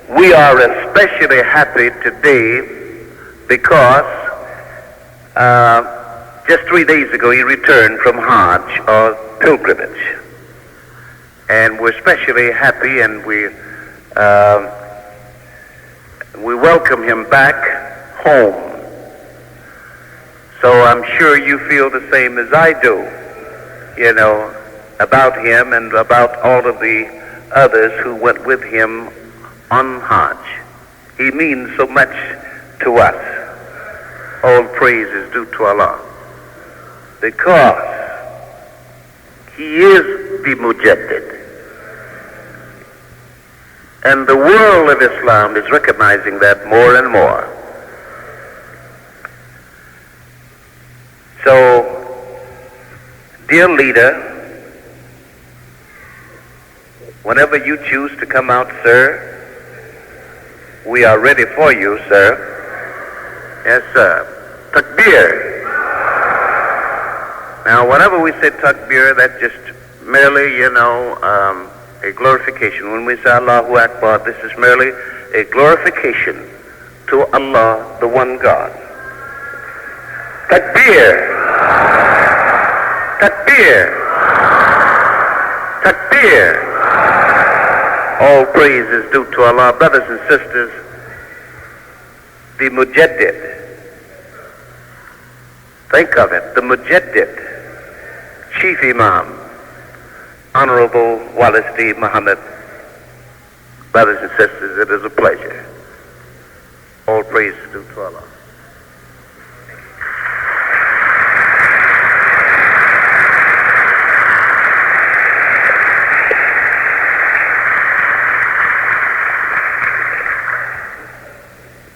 We are especially happy today because just 3 days ago he returned from Hajj, or pilgrimage. And we're especially happy, and we welcome him back home. So I'm sure you feel the same as I do, about him and about all of the others who went with him on Hajj. He means so much to us. All praise is due to Allah, because he is the Mujaddid. And the world of Islam is recognizing that more and more. So, dear leader, whenever you choose to come out, sir, we are ready for you, sir. Yes, sir. Takbir. Now, whenever we say takbir, that's just merely, a glorification. When we say Allahu Akbar, this is merely a glorification to Allah, the one God. Takbir. Takbir. Takbir. All praise is due to Allah. Brothers and sisters, the Mujaddid. Think of it, the Mujaddid, Chief Imam, Honorable W.D. Mohammed. Brothers and sisters, it is a pleasure. All praise is due to Allah.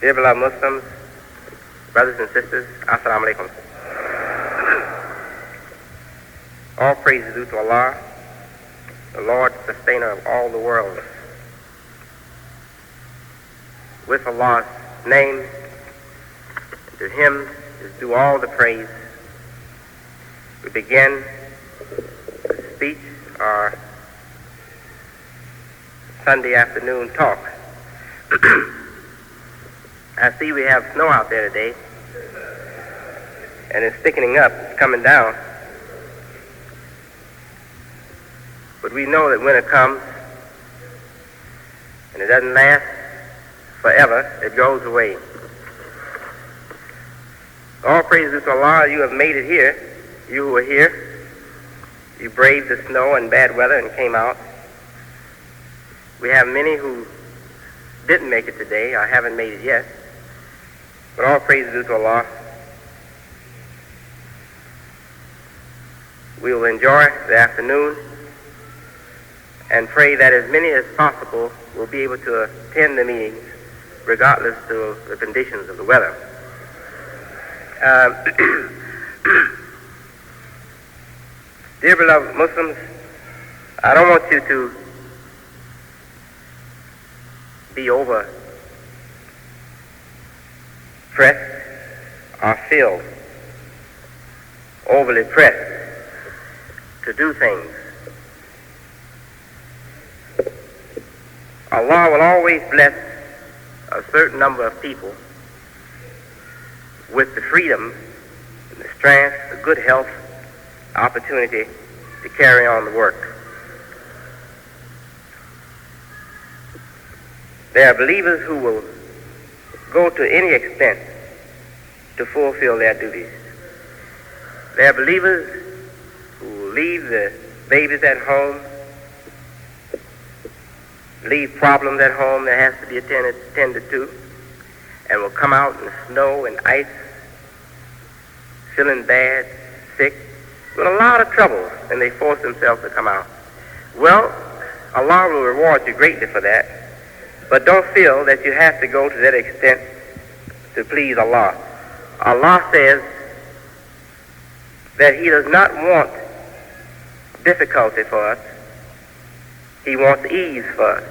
Dear beloved Muslims, brothers and sisters, Assalamu alaikum. All praise is due to Allah, the Lord, sustainer of all the world. With Allah's name, to Him is due all the praise. We begin the speech, our Sunday afternoon talk. I see we have snow out there today, and it's thickening up, it's coming down. But we know that when it comes, and it doesn't last forever, it goes away. All praise to Allah, you have made it here. You who are here, you braved the snow and bad weather and came out. We have many who didn't make it today, or haven't made it yet. But all praise is due to Allah. We will enjoy the afternoon and pray that as many as possible will be able to attend the meetings regardless of the conditions of the weather. Dear beloved Muslims, I don't want you to be over pressed or feel overly pressed to do things. Allah will always bless a certain number of people with the freedom, the strength, the good health, opportunity to carry on the work. There are believers who will go to any extent to fulfill their duties. There are believers who will leave the babies at home, leave problems at home that has to be attended to, and will come out in the snow and ice, feeling bad, sick, with a lot of trouble, and they force themselves to come out. Well, Allah will reward you greatly for that, but don't feel that you have to go to that extent to please Allah. Allah says that He does not want difficulty for us. He wants ease for us.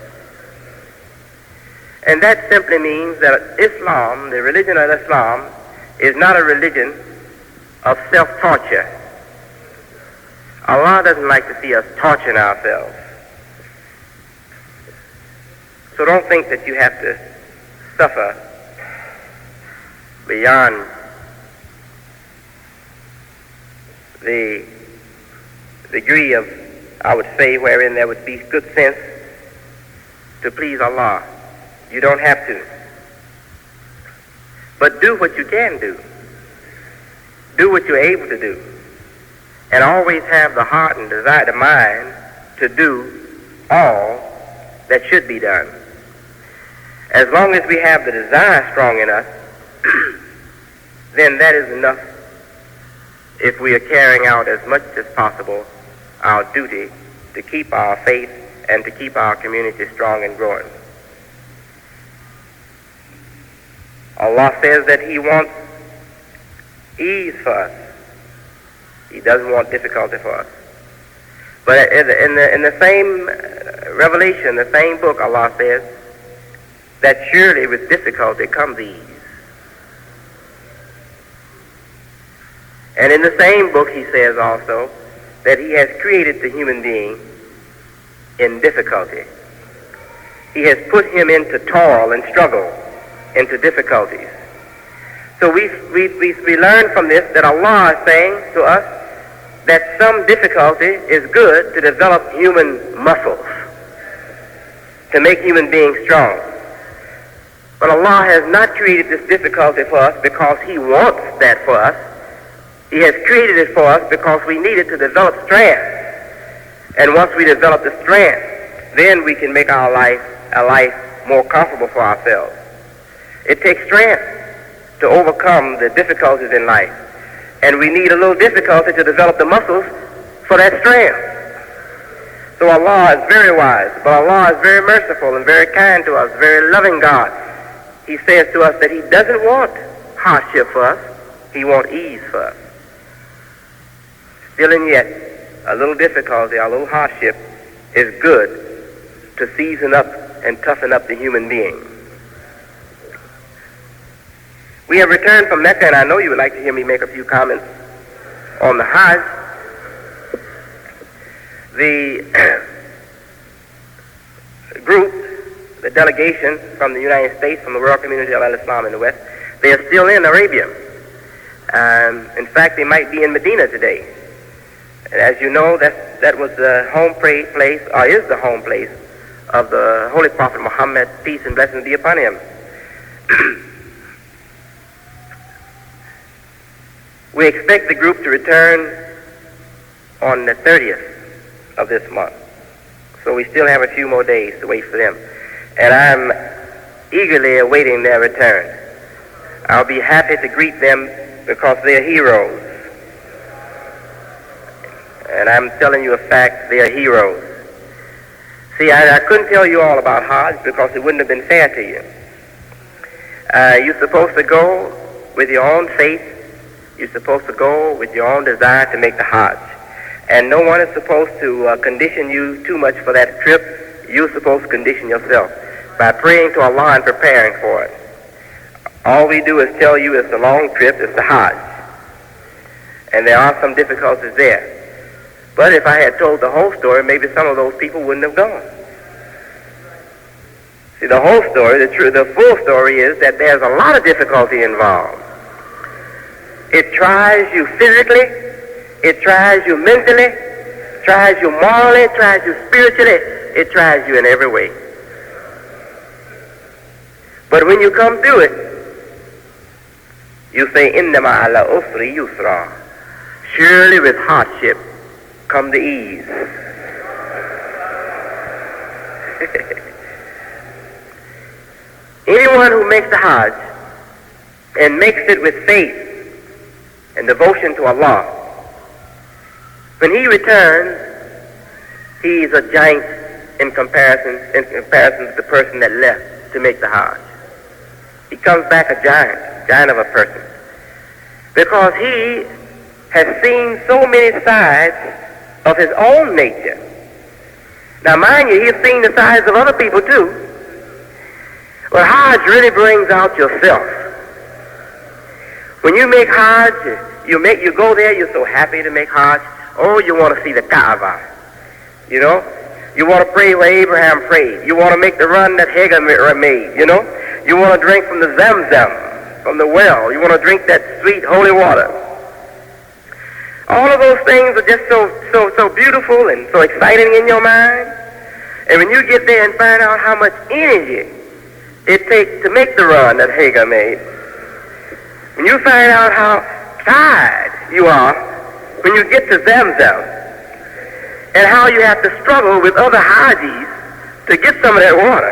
And that simply means that Islam, the religion of Islam, is not a religion of self-torture. Allah doesn't like to see us torturing ourselves. So don't think that you have to suffer beyond the degree of, I would say, wherein there would be good sense to please Allah. You don't have to. But do what you can do. Do what you're able to do. And always have the heart and desire, the mind, to do all that should be done. As long as we have the desire strong in us, then that is enough if we are carrying out as much as possible our duty to keep our faith and to keep our community strong and growing. Allah says that He wants ease for us. He doesn't want difficulty for us. But in the same revelation, the same book, Allah says that surely with difficulty comes ease. And in the same book He says also that He has created the human being in difficulty. He has put him into toil and struggle, into difficulties. So we learn from this that Allah is saying to us that some difficulty is good to develop human muscles, to make human beings strong. But Allah has not created this difficulty for us because He wants that for us. He has created it for us because we need it to develop strength. And once we develop the strength, then we can make our life a life more comfortable for ourselves. It takes strength to overcome the difficulties in life. And we need a little difficulty to develop the muscles for that strength. So Allah is very wise, but Allah is very merciful and very kind to us, very loving God. He says to us that He doesn't want hardship for us, He wants ease for us. Still and yet, a little difficulty, a little hardship is good to season up and toughen up the human being. We have returned from Mecca, and I know you would like to hear me make a few comments on the Hajj. The group, the delegation from the United States, from the World Community of Al-Islam in the West, they are still in Arabia. In fact, they might be in Medina today. And as you know, that was the home place, or is the home place, of the Holy Prophet Mohammed, peace and blessings be upon him. We expect the group to return on the 30th of this month. So we still have a few more days to wait for them. And I'm eagerly awaiting their return. I'll be happy to greet them because they're heroes. And I'm telling you a fact, they're heroes. See, I couldn't tell you all about Hajj because it wouldn't have been fair to you. You're supposed to go with your own faith. You're supposed to go with your own desire to make the Hajj. And no one is supposed to condition you too much for that trip. You're supposed to condition yourself by praying to Allah and preparing for it. All we do is tell you it's a long trip, it's the Hajj. And there are some difficulties there. But if I had told the whole story, maybe some of those people wouldn't have gone. See, the whole story, the full story is that there's a lot of difficulty involved. It tries you physically, it tries you mentally, it tries you morally, it tries you spiritually, it tries you in every way. But when you come through it, you say, "Innama ala usri yusra." Surely with hardship come the ease. Anyone who makes the Hajj and makes it with faith and devotion to Allah, when he returns, he is a giant in comparison to the person that left to make the Hajj. He comes back a giant of a person, because he has seen so many sides of his own nature. Now mind you, he's seen the sides of other people too. But Hajj really brings out yourself. When you make Hajj, you go there, you're so happy to make Hajj. Oh, you want to see the Kaaba, you know? You want to pray where Abraham prayed. You want to make the run that Hagar made, you know. You want to drink from the Zamzam, from the well. You want to drink that sweet holy water. All of those things are just so beautiful and so exciting in your mind. And when you get there and find out how much energy it takes to make the run that Hagar made, when you find out how tired you are when you get to Zamzam, and how you have to struggle with other Hajis to get some of that water.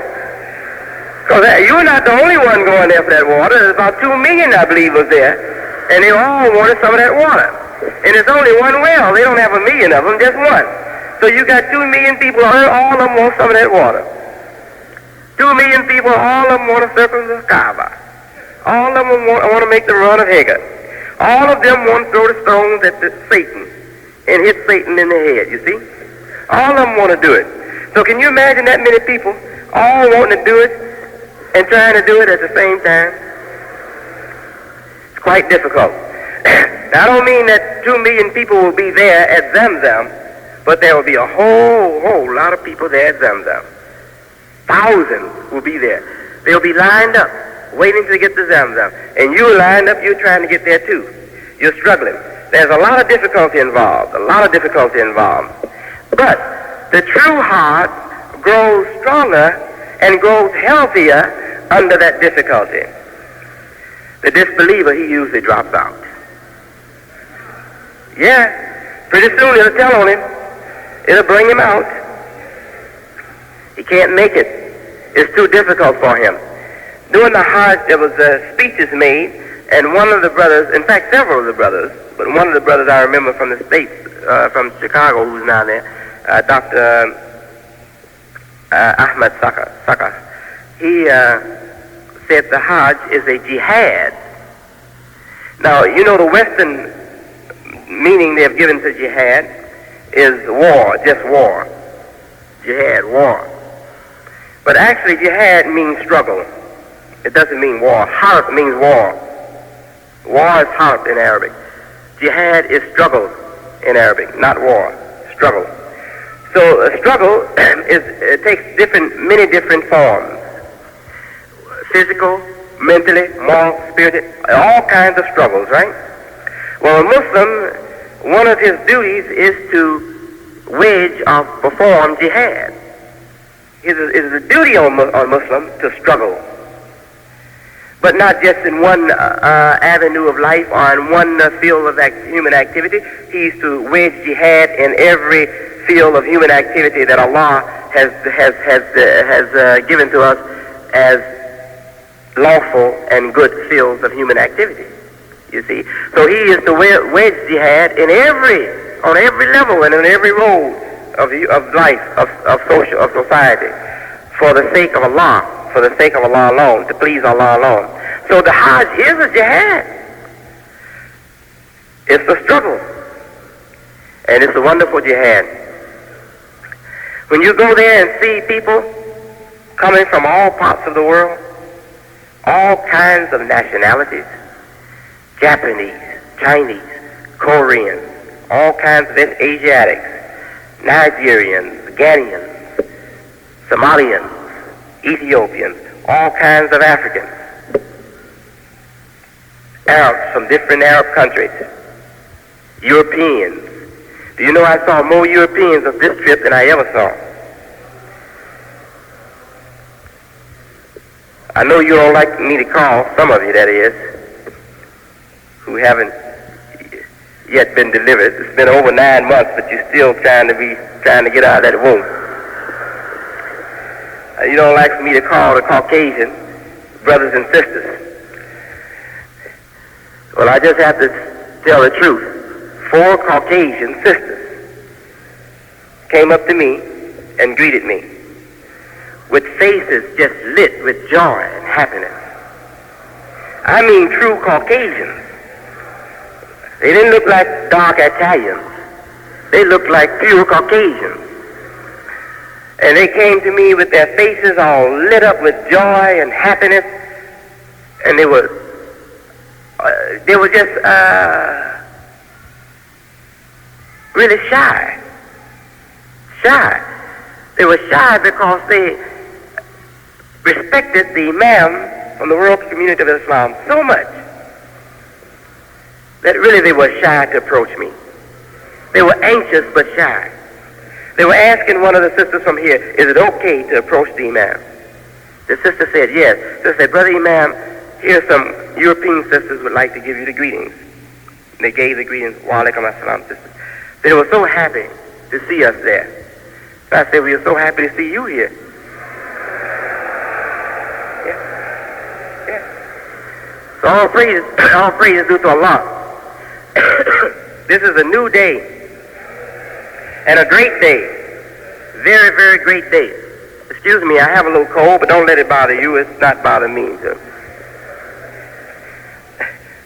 Because you're not the only one going there for that water. There's about 2 million, I believe, was there. And they all wanted some of that water. And there's only one well. They don't have 1 million of them, just one. So you got 2 million people, all of them want some of that water. 2 million people, all of them want to circle the Kaaba. All of them want to make the run of Hagar. All of them want to throw the stones at Satan and hit Satan in the head, you see? All of them want to do it. So can you imagine that many people all wanting to do it and trying to do it at the same time? It's quite difficult. Now, I don't mean that 2 million people will be there at Zamzam, but there will be a whole lot of people there at Zamzam. Thousands will be there. They'll be lined up, waiting to get to Zamzam. And you're lined up, you're trying to get there too. You're struggling. There's a lot of difficulty involved, But the true heart grows stronger and grows healthier under that difficulty. The disbeliever, he usually drops out. Yeah, pretty soon it'll tell on him. It'll bring him out. He can't make it. It's too difficult for him. During the Hajj, there was speeches made, and one of the brothers, in fact, several of the brothers, but one of the brothers I remember from the States, from Chicago, who's now there, Dr. Ahmed Saka, he said the Hajj is a jihad. Now, you know, the Western meaning they have given to jihad is war, just war. Jihad, war. But actually, jihad means struggle. It doesn't mean war. Harb means war. War is harb in Arabic. Jihad is struggle in Arabic, not war. Struggle. So a struggle it takes many different forms. Physical, mentally, moral, spiritual, all kinds of struggles, right? Well, a Muslim, one of his duties is to wage or perform jihad. It is a duty on a Muslim to struggle. But not just in one avenue of life or in one field of human activity. He is to wage jihad in every field of human activity that Allah has given to us as lawful and good fields of human activity. You see, so he is to wage jihad on every level and in every role of life, of society, for the sake of Allah. For the sake of Allah alone, to please Allah alone. So the Hajj is a jihad. It's a struggle. And it's a wonderful jihad. When you go there and see people coming from all parts of the world, all kinds of nationalities, Japanese, Chinese, Koreans, all kinds of Asiatics, Nigerians, Ghanaians, Somalians, Ethiopians, all kinds of Africans, Arabs from different Arab countries, Europeans. Do you know I saw more Europeans of this trip than I ever saw? I know you don't like me to call, some of you that is, who haven't yet been delivered. It's been over 9 months, but you're still trying to get out of that womb. You don't like for me to call the Caucasian brothers and sisters. Well, I just have to tell the truth. 4 Caucasian sisters came up to me and greeted me with faces just lit with joy and happiness. I mean true Caucasians. They didn't look like dark Italians. They looked like pure Caucasians. And they came to me with their faces all lit up with joy and happiness, and they were just really shy. They were shy because they respected the Imam from the world community of Islam so much that really they were shy to approach me. They were anxious but shy. They were asking one of the sisters from here, is it okay to approach the Imam? The sister said yes. So they said, Brother Imam, here some European sisters would like to give you the greetings. And they gave the greetings, wa alaikum assalam, sisters. They were so happy to see us there. So I said, we are so happy to see you here. Yeah. So all praise is due to Allah. This is a new day and a great day. Very, very great day. Excuse me, I have a little cold, but don't let it bother you. It's not bothering me. So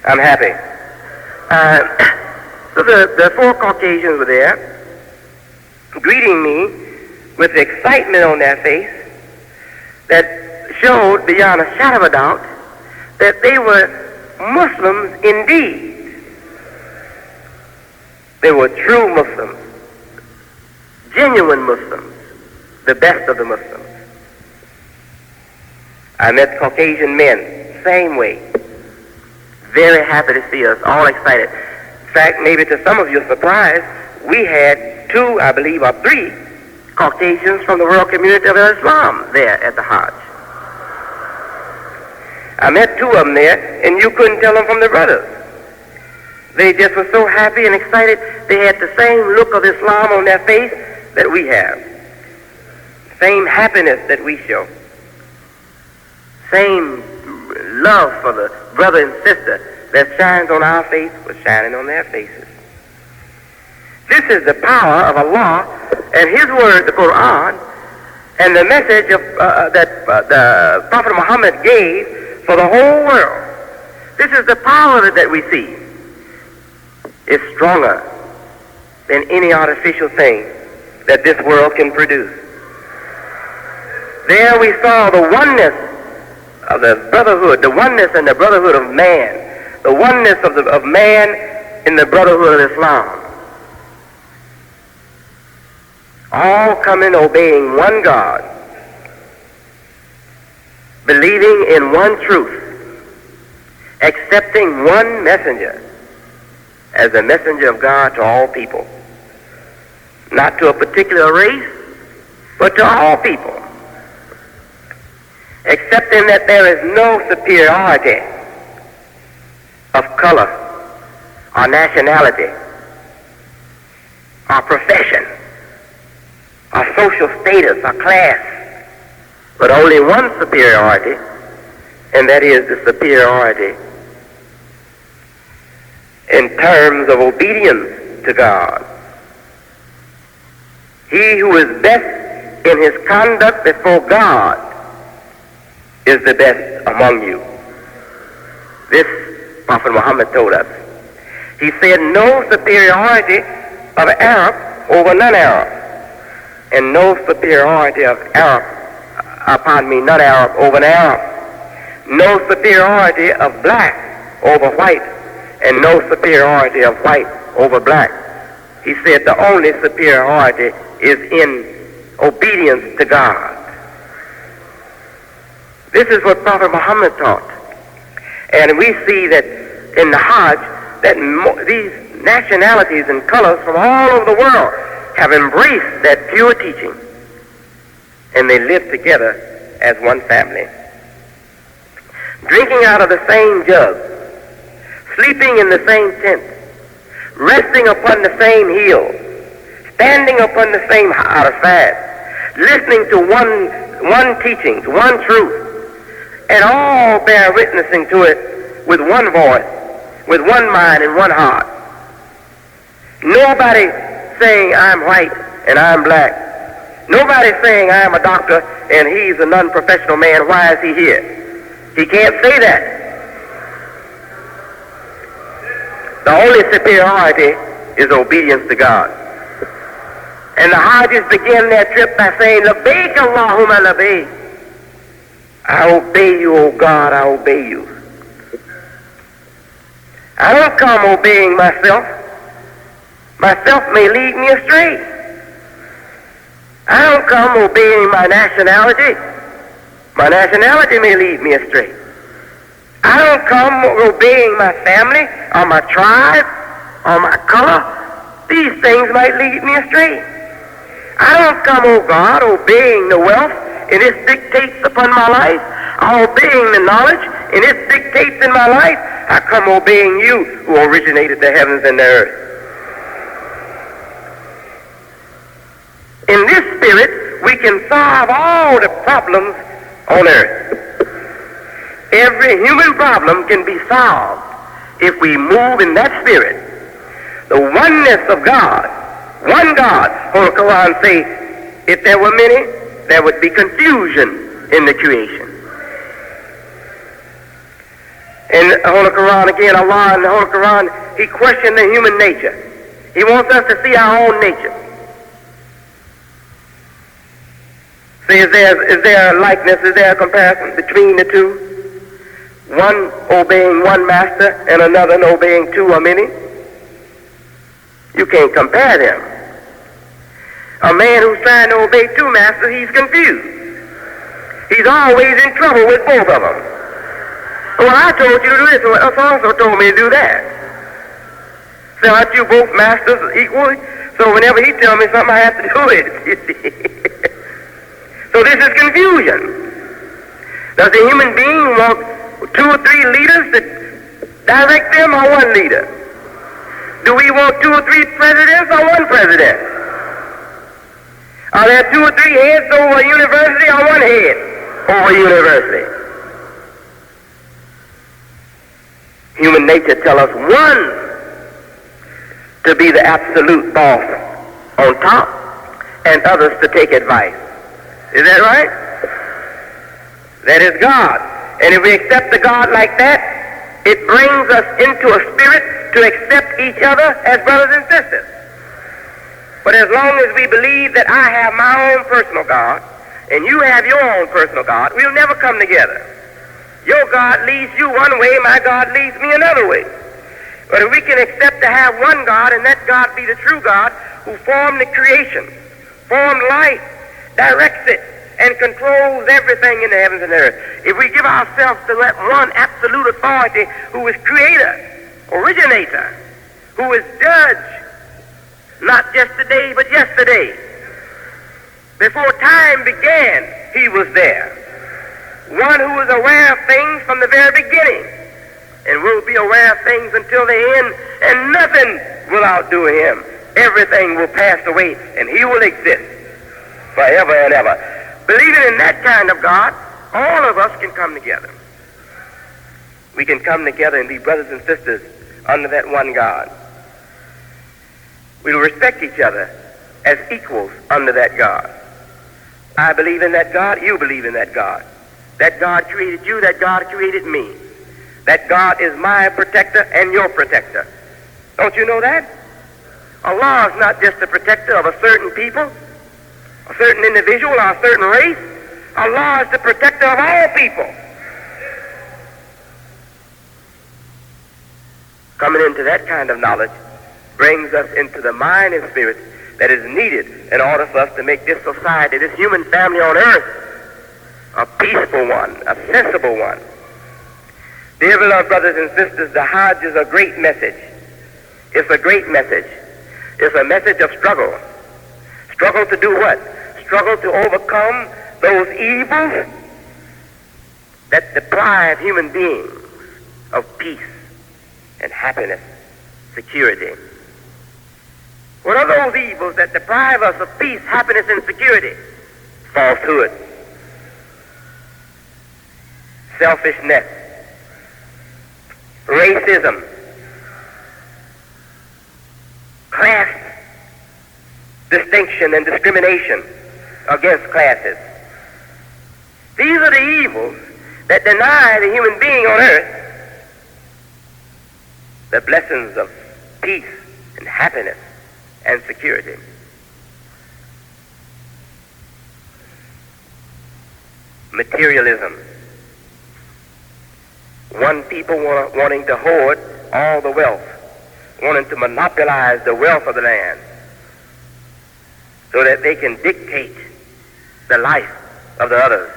I'm happy. So the four Caucasians were there, greeting me with excitement on their face that showed beyond a shadow of a doubt that they were Muslims indeed. They were true Muslims, genuine Muslims, the best of the Muslims. I met Caucasian men, same way, very happy to see us, all excited. In fact, maybe to some of your surprise, we had 2, I believe, or 3 Caucasians from the world community of Islam there at the Hajj. I met 2 of them there, and you couldn't tell them from the brothers. They just were so happy and excited. They had the same look of Islam on their face that we have. Same happiness that we show. Same love for the brother and sister that shines on our face was shining on their faces. This is the power of Allah and His word, the Quran, and the message of, that the Prophet Mohammed gave for the whole world. This is the power that we see. It's stronger than any artificial thing that this world can produce. There we saw the oneness of the brotherhood, the oneness and the brotherhood of man, the oneness of man in the brotherhood of Islam. All coming obeying one God, believing in one truth, accepting one messenger as the messenger of God to all people. Not to a particular race, but to all people. Accepting that there is no superiority of color or nationality or profession or social status or class, but only one superiority, and that is the superiority in terms of obedience to God. He who is best in his conduct before God is the best among you. This Prophet Muhammad told us. He said no superiority of Arab over non-Arab, and no superiority of non-Arab over an Arab. No superiority of black over white, and no superiority of white over black. He said the only superiority is in obedience to God. This is what Prophet Muhammad taught. And we see that in the Hajj, that these nationalities and colors from all over the world have embraced that pure teaching. And they live together as one family. Drinking out of the same jug, sleeping in the same tent, resting upon the same hill, standing upon the same Arafat, listening to one teaching, to one truth, and all bear witnessing to it with one voice, with one mind and one heart. Nobody saying I'm white and I'm black. Nobody saying I'm a doctor and he's a non-professional man. Why is he here? He can't say that. The only superiority is obedience to God. And the Hajjis begin their trip by saying, Labbaik Allahumma labbaik. I obey you, O God, I obey you. I don't come obeying myself. Myself may lead me astray. I don't come obeying my nationality. My nationality may lead me astray. I don't come obeying my family or my tribe or my color. These things might lead me astray. I don't come, oh God, obeying the wealth and its dictates upon my life, or obeying the knowledge and its dictates in my life. I come obeying you who originated the heavens and the earth. In this spirit, we can solve all the problems on earth. Every human problem can be solved if we move in that spirit. The oneness of God, one God. Holy Quran say, if there were many, there would be confusion in the creation. In the Holy Quran again, Allah in the Holy Quran, He questioned the human nature. He wants us to see our own nature. See, is there a likeness, is there a comparison between the two? One obeying one master and another obeying two or many? You can't compare them. A man who's trying to obey two masters, he's confused. He's always in trouble with both of them. Well, I told you to do this, so also told me to do that. So aren't you both masters equally? So whenever he tells me something, I have to do it. So this is confusion. Does a human being want 2 or 3 leaders to direct them, or one leader? Do we want 2 or 3 presidents or one president? Are there 2 or 3 heads over a university or one head over a university? Human nature tells us one to be the absolute boss on top and others to take advice. Is that right? That is God. And if we accept the God like that, it brings us into a spirit to accept each other as brothers and sisters. But as long as we believe that I have my own personal God and you have your own personal God, we'll never come together. Your God leads you one way, my God leads me another way. But if we can accept to have one God and that God be the true God who formed the creation, formed life, directs it, and controls everything in the heavens and earth. If we give ourselves to that one absolute authority who is creator, originator, who is judge, not just today, but yesterday. Before time began, he was there. One who is aware of things from the very beginning and will be aware of things until the end, and nothing will outdo him. Everything will pass away, and he will exist forever and ever. Believing in that kind of God, all of us can come together. We can come together and be brothers and sisters under that one God. We will respect each other as equals under that God. I believe in that God, you believe in that God. That God created you, that God created me. That God is my protector and your protector. Don't you know that? Allah is not just the protector of a certain people, a certain individual, or a certain race. Allah is the protector of all people. Coming into that kind of knowledge brings us into the mind and spirit that is needed in order for us to make this society, this human family on earth, a peaceful one, a sensible one. Dear beloved brothers and sisters, the Hajj is a great message. It's a great message. It's a message of struggle. Struggle to do what? Struggle to overcome those evils that deprive human beings of peace and happiness, security. What are those evils that deprive us of peace, happiness, and security? Falsehood, selfishness, racism, class distinction and discrimination against classes. These are the evils that deny the human being on earth the blessings of peace and happiness and security. Materialism. One people wanting to hoard all the wealth, wanting to monopolize the wealth of the land. so that they can dictate the life of the others.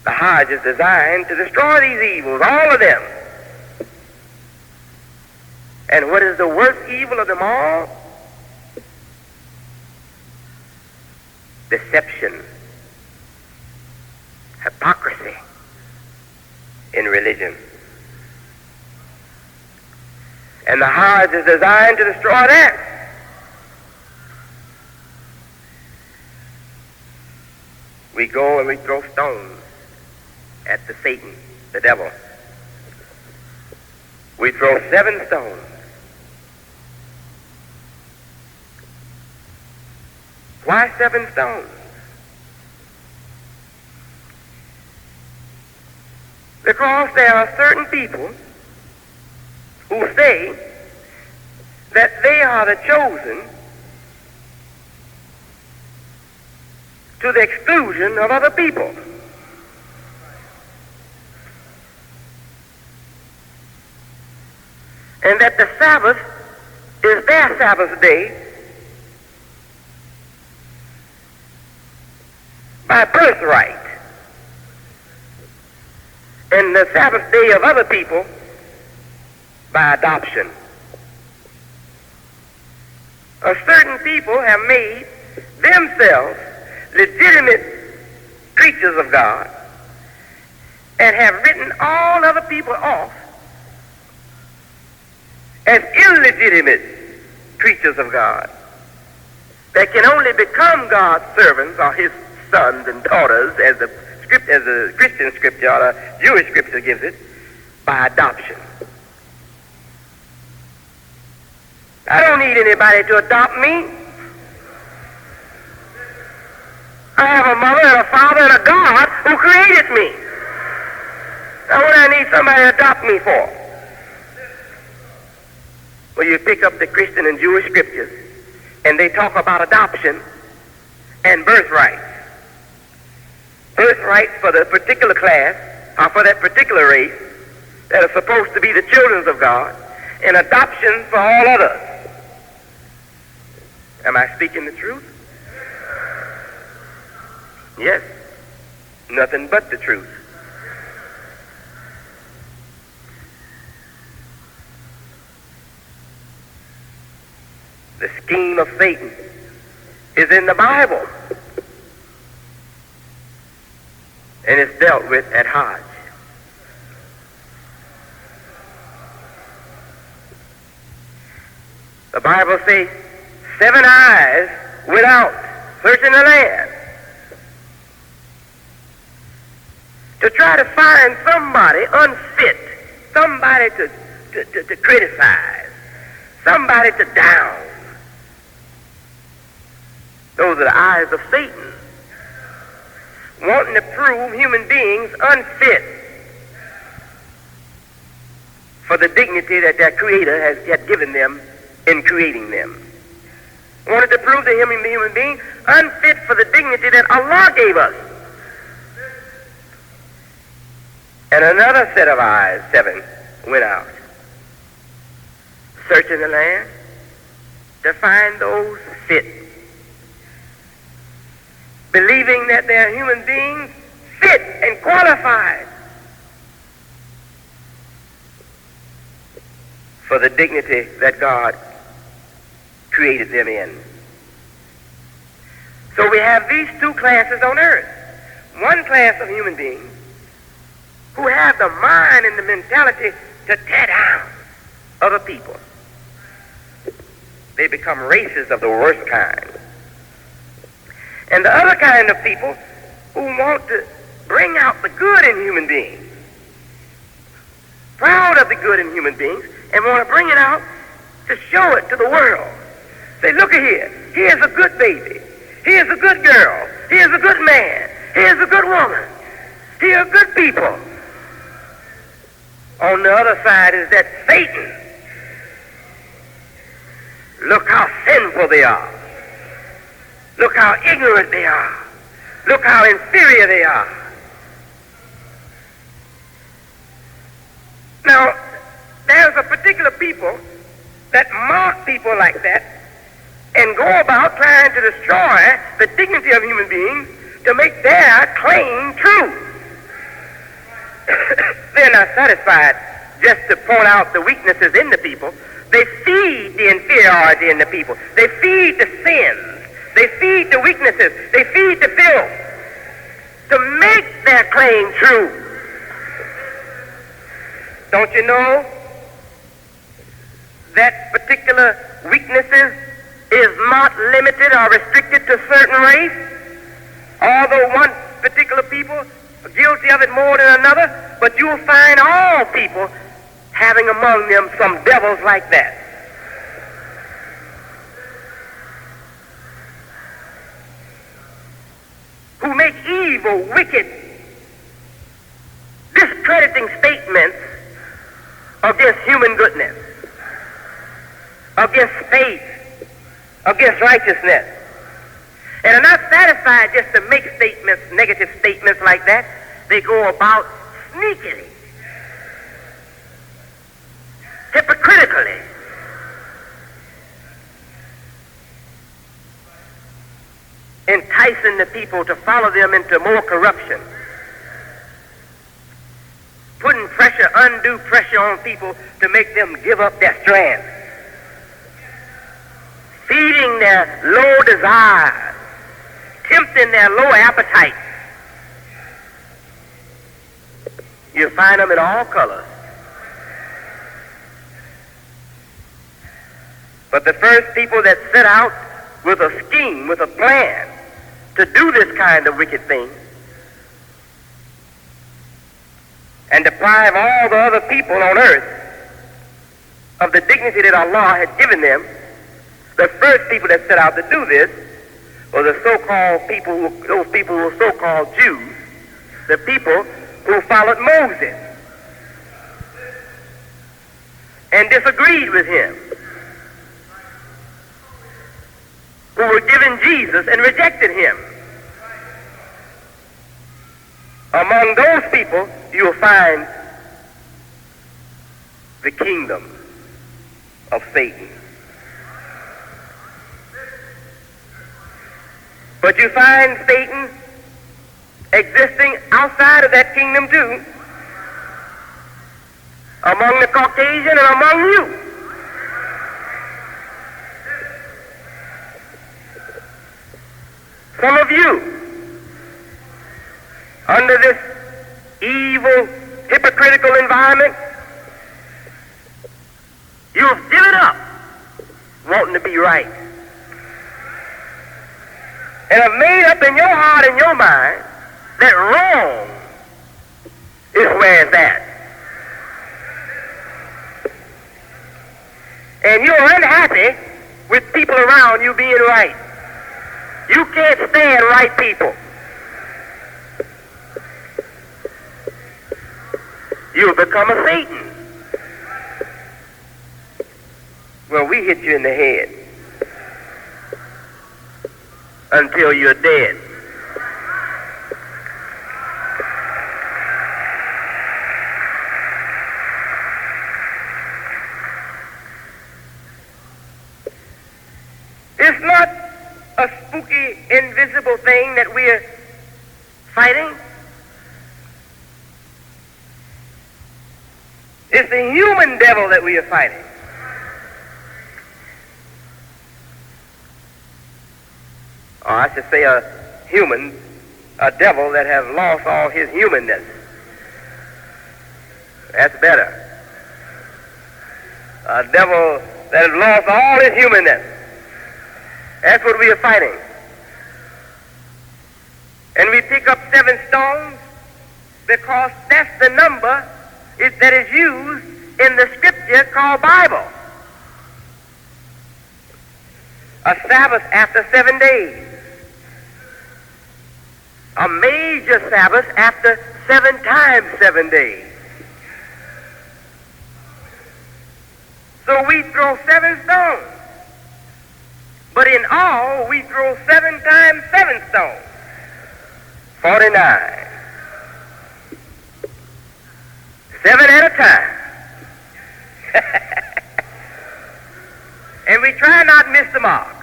The Hajj is designed to destroy these evils, all of them. And what is the worst evil of them all? Deception, hypocrisy in religion. And the Hajj is designed to destroy that. We go and we throw stones at the Satan, the devil. We throw 7 stones. Why 7 stones? Because there are certain people who say that they are the chosen to the exclusion of other people. And that the Sabbath is their Sabbath day by birthright, and the Sabbath day of other people by adoption. Certain people have made themselves legitimate creatures of God and have written all other people off as illegitimate creatures of God that can only become God's servants or his sons and daughters, as the Christian scripture or the Jewish scripture gives it, by adoption. I don't need anybody to adopt me. I have a mother and a father and a God who created me. Now what do I need somebody to adopt me for? Well, you pick up the Christian and Jewish scriptures, and they talk about adoption and birthrights. Birthrights for the particular class, or for that particular race, that are supposed to be the children of God, and adoption for all others. Am I speaking the truth? Yes, nothing but the truth. The scheme of Satan is in the Bible, and it's dealt with at Hajj. The Bible says 7 eyes went out searching the land to try to find somebody unfit, somebody to criticize, somebody to down. Those are the eyes of Satan, wanting to prove human beings unfit for the dignity that their Creator has yet given them in creating them. Wanted to prove to human beings unfit for the dignity that Allah gave us. And another set of eyes, 7, went out, searching the land to find those fit, believing that they're human beings fit and qualified for the dignity that God created them in. So we have these 2 classes on earth. One class of human beings who have the mind and the mentality to tear down other people. They become races of the worst kind. And the other kind of people who want to bring out the good in human beings, proud of the good in human beings, and want to bring it out to show it to the world. Say, look at here. Here's a good baby. Here's a good girl. Here's a good man. Here's a good woman. Here are good people. On the other side is that Satan. Look how sinful they are. Look how ignorant they are. Look how inferior they are. Now, there's a particular people that mock people like that and go about trying to destroy the dignity of human beings to make their claim true. They're not satisfied just to point out the weaknesses in the people. They feed the inferiority in the people. They feed the sins. They feed the weaknesses. They feed the filth to make their claim true. Don't you know that particular weaknesses is not limited or restricted to certain race? Although one particular people are guilty of it more than another, but you'll find all people having among them some devils like that. Who make evil, wicked, discrediting statements against human goodness, against faith, against righteousness. And are not satisfied just to make statements, negative statements like that. They go about sneakily, hypocritically, enticing the people to follow them into more corruption, putting pressure, undue pressure on people to make them give up their strength, feeding their low desires, tempting their low appetites. You find them in all colors. But the first people that set out with a scheme, with a plan to do this kind of wicked thing and deprive all the other people on earth of the dignity that Allah had given them, the first people that set out to do this were the so-called people, those people who were so-called Jews, the people who followed Moses and disagreed with him, who were given Jesus and rejected him. Among those people, you'll find the kingdom of Satan. But you find Satan existing outside of that kingdom too, among the Caucasian and among you. Some of you, under this evil, hypocritical environment, you've given up wanting to be right, and have made up in your heart and your mind that wrong is where it's at. And you're unhappy with people around you being right. You can't stand right people. You'll become a Satan. Well, we hit you in the head until you're dead. It's not a spooky, invisible thing that we're fighting. It's the human devil that we are fighting. Or I should say a devil that has lost all his humanness. That's better. A devil that has lost all his humanness. That's what we are fighting. And we pick up 7 stones because that's the number that is used in the scripture called Bible. A Sabbath after 7 days. A major Sabbath after 7 times 7 days. So we throw 7 stones. But in all, we throw 7 times 7 stones. 49. 7 at a time. And we try not to miss the mark.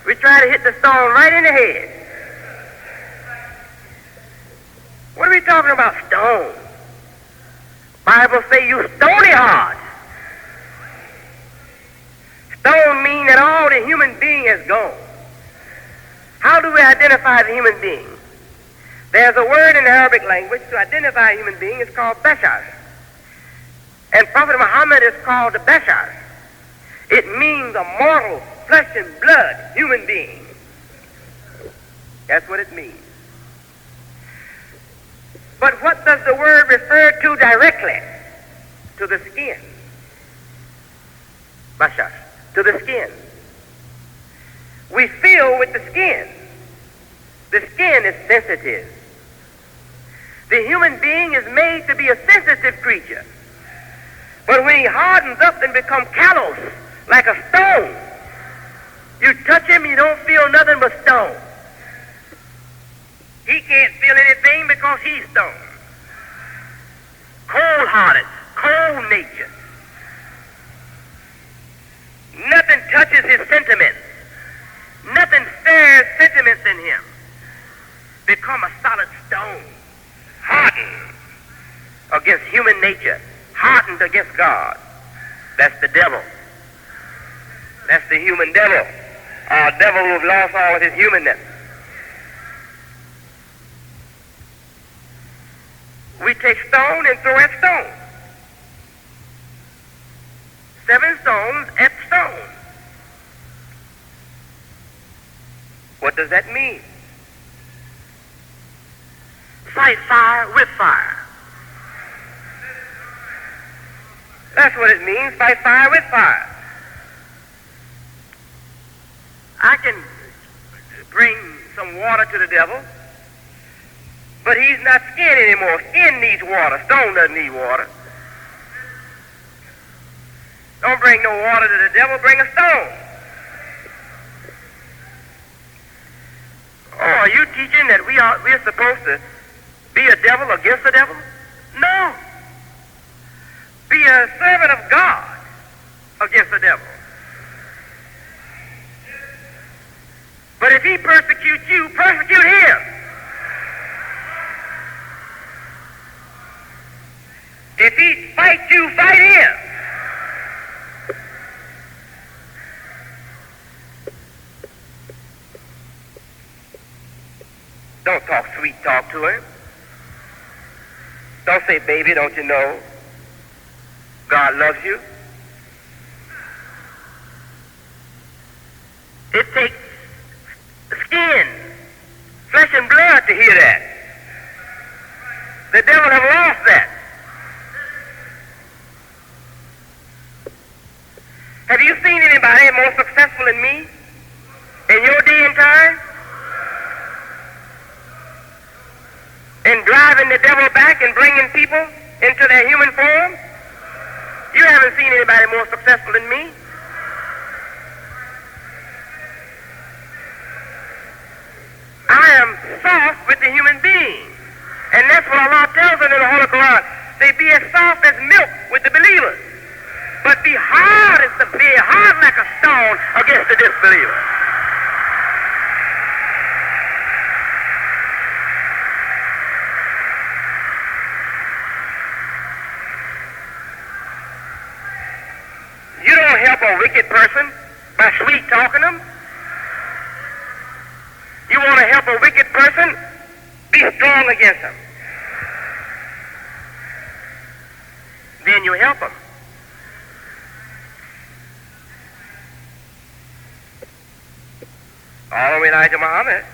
We try to hit the stone right in the head. What are we talking about, stone? Bible say you stony hard. Stone mean that all the human being has gone. How do we identify the human being? There's a word in the Arabic language to identify a human being. It's called bashar. And Prophet Mohammed is called the bashar. It means a mortal, flesh and blood human being. That's what it means. But what does the word refer to directly? To the skin. Bashar. To the skin. We feel with the skin. The skin is sensitive. The human being is made to be a sensitive creature. But when he hardens up and becomes callous, like a stone, you touch him, you don't feel nothing but stone. He can't feel anything because he's stone. Cold-hearted, cold nature. Nothing touches his sentiments. Nothing stirs sentiments in him. Become a solid stone, hardened against human nature, hardened against God. That's the devil. That's the human devil. Our devil who has lost all of his humanness. We take stone and throw at stone. 7 stones at stone. What does that mean? Fight fire with fire. That's what it means, fight fire with fire. I can bring some water to the devil, but he's not skin anymore. Skin needs water. Stone doesn't need water. Don't bring no water to the devil, bring a stone. Oh, are you teaching that we're supposed to be a devil against the devil? No. Be a servant of God against the devil. But if he persecutes you, persecute him. If he fights you, fight him. Don't talk sweet talk to him. Don't say, baby, don't you know God loves you? It takes skin, flesh and blood to hear that. The devil have lost that. Have you seen anybody more successful than me in your day and time? In driving the devil back and bringing people into their human form? You haven't seen anybody more successful than me. I am soft with the human being. And that's what Allah tells us in the Holy Quran. Say, be as soft as milk with the believers, but be hard like a stone against the disbeliever. You don't help a wicked person by sweet talking them. You want to help a wicked person? Be strong against them. Then you help them. All the way Elijah Muhammad,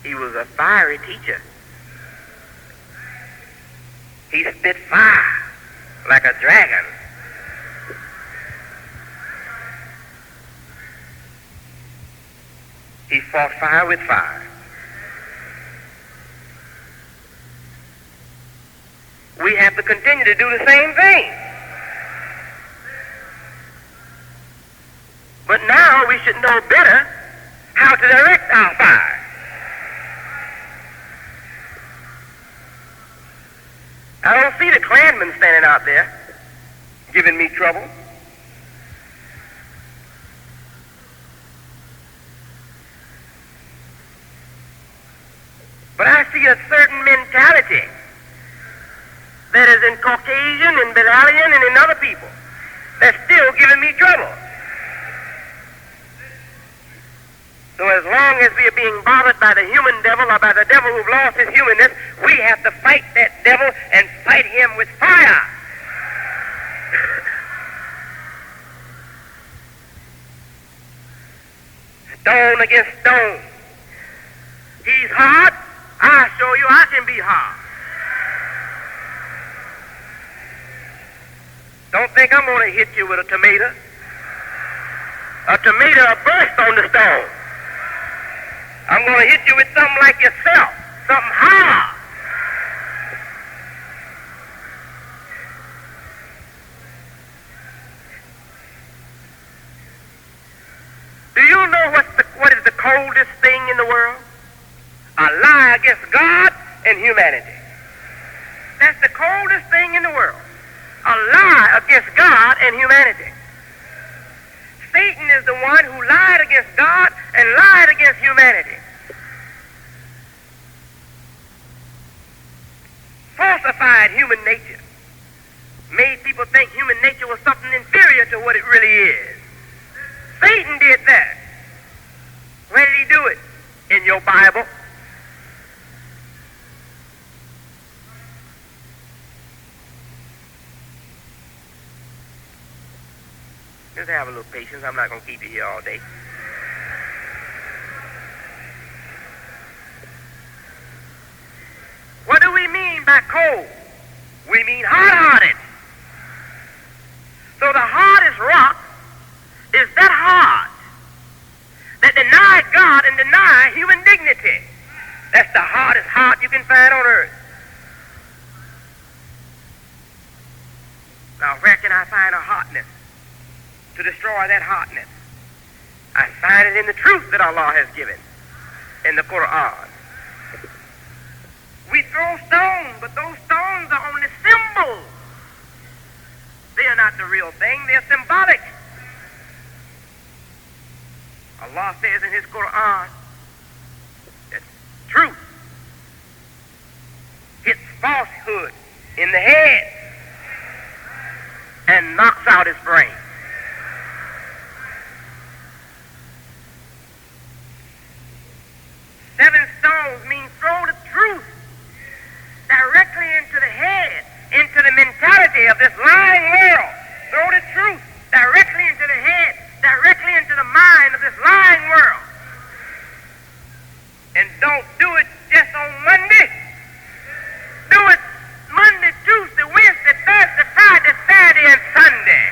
he was a fiery teacher. He spit fire like a dragon. He fought fire with fire. We have to continue to do the same thing. But now we should know better how to direct our fire. I don't see the Klanmen standing out there giving me trouble. But I see a certain mentality that is in Caucasian, in Belialian, and in other people that's still giving me trouble. So as long as we are being bothered by the human devil or by the devil who've lost his humanness, we have to fight that devil and fight him with fire. Stone against stone. He's hard. I'll show you I can be hard. Don't think I'm going to hit you with a tomato. A tomato will burst on the stone. I'm going to hit you with something like yourself, something hard. Do you know what is the coldest thing in the world? A lie against God and humanity. That's the coldest thing in the world. A lie against God and humanity. Satan is the one who lied against God and lied against humanity. Falsified human nature. Made people think human nature was something inferior to what it really is. Satan did that. Where did he do it? In your Bible. Just have a little patience. I'm not going to keep you here all day. What do we mean by cold? We mean hard-hearted. So the hardest rock is that hard that denied God and denied human dignity. That's the hardest heart you can find on earth. Now, where can I find a hardness to destroy that hardness? I find it in the truth that Allah has given in the Quran. We throw stones, but those stones are only symbols. They are not the real thing. They are symbolic. Allah says in his Quran that truth hits falsehood in the head and knocks out his brain. Seven stones mean throw the truth directly into the head, into the mentality of this lying world. Throw the truth directly into the head, directly into the mind of this lying world. And don't do it just on Monday. Do it Monday, Tuesday, Wednesday, Thursday, Friday, Saturday, and Sunday.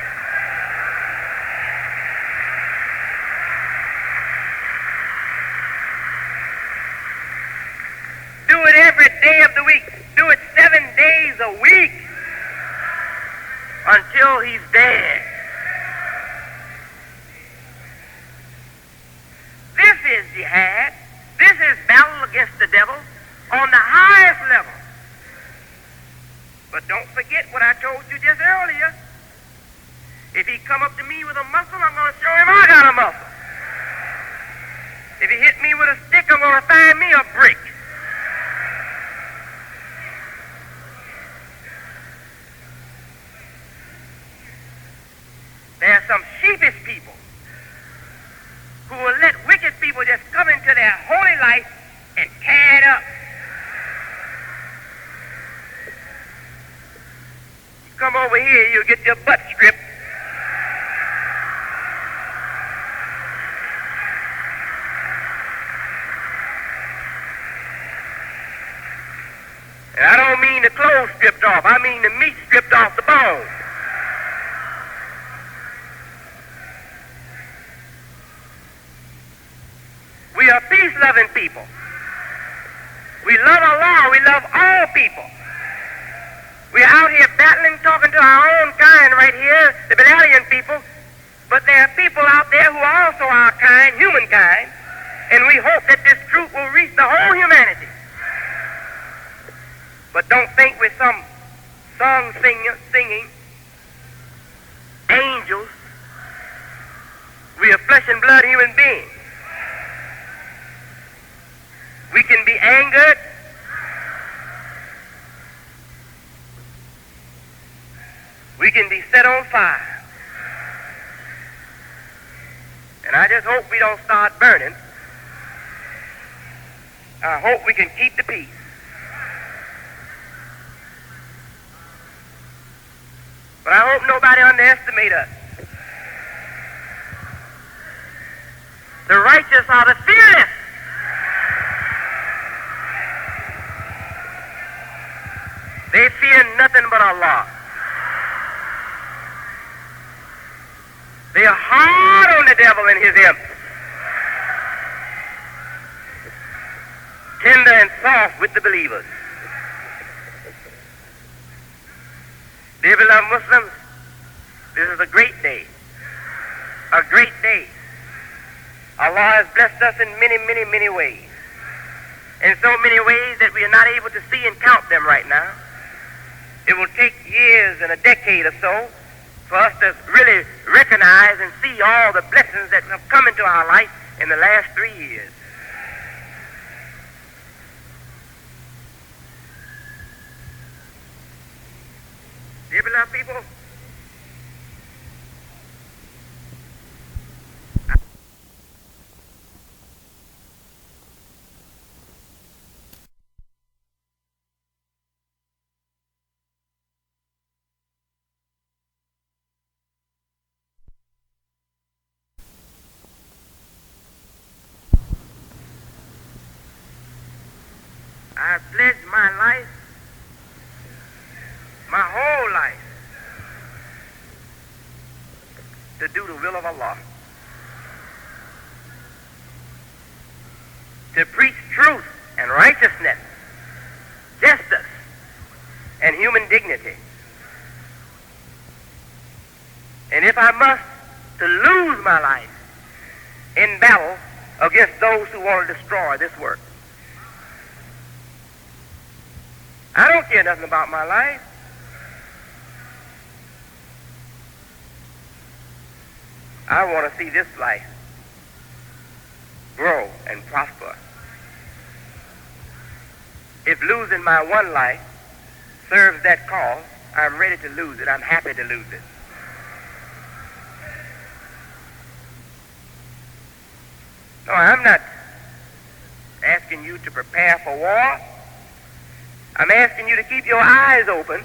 Do it every day of the week. Do it 7 days a week until he's dead. This is jihad. This is battle against the devil on the highest level. But don't forget what I told you just earlier. If he come up to me with a muscle, I'm going to show him I got a muscle. If he hit me with a stick, I'm going to find me a brick. There are some sheepish people who will let wicked people just come into their holy life and tear it up. You come over here, you'll get your butt stripped. And I don't mean the clothes stripped off, I mean the meat stripped off the bone. We are peace-loving people. We love Allah. We love all people. We're out here battling, talking to our own kind right here, the Belialian people. But there are people out there who are also our kind, humankind. And we hope that this truth will reach the whole humanity. But don't think we're some song singing angels. We are flesh and blood human beings. We can be angered, we can be set on fire. And I just hope we don't start burning. I hope we can keep the peace. But I hope nobody underestimate us. The righteous are the fearless. They fear nothing but Allah. They are hard on the devil and his imps. Tender and soft with the believers. Dear beloved Muslims, this is a great day. A great day. Allah has blessed us in many, many, many ways. In so many ways that we are not able to see and count them right now. It will take years and a decade or so for us to really recognize and see all the blessings that have come into our life in the last 3 years. Dear beloved people, I pledged my life, my whole life, to do the will of Allah, to preach truth and righteousness, justice, and human dignity. And if I must, to lose my life in battle against those who want to destroy this work. I don't care nothing about my life. I want to see this life grow and prosper. If losing my one life serves that cause, I'm ready to lose it. I'm happy to lose it. No, I'm not asking you to prepare for war. I'm asking you to keep your eyes open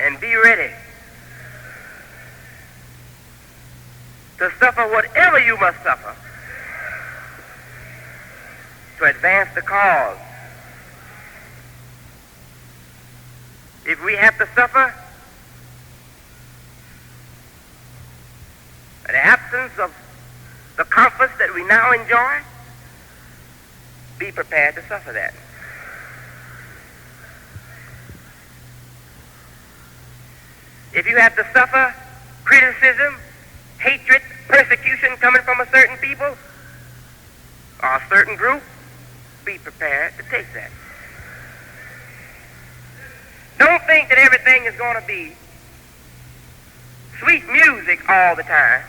and be ready to suffer whatever you must suffer to advance the cause. If we have to suffer the absence of the comforts that we now enjoy, be prepared to suffer that. If you have to suffer criticism, hatred, persecution coming from a certain people or a certain group, be prepared to take that. Don't think that everything is going to be sweet music all the time.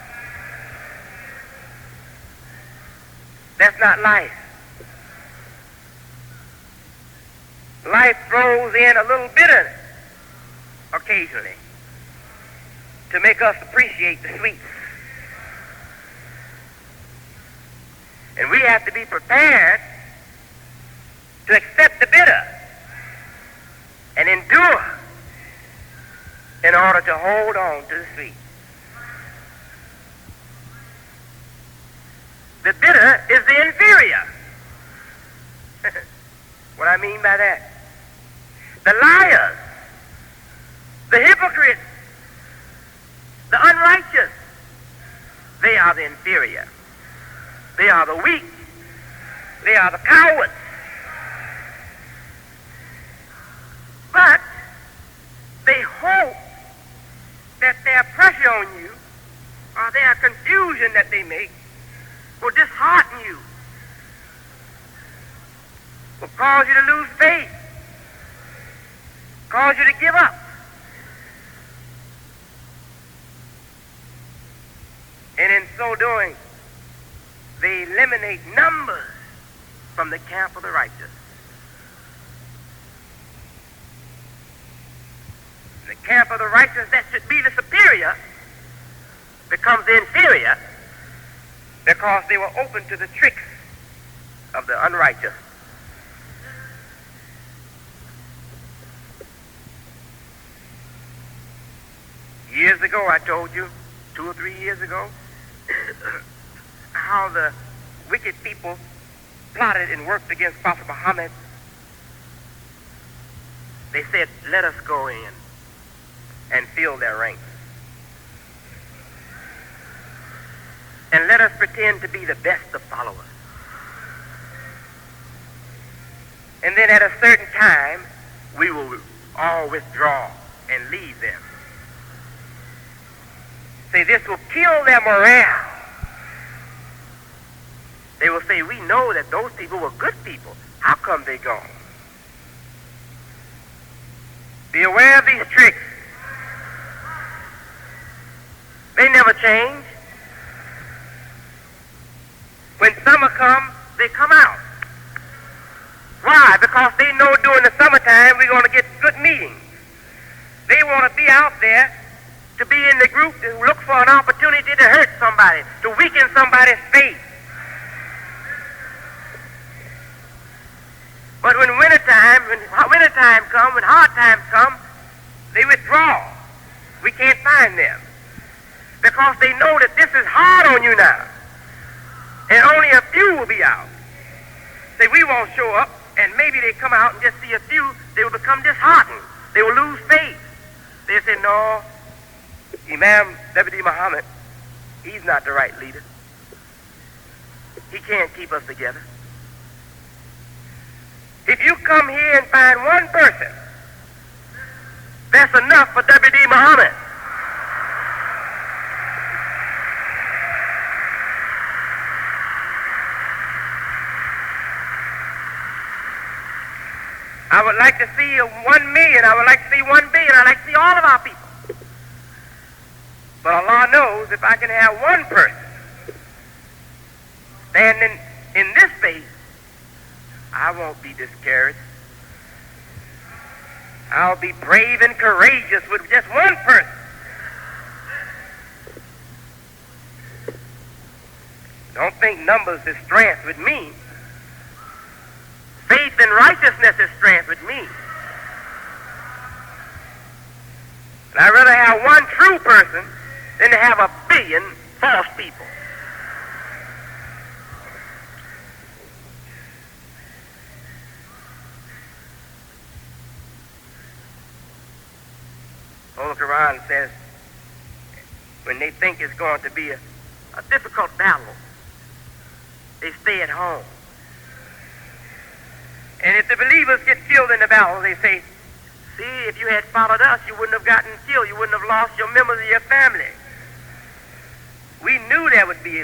That's not life. Life throws in a little bitterness occasionally to make us appreciate the sweets. And we have to be prepared to accept the bitter and endure in order to hold on to the sweet. The bitter is the inferior. What I mean by that? The liars, the hypocrites, the unrighteous, they are the inferior. They are the weak. They are the cowards. But they hope that their pressure on you or their confusion that they make will dishearten you, will cause you to lose faith, cause you to give up. And in so doing, they eliminate numbers from the camp of the righteous. camp of the righteous that should be the superior becomes the inferior because they were open to the tricks of the unrighteous. Years ago, I told you, 2 or 3 years ago, how the wicked people plotted and worked against Prophet Mohammed. They said, let us go in and fill their ranks. And let us pretend to be the best of followers. And then at a certain time, we will all withdraw and leave them. Say, this will kill their morale. They will say, we know that those people were good people. How come they gone? Be aware of these tricks. They never change. When summer comes, they come out. Why? Because they know during the summertime we're going to get good meetings. They want to be out there to be in the group to look for an opportunity to hurt somebody, to weaken somebody's faith. But when wintertime comes, when hard times come, they withdraw. We can't find them because they know that this is hard on you now. And only a few will be out. Say, we won't show up, and maybe they come out and just see a few, they will become disheartened. They will lose faith. They say, no, Imam W.D. Mohammed, he's not the right leader. He can't keep us together. If you come here and find one person, that's enough for W.D. Mohammed. I would like to see 1 million. I would like to see 1 billion. I'd like to see all of our people. But Allah knows if I can have one person standing in this space, I won't be discouraged. I'll be brave and courageous with just one person. Don't think numbers is strength with me. Faith and righteousness is strength with me. And I'd rather have one true person than to have 1 billion false people. Holy Quran says when they think it's going to be a difficult battle, they stay at home. And if the believers get killed in the battle, they say, see, if you had followed us, you wouldn't have gotten killed. You wouldn't have lost your members of your family. We knew there would be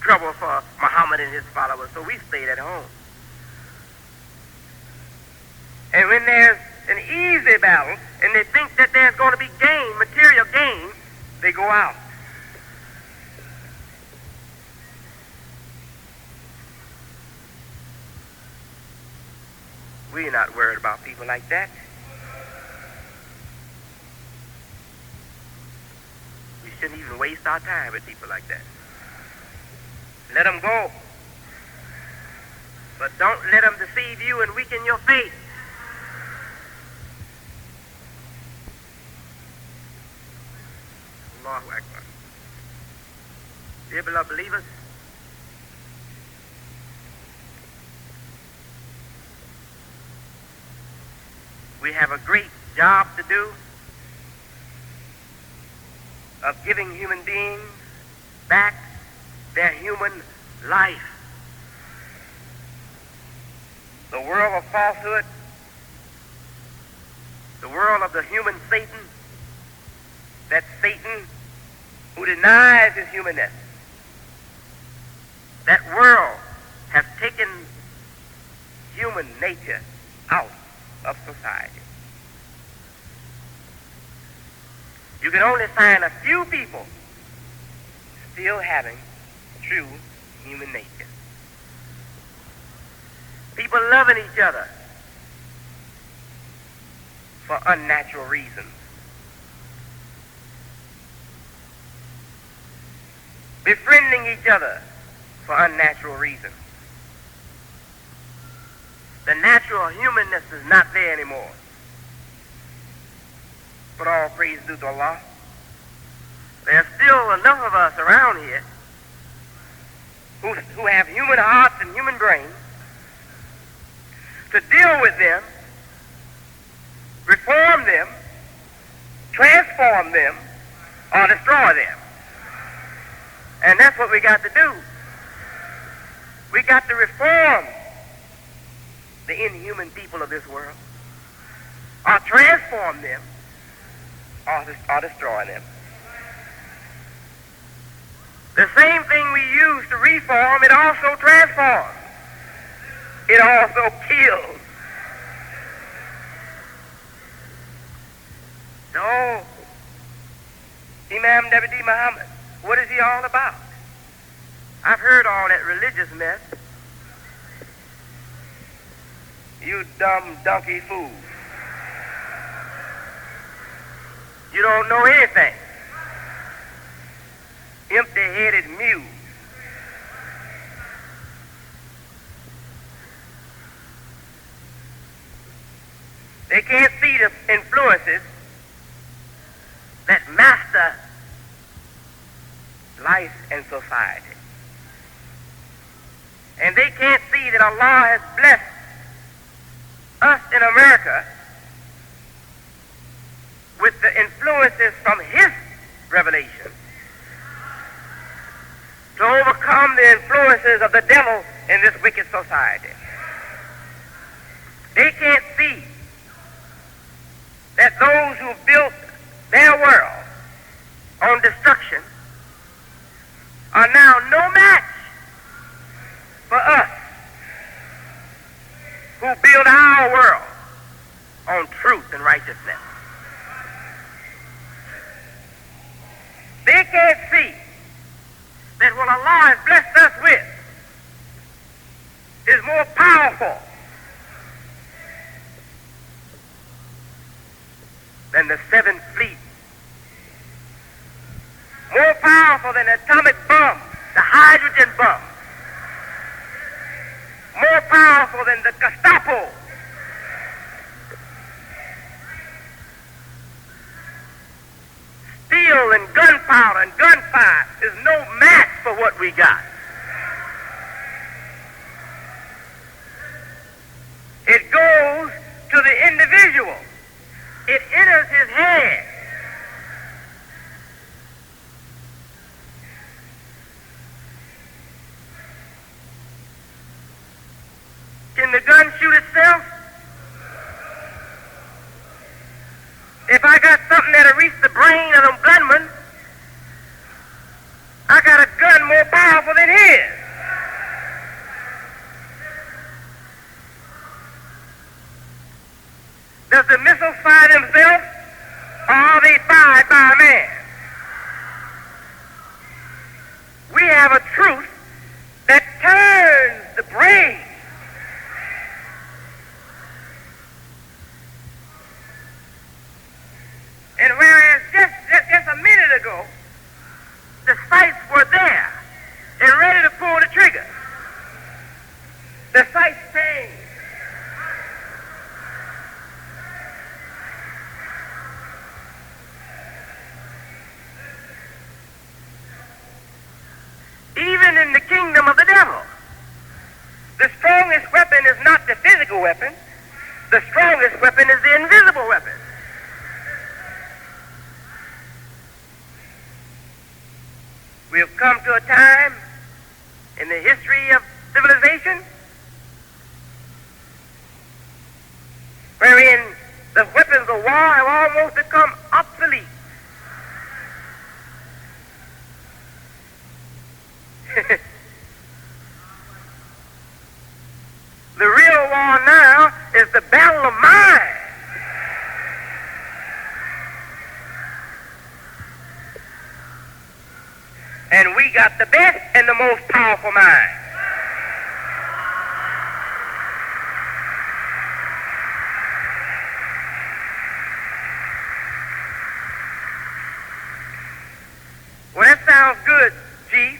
trouble for Muhammad and his followers, so we stayed at home. And when there's an easy battle, and they think that there's going to be gain, material gain, they go out. We're not worried about people like that. We shouldn't even waste our time with people like that. Let them go. But don't let them deceive you and weaken your faith. Allahu Akbar. Dear beloved believers, we have a great job to do of giving human beings back their human life. The world of falsehood, the world of the human Satan, that Satan who denies his humanness, that world has taken human nature out of society. You can only find a few people still having true human nature. People loving each other for unnatural reasons. befriending each other for unnatural reasons. The natural humanness is not there anymore. But all praise due to Allah. There's still enough of us around here who have human hearts and human brains to deal with them, reform them, transform them, or destroy them. And that's what we got to do. We got to reform the inhuman people of this world, or transform them, or destroy them. The same thing we use to reform, it also transforms. It also kills. So, Imam W.D. Mohammed, what is he all about? I've heard all that religious mess. You dumb donkey fool. You don't know anything. Empty-headed mule. They can't see the influences that master life and society. And they can't see that Allah has blessed us in America with the influences from His revelation to overcome the influences of the devil in this wicked society. They can't see that those who built their world on destruction are now no match for us who build our world on truth and righteousness. They can't see that what Allah has blessed us with is more powerful than the seventh fleet, more powerful than the atomic bomb, the hydrogen bomb, more powerful than the Gestapo. Steel and gunpowder and gunfire is no match for what we got. It goes to the individual. It enters his head. Can the gun shoot itself? If I got something that'll reach the brain of them gunmen, I got a gun more powerful than his. Does the missiles fire themselves, or are they fired by a man? We have a truth that turns the brain. And whereas just a minute ago, the sights were there and ready to pull the trigger, the sights changed. Even in the kingdom of the devil, the strongest weapon is not the physical weapon. The strongest weapon is the invisible weapon. We have come to a time in the history of civilization wherein the weapons of war have almost become obsolete. The real war now is the battle of mind. And we got the best and the most powerful mind. Well, that sounds good, Chief.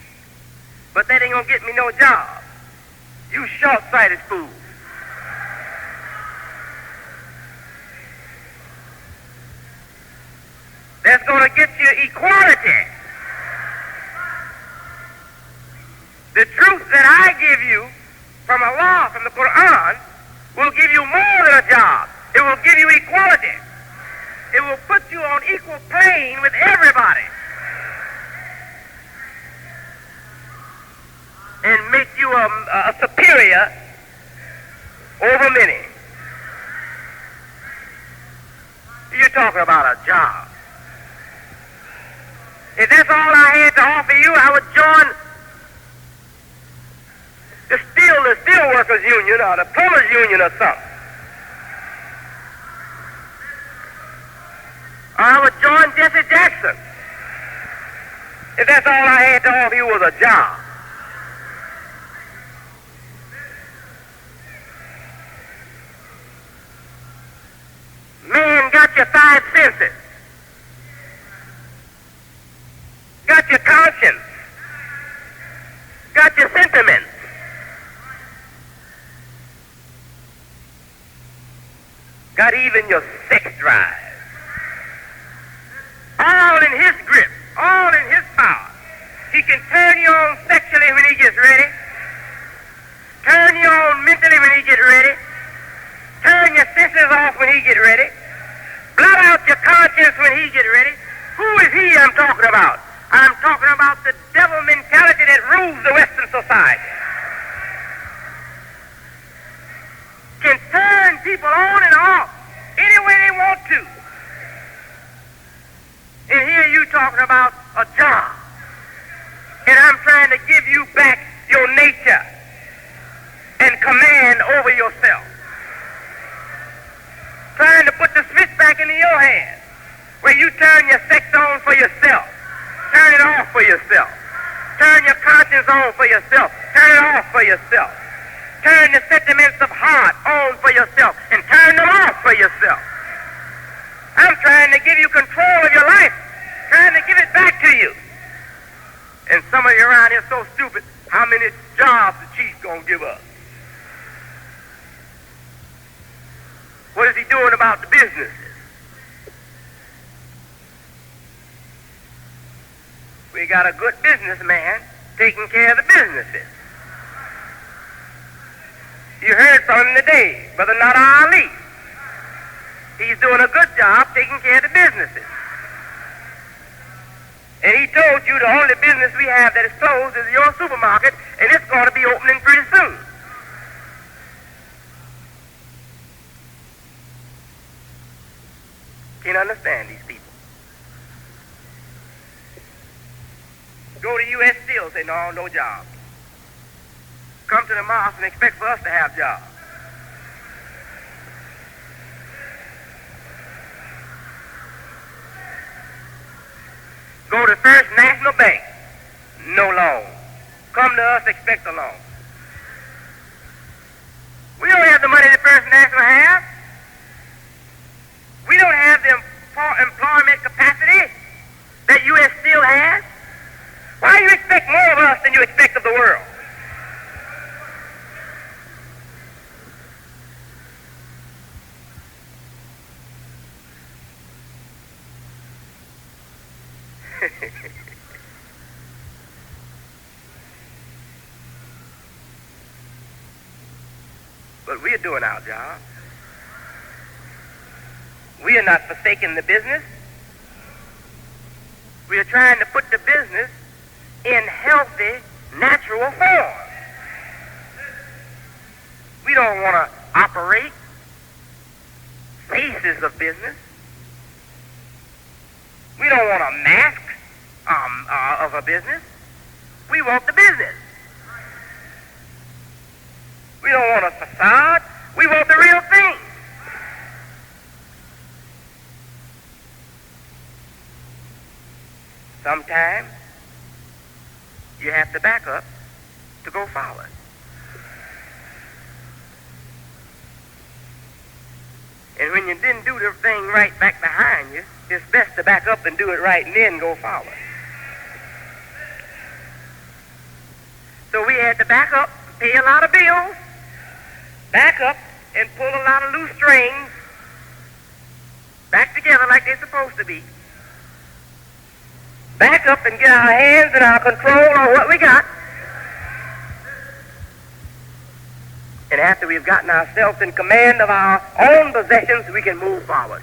but that ain't gonna get me no job. You short-sighted fool. That's gonna get you equality. The truth that I give you from Allah, from the Quran, will give you more than a job. It will give you equality. It will put you on equal plane with everybody and make you a superior over many. You're talking about a job. If that's all I had to offer you, I would join the steel workers union or the plumbers union or something. Or I would join Jesse Jackson. If that's all I had to offer you was a job. Man got your 5 senses. Got your conscience. Got your sentiments. Got even your sex drive. All in his grip, all in his power. He can turn you on sexually when he gets ready, turn you on mentally when he gets ready, turn your senses off when he gets ready, blot out your conscience when he gets ready. Who is he I'm talking about? I'm talking about the devil mentality that rules the Western society. Can turn people on and off any way they want to. And here you talking about a job. And I'm trying to give you back your nature and command over yourself. Trying to put the switch back into your hand where you turn your sex on for yourself. Turn it off for yourself. Turn your conscience on for yourself. Turn it off for yourself. Turn the sentiments of heart on for yourself and turn them off for yourself. I'm trying to give you control of your life, trying to give it back to you. And some of you around here so stupid, how many jobs the chief gonna give us? What is he doing about the businesses? We got a good businessman taking care of the businesses. You heard from him today, Brother Nada Ali. He's doing a good job taking care of the businesses. And he told you the only business we have that is closed is your supermarket, and it's going to be opening pretty soon. Can't understand these people. Go to U.S. Steel, say, no job. Come to the mosque and expect for us to have jobs. Go to First National Bank, no loan. Come to us, expect a loan. We don't have the money that First National has. We don't have the employment capacity that U.S. Steel has. Why do you expect more of us than you expect of the world? But we are doing our job. We are not forsaking the business. We are trying to put the business in healthy, natural form. We don't want to operate phases of business. We don't want a mask of a business. We want the business. We don't want a facade. We want the real thing. Sometimes you have to back up to go forward. And when you didn't do the thing right back behind you, it's best to back up and do it right and then go forward. So we had to back up, pay a lot of bills, back up and pull a lot of loose strings back together like they're supposed to be. Back up and get our hands and our control on what we got. And after we've gotten ourselves in command of our own possessions, we can move forward.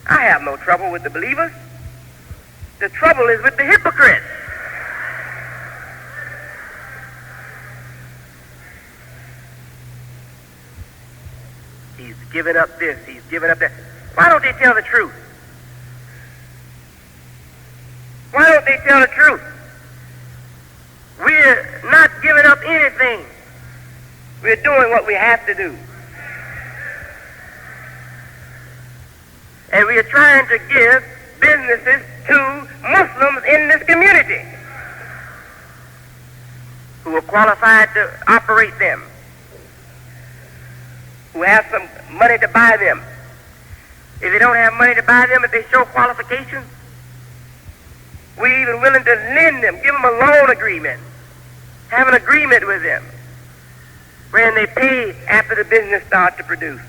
I have no trouble with the believers. The trouble is with the hypocrites. He's given up this, he's given up that. Why don't they tell the truth? Why don't they tell the truth? We're not giving up anything. We're doing what we have to do. And we are trying to give businesses to Muslims in this community who are qualified to operate them, who have some money to buy them. If they don't have money to buy them, if they show qualifications, we're even willing to lend them, give them a loan agreement, have an agreement with them, wherein they pay after the business starts to produce.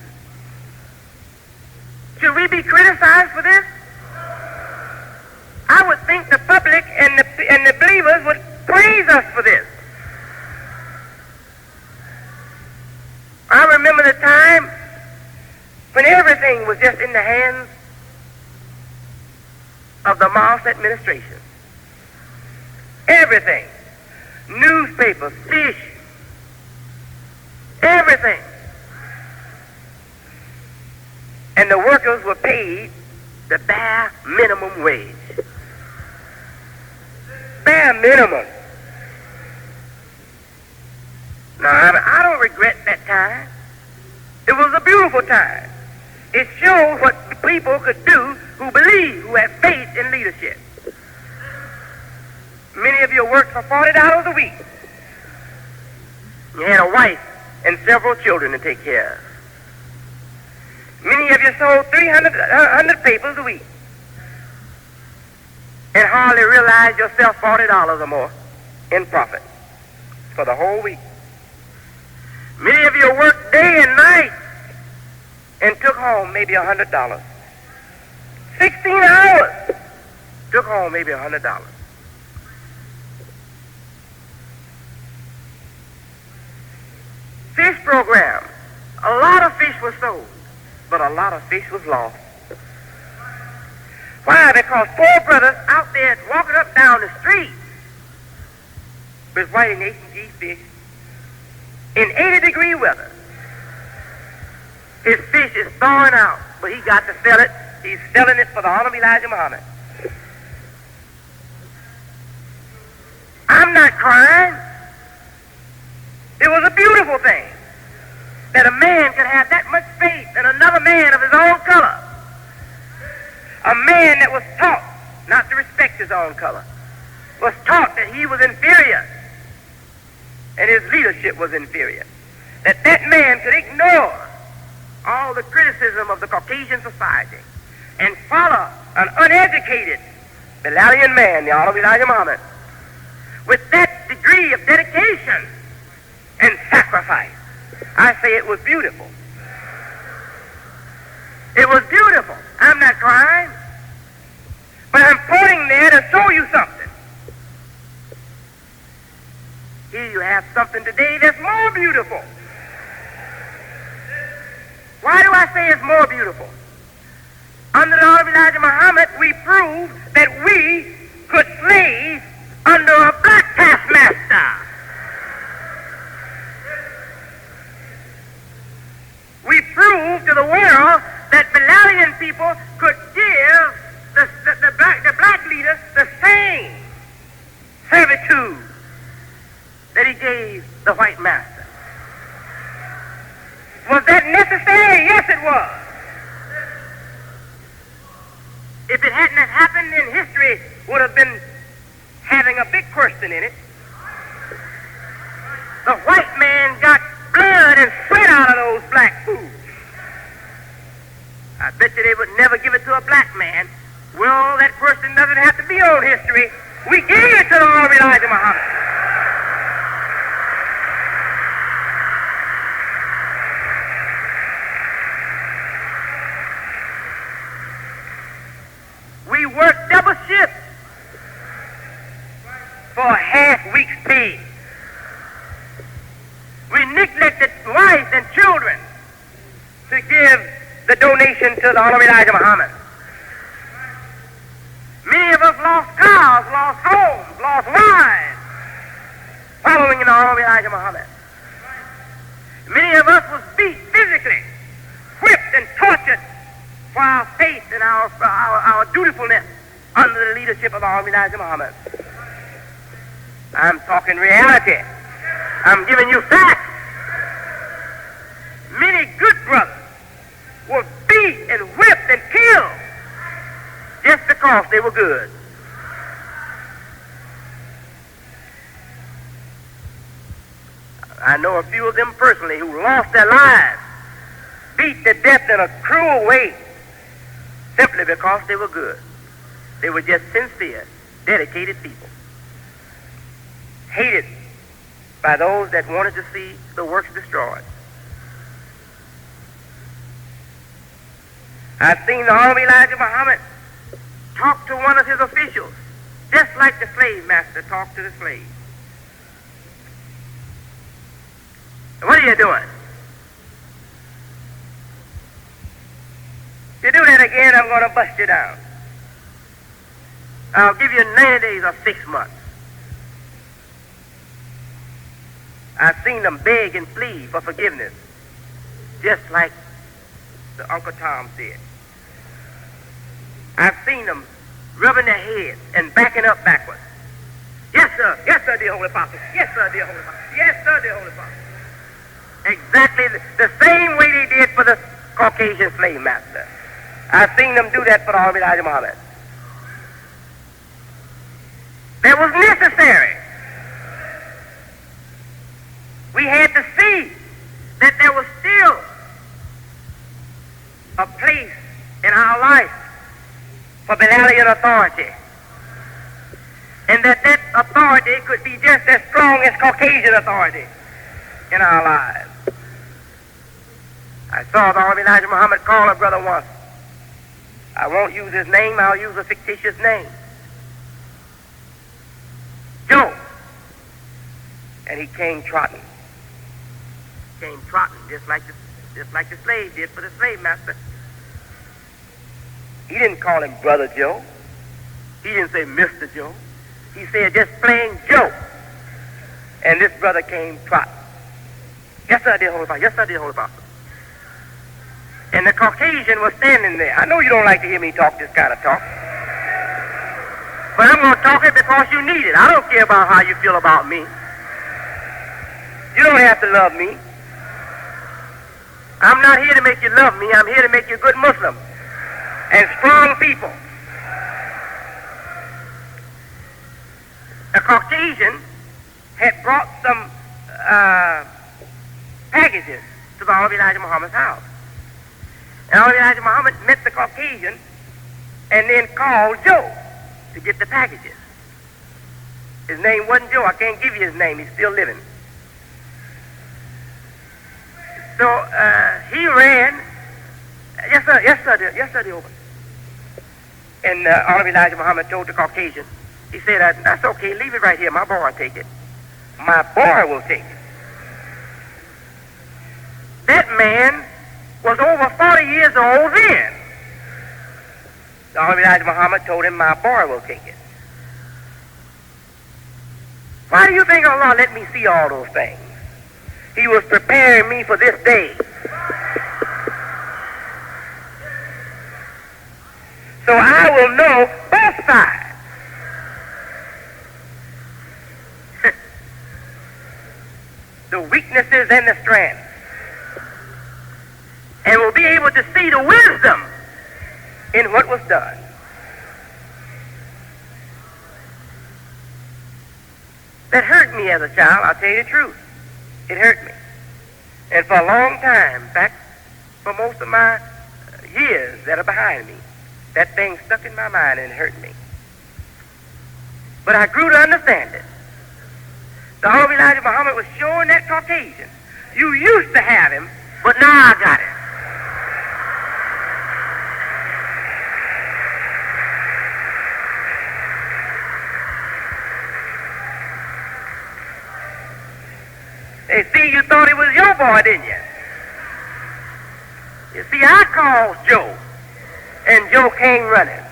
Should we be criticized for this? I would think the public and the believers would praise us for this. I remember the time when everything was just in the hands of the Moss administration. Everything. Newspapers, fish, everything. And the workers were paid the bare minimum wage. Bare minimum. Now, I don't regret that time. It was a beautiful time. It showed what people could do who believe, who have faith in leadership. Many of you worked for $40 a week. You had a wife and several children to take care of. Many of you sold 300 papers a week and hardly realized yourself $40 or more in profit for the whole week. Many of you worked day and night and took home maybe $100. 16 hours, took home maybe $100. Fish program, a lot of fish was sold, but a lot of fish was lost. Why? Because poor brothers out there walking up down the street with white and H&G fish in 80-degree weather. His fish is thawing out, but he got to sell it. He's selling it for the honor of Elijah Muhammad. I'm not crying. It was a beautiful thing that a man could have that much faith in another man of his own color. A man that was taught not to respect his own color, was taught that he was inferior and his leadership was inferior. That man could ignore all the criticism of the Caucasian society and follow an uneducated Bilalian man, the honor of Elijah Muhammad, with that degree of dedication and sacrifice. I say it was beautiful. It was beautiful. I'm not crying. But I'm pointing there to show you something. Here you have something today that's more beautiful. Why do I say it's more beautiful? Under the honor of Elijah Muhammad, we proved that we could slave under a black taskmaster. We proved to the world that Bilalian people could give the black leader the same servitude that he gave the white master. Was that necessary? Yes, it was. If it hadn't happened, then history would have been having a big question in it. The white man got blood and sweat out of those black fools. I bet you they would never give it to a black man. Well, that person doesn't have to be on history. We gave it to the Honorable Elijah Muhammad. We worked double shift for a half week's pay. We neglected wives and children to give the donation to the Honorable Elijah Muhammad. Many of us lost cars, lost homes, lost wives, following the Honorable Elijah Muhammad. Many of us was beat physically, whipped and tortured for our faith and our dutifulness under the leadership of the Honorable Elijah Muhammad. I'm talking reality. I'm giving you facts. Many good brothers were beat and whipped and killed just because they were good. I know a few of them personally who lost their lives, beat to death in a cruel way, simply because they were good. They were just sincere, dedicated people, hated by those that wanted to see the works destroyed. I've seen the Honorable Elijah Muhammad talk to one of his officials, just like the slave master talked to the slave. What are you doing? If you do that again, I'm going to bust you down. I'll give you 90 days or 6 months. I've seen them beg and plead for forgiveness, just like the Uncle Tom said. I've seen them rubbing their heads and backing up backwards. Yes, sir, dear Holy Father. Yes, sir, dear Holy Father. Yes, sir, dear Holy Father. Exactly the same way they did for the Caucasian slave master. I've seen them do that for the Honorable Elijah Muhammad. That was necessary. We had to see that there was still a place in our life for Bilalian authority, and that authority could be just as strong as Caucasian authority in our lives. I saw the Honorable Elijah Muhammad call a brother once. I won't use his name, I'll use a fictitious name. Joe. And he came trotting. Just like the slave did for the slave master. He didn't call him Brother Joe. He didn't say Mr. Joe. He said just plain Joe. And this brother came trotting. Yes, sir, dear Holy Father. Yes, sir, dear Holy Father. And the Caucasian was standing there. I know you don't like to hear me talk this kind of talk, but I'm going to talk it because you need it. I don't care about how you feel about me. You don't have to love me. I'm not here to make you love me. I'm here to make you good Muslims and strong people. The Caucasian had brought some packages to the Honorable Elijah Muhammad's house. And Honorable Elijah Muhammad met the Caucasian and then called Joe to get the packages. His name wasn't Joe. I can't give you his name. He's still living. So he ran. Yes, sir, dear Open. And Honorable Elijah Muhammad told the Caucasian, he said, that's okay, leave it right here. My boy will take it. My boy will take it. That man was over 40 years old then. The Honorable Elijah Muhammad told him, my boy will take it. Why do you think Allah let me see all those things? He was preparing me for this day. So I will know both sides. The weaknesses and the strengths. And will be able to see the wisdom in what was done. That hurt me as a child, I'll tell you the truth. It hurt me. And for a long time, back for most of my years that are behind me, that thing stuck in my mind and hurt me. but I grew to understand it. The Honorable Elijah Muhammad was showing that Caucasian, you used to have him, but now I got him. They see you thought he was your boy, didn't you? You see, I called Joe, and Joe came running.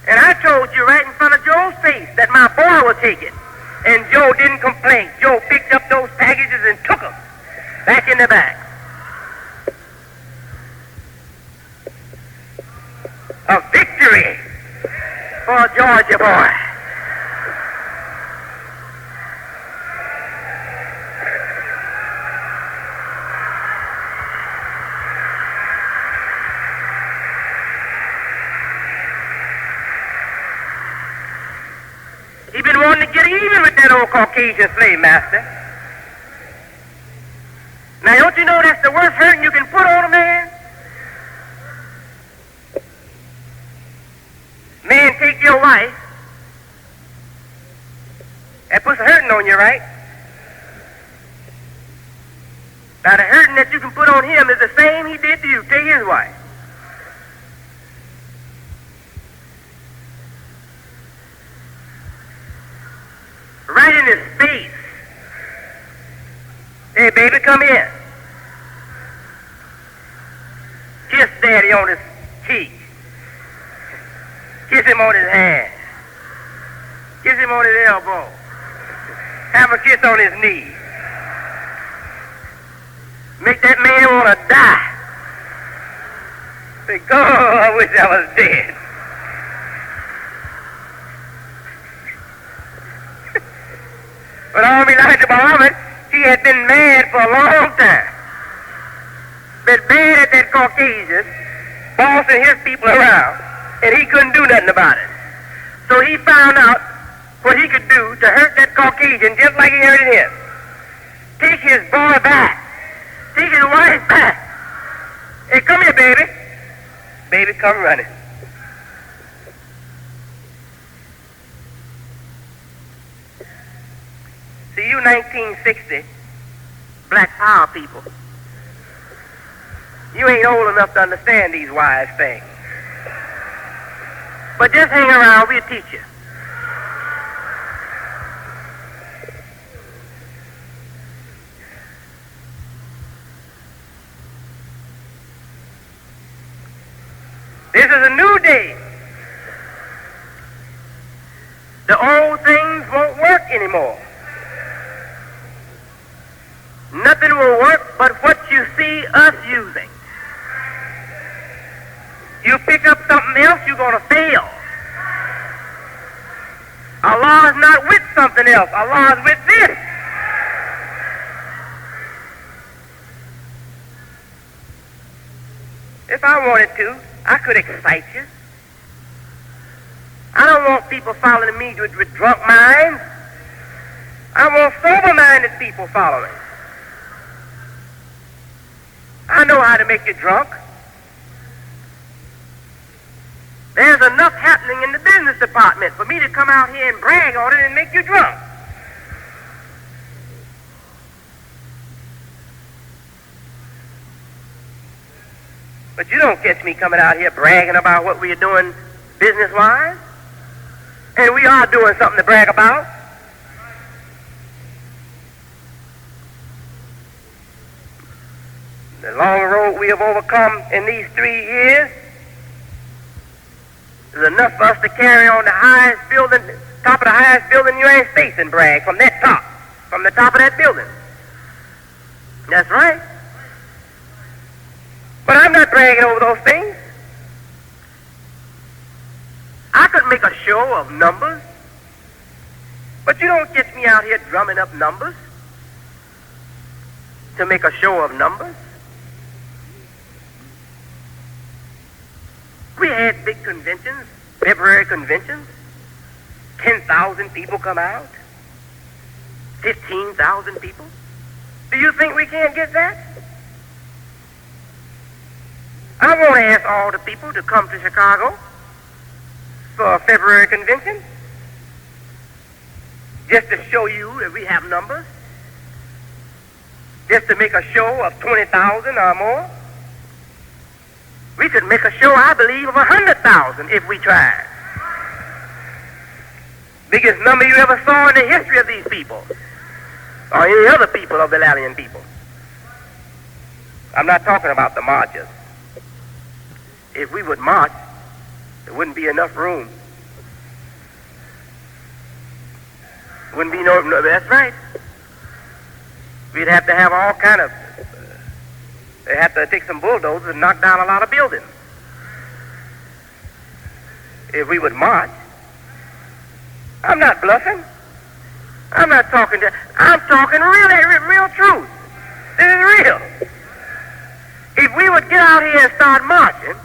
And I told you right in front of Joe's face that my boy would take it. And Joe didn't complain. Joe picked up those packages and took them back in the back. A victory for a Georgia boy. He been wanting to get even with that old Caucasian slave master. Now, don't you know that's the worst hurting you can put on a man? Man, take your wife. That puts a hurting on you, right? Now, the hurting that you can put on him is the same he did to you. Take his wife. Right in his face. Hey, baby, come here. Kiss Daddy on his cheek. Kiss him on his hand. Kiss him on his elbow. Have a kiss on his knee. Make that man want to die. Say, God, I wish I was dead. But Honorable Elijah Muhammad, he had been mad for a long time. Been mad at that Caucasian, bossing his people around, and he couldn't do nothing about it. So he found out what he could do to hurt that Caucasian just like he hurted him. Take his boy back. Take his wife back. Hey, come here, baby. Baby, come running. See, you 1960 black power people, you ain't old enough to understand these wise things. But just hang around, we'll teach you. This is a new day. The old things won't work anymore. Nothing will work but what you see us using. You pick up something else, you're going to fail. Allah is not with something else. Allah is with this. If I wanted to, I could excite you. I don't want people following me with drunk minds. I want sober-minded people following. I know how to make you drunk. There's enough happening in the business department for me to come out here and brag on it and make you drunk. But you don't catch me coming out here bragging about what we are doing business-wise. And we are doing something to brag about. The long road we have overcome in these 3 years is enough for us to carry on the highest building, top of the highest building in the United States and brag from that top, from the top of that building. That's right. But I'm not bragging over those things. I could make a show of numbers, but you don't get me out here drumming up numbers to make a show of numbers. We had big conventions, February conventions. 10,000 people come out. 15,000 people. Do you think we can't get that? I want to ask all the people to come to Chicago for a February convention. just to show you that we have numbers, just to make a show of 20,000 or more. We could make a show, I believe, of 100,000 if we tried. Biggest number you ever saw in the history of these people, or any other people of the Lallian people. I'm not talking about the marchers. If we would march, there wouldn't be enough room. Wouldn't be no, that's right. We'd have to have all kind of, they'd have to take some bulldozers and knock down a lot of buildings. If we would march. I'm not bluffing. I'm not talking I'm talking real truth. This is real. If we would get out here and start marching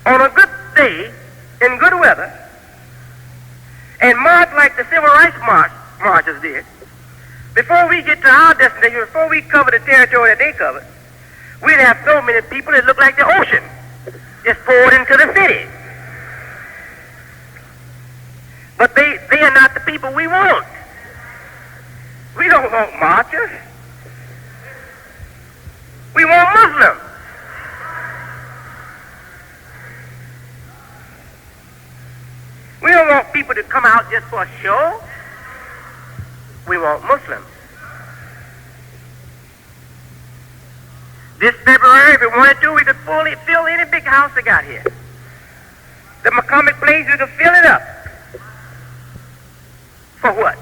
on a good day, in good weather, and march like the civil rights marchers did, before we get to our destination, before we cover the territory that they covered, we'd have so many people that look like the ocean just poured into the city. But they are not the people we want. We don't want marchers. We want Muslims. We don't want people to come out just for a show. We want Muslims. This February, if we wanted to, we could fully fill any big house they got here. The McCormick Place, we could fill it up. For what?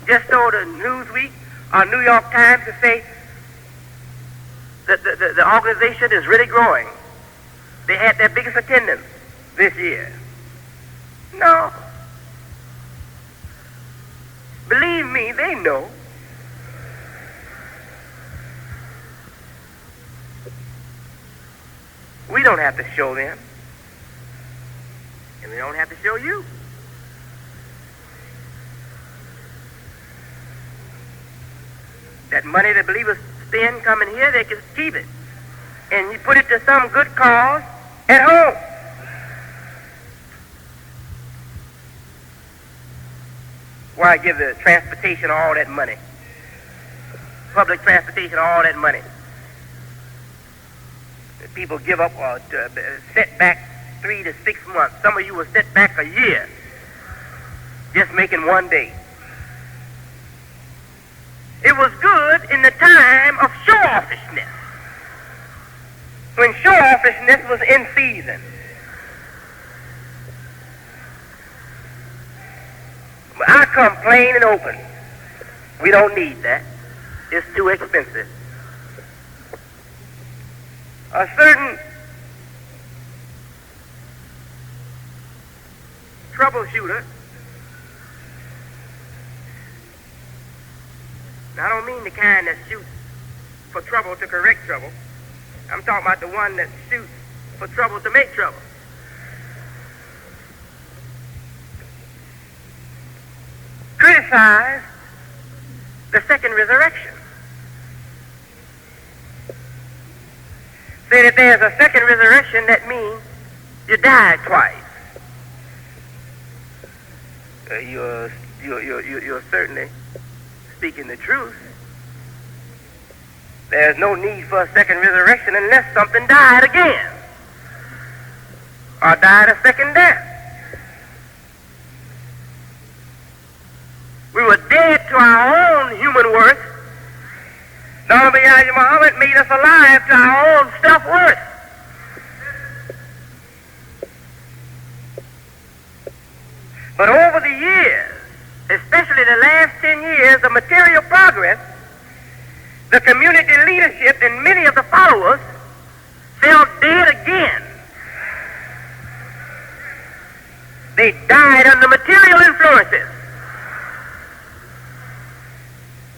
Just so the Newsweek or New York Times to say that the organization is really growing. They had their biggest attendance this year. No. Believe me, they know. We don't have to show them. And we don't have to show you. That money that believers spend coming here, they can keep it. And you put it to some good cause at home. Why give the transportation all that money? Public transportation all that money. The people give up or set back 3 to 6 months. Some of you will set back a year just making one day. It was good in the time of show-offishness, when show-offishness was in season. But I come plain and open. We don't need that. It's too expensive. A certain troubleshooter, I don't mean the kind that shoots for trouble to correct trouble. I'm talking about the one that shoots for trouble to make trouble. Criticized the second resurrection. Said if there's a second resurrection, that means you died twice. You're certainly speaking the truth. There's no need for a second resurrection unless something died again or died a second death. We were dead to our own human worth. W.D. Mohammed made us alive to our own self-worth. But over the years, especially the last 10 years of material progress, the community leadership and many of the followers fell dead again. They died under material influences.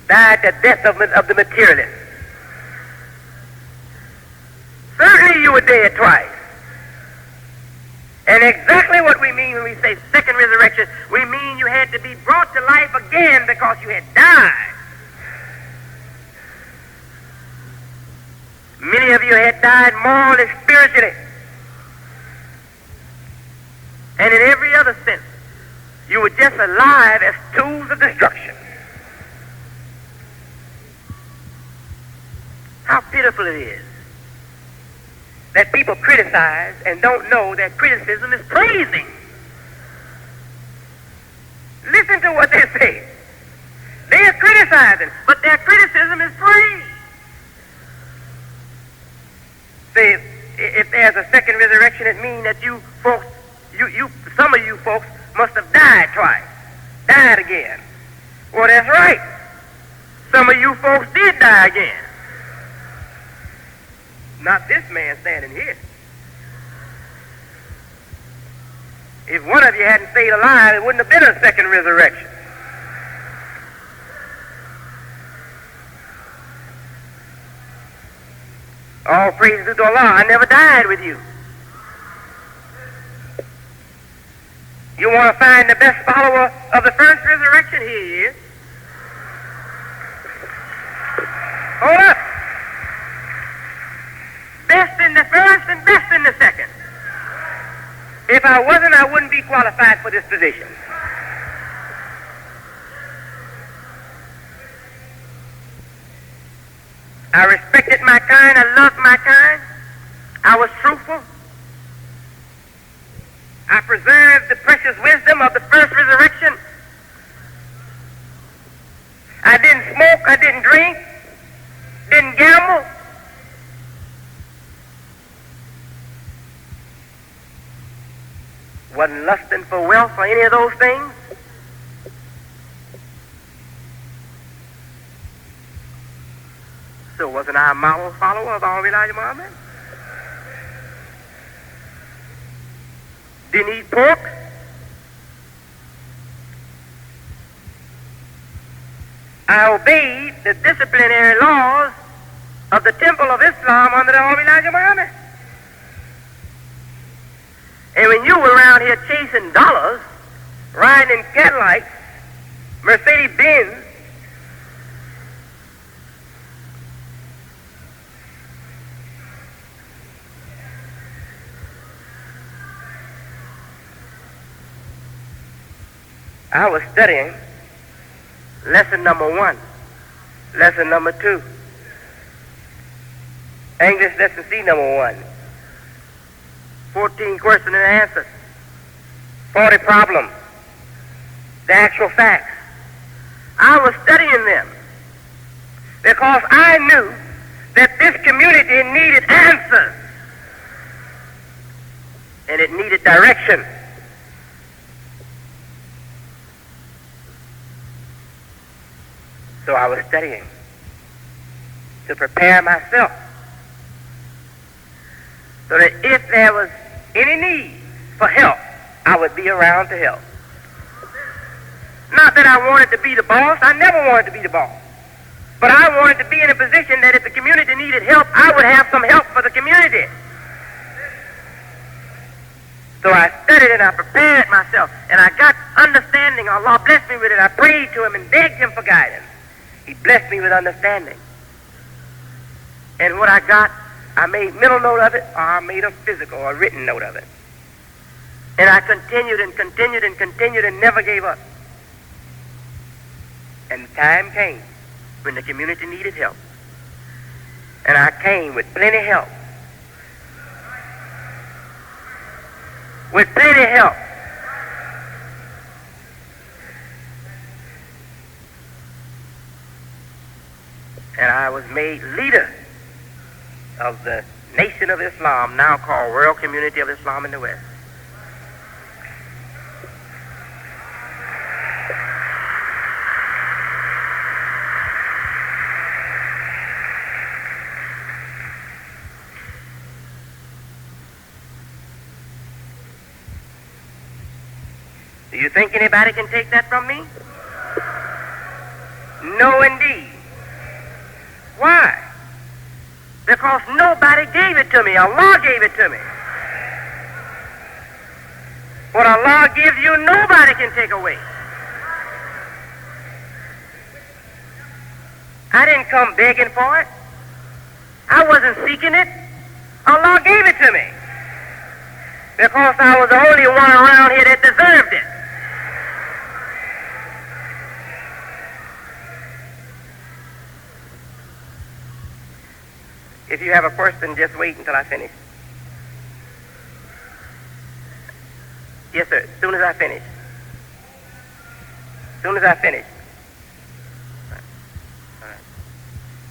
Died the death of the materialist. Certainly you were dead twice. And exactly what we mean when we say second resurrection, we mean you had to be brought to life again because you had died. Many of you had died morally, spiritually, and in every other sense. You were just alive as tools of destruction. How pitiful it is that people criticize and don't know that criticism is praising. Listen to what they say. They are criticizing, but their criticism is praise. Say, if there's a second resurrection, it means that you folks, some of you folks must have died twice, died again. Well, that's right. Some of you folks did die again. Not this man standing here. If one of you hadn't stayed alive, it wouldn't have been a second resurrection. All praise to Allah, I never died with you. You want to find the best follower of the first resurrection? Here he is. Hold up. Best in the first and best in the second. If I wasn't, I wouldn't be qualified for this position. I respected my kind. I loved my kind. I was truthful. I preserved the precious wisdom of the first resurrection. I didn't smoke. I didn't drink. Didn't gamble. Wasn't lusting for wealth or any of those things. So wasn't I a model follower of our Elijah Muhammad? Didn't eat pork. I obeyed the disciplinary laws of the Temple of Islam under the Holy Elijah Muhammad. And when you were around here chasing dollars, riding in Cadillacs, Mercedes-Benz, I was studying lesson number 1, lesson number 2, English lesson C number 1, 14 questions and answers, 40 problems, the actual facts. I was studying them because I knew that this community needed answers and it needed direction. So I was studying to prepare myself so that if there was any need for help, I would be around to help. Not that I wanted to be the boss. I never wanted to be the boss. But I wanted to be in a position that if the community needed help, I would have some help for the community. So I studied and I prepared myself, and I got understanding. Allah blessed me with it. I prayed to Him and begged Him for guidance. He blessed me with understanding. And what I got, I made mental note of it, or I made a physical or written note of it. And I continued and continued and continued and never gave up. And the time came when the community needed help. And I came with plenty help. With plenty help. And I was made leader of the Nation of Islam, now called World Community of Islam in the West. Do you think anybody can take that from me? No, indeed. Why? Because nobody gave it to me. Allah gave it to me. What Allah gives you, nobody can take away. I didn't come begging for it. I wasn't seeking it. Allah gave it to me. Because I was the only one around here that deserved it. If you have a question, just wait until I finish. Yes, sir. As soon as I finish. As soon as I finish. All right.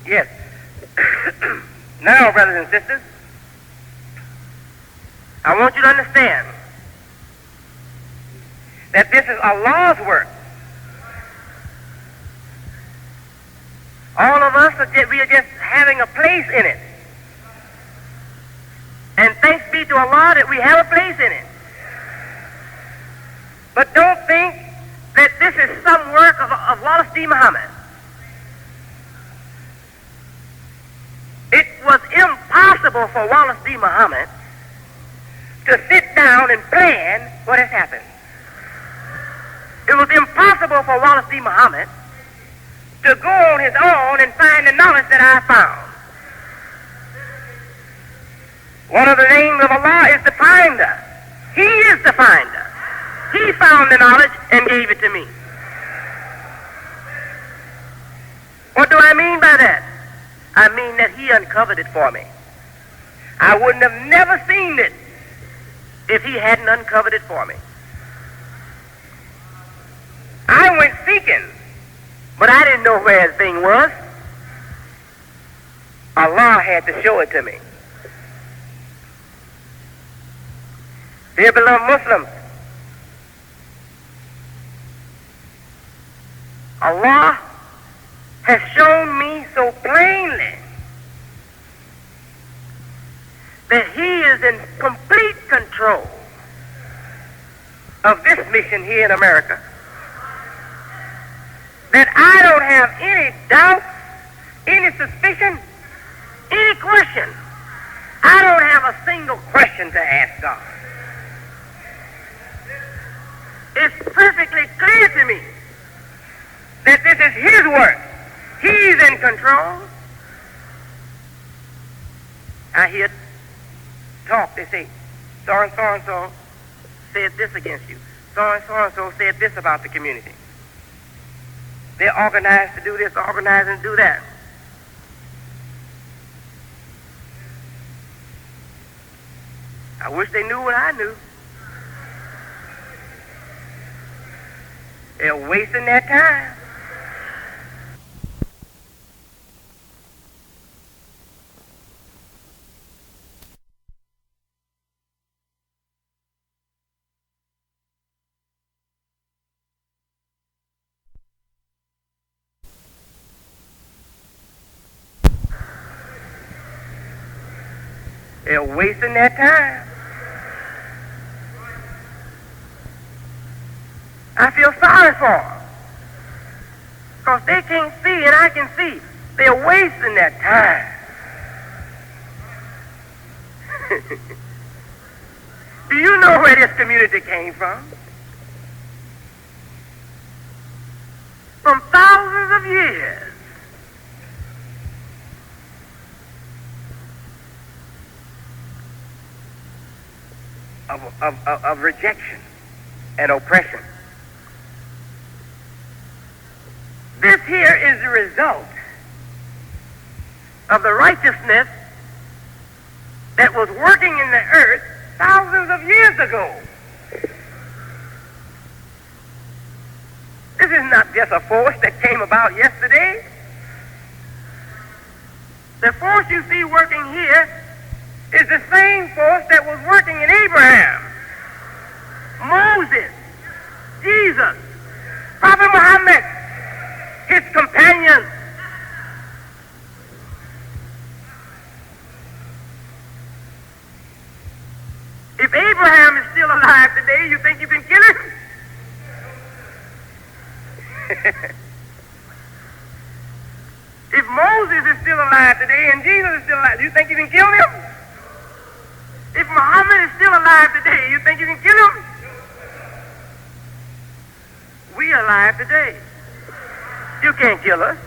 Yes. Now, brothers and sisters, I want you to understand that this is Allah's work. All of us, we are just having a place in it. And thanks be to Allah that we have a place in it. But don't think that this is some work of Wallace D. Muhammad. It was impossible for Wallace D. Muhammad to sit down and plan what has happened. It was impossible for Wallace D. Muhammad to go on his own and find the knowledge that I found. One of the names of Allah is the finder. He is the finder. He found the knowledge and gave it to me. What do I mean by that? I mean that he uncovered it for me. I wouldn't have never seen it if he hadn't uncovered it for me. I went seeking, but I didn't know where the thing was. Allah had to show it to me. Dear beloved Muslims, Allah has shown me so plainly that He is in complete control of this mission here in America, that I don't have any doubt, any suspicion, any question. I don't have a single question to ask God. It's perfectly clear to me that this is His work. He's in control. I hear talk. They say, so-and-so said this against you. So-and-so said this about the community. They're organized to do this, organized to do that. I wish they knew what I knew. They're wasting their time. They're wasting their time. I feel sorry for them, because they can't see and I can see. They're wasting their time. Do you know where this community came from? From thousands of years. Of rejection and oppression. This here is the result of the righteousness that was working in the earth thousands of years ago. This is not just a force that came about yesterday. The force you see working here is the same force that was working in Abraham, Moses, Jesus, Prophet Mohammed, his companions. If Abraham is still alive today, you think you can kill him? If Moses is still alive today and Jesus is still alive, do you think you can kill him? If Mohammed is still alive today, you think you can kill him? We are alive today. You can't kill us.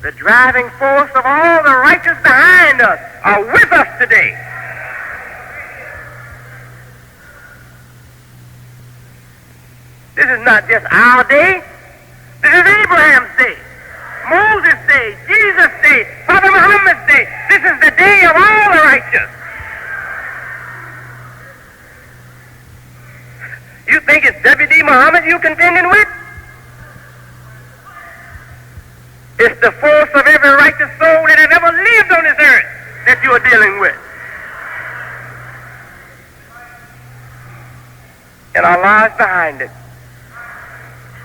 the driving force of all the righteous behind us, are with us today. This is not just our day. This is Abraham's day, Moses' day, Jesus' day, Father Muhammad's day. This is the day of all the righteous. You think it's W.D. Mohammed you're contending with? It's the force of every righteous soul that has ever lived on this earth that you are dealing with. And Allah is behind it.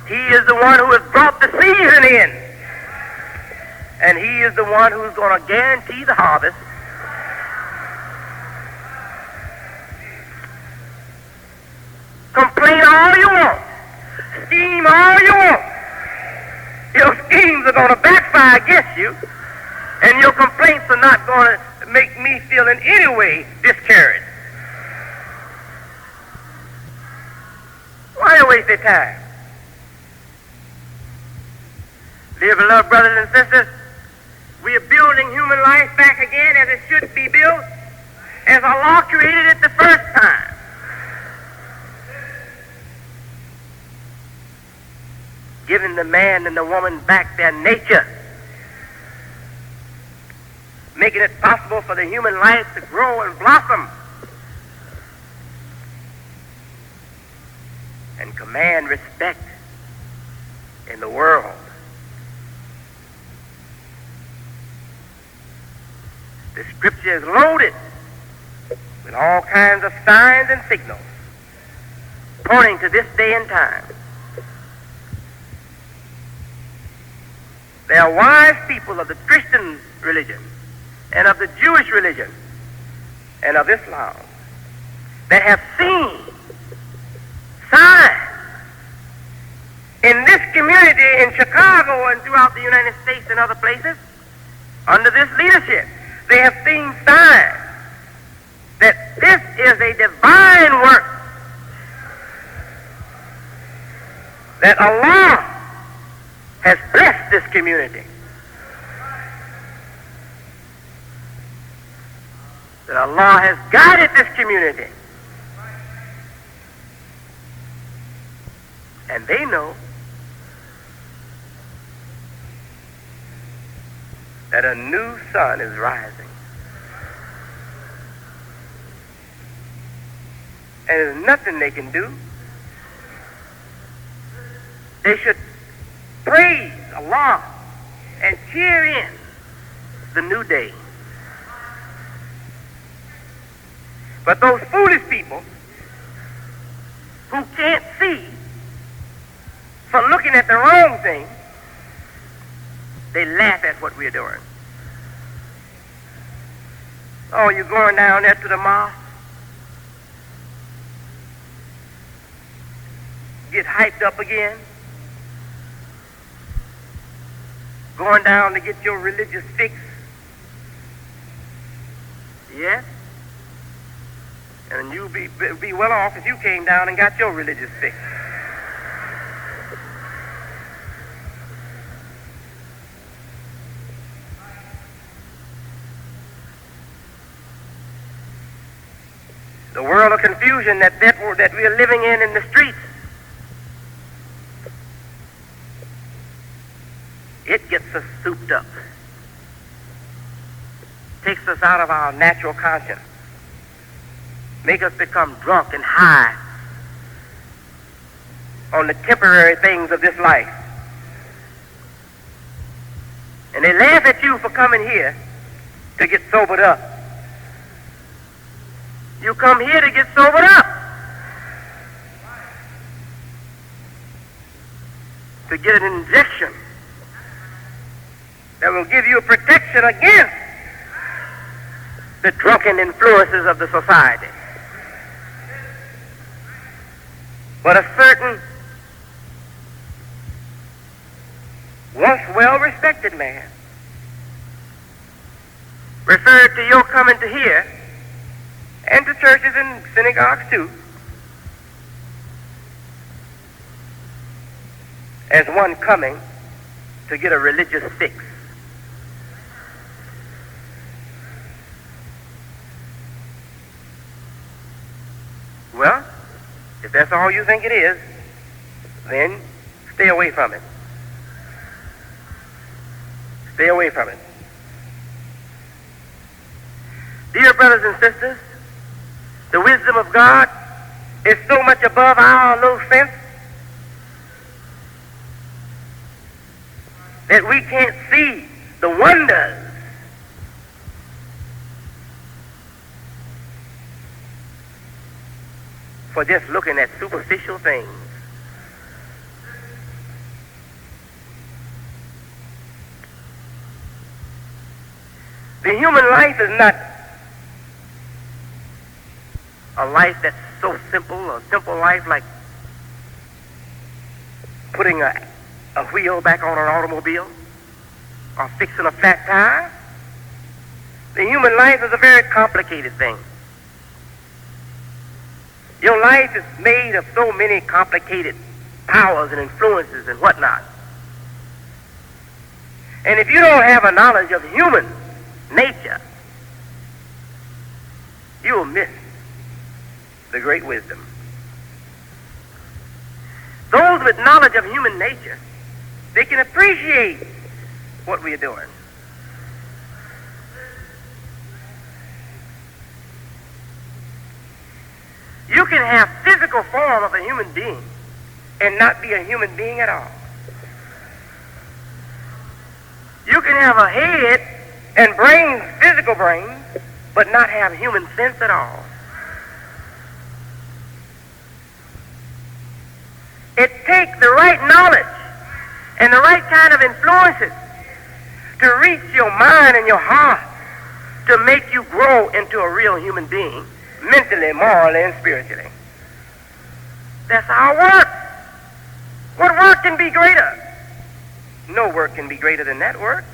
He is the one who has brought the season in. And he is the one who's going to guarantee the harvest. Complain all you want. Scheme all you want. Your schemes are going to backfire against you. And your complaints are not going to make me feel in any way discouraged. Why waste their time? Dear beloved brothers and sisters, we are building human life back again as it should be built, as Allah created it the first time. Giving the man and the woman back their nature, making it possible for the human life to grow and blossom, and command respect in the world. The scripture is loaded with all kinds of signs and signals pointing to this day and time. There are wise people of the Christian religion and of the Jewish religion and of Islam that have seen signs in this community in Chicago and throughout the United States and other places under this leadership. They have seen signs that this is a divine work, that Allah has blessed this community, that Allah has guided this community. And they know that a new sun is rising. And there's nothing they can do. They should praise Allah and cheer in the new day. But those foolish people who can't see from looking at the wrong thing, they laugh at what we're doing. Oh, you're going down there to the mosque? Get hyped up again? Going down to get your religious fix? Yes? And you'd be well off if you came down and got your religious fix. The world of confusion that we are living in the streets, it gets us souped up, takes us out of our natural conscience, make us become drunk and high on the temporary things of this life. And they laugh at you for coming here to get sobered up. You come here to get sobered up, to get an injection that will give you a protection against the drunken influences of the society. But a certain once well-respected man referred to your coming to here and to churches and synagogues too as one coming to get a religious fix. Well, if that's all you think it is, then stay away from it. Stay away from it. Dear brothers and sisters, the wisdom of God is so much above our little sense that we can't see the wonders for just looking at superficial things. The human life is not a life that's so simple, a simple life like putting a wheel back on an automobile or fixing a flat tire. The human life is a very complicated thing. Your life is made of so many complicated powers and influences and whatnot. And if you don't have a knowledge of human nature, you will miss the great wisdom. Those with knowledge of human nature, they can appreciate what we are doing. You can have physical form of a human being and not be a human being at all. You can have a head and brains, physical brains, but not have human sense at all. It takes the right knowledge and the right kind of influences to reach your mind and your heart to make you grow into a real human being, mentally, morally, and spiritually. That's our work. What work can be greater? No work can be greater than that work.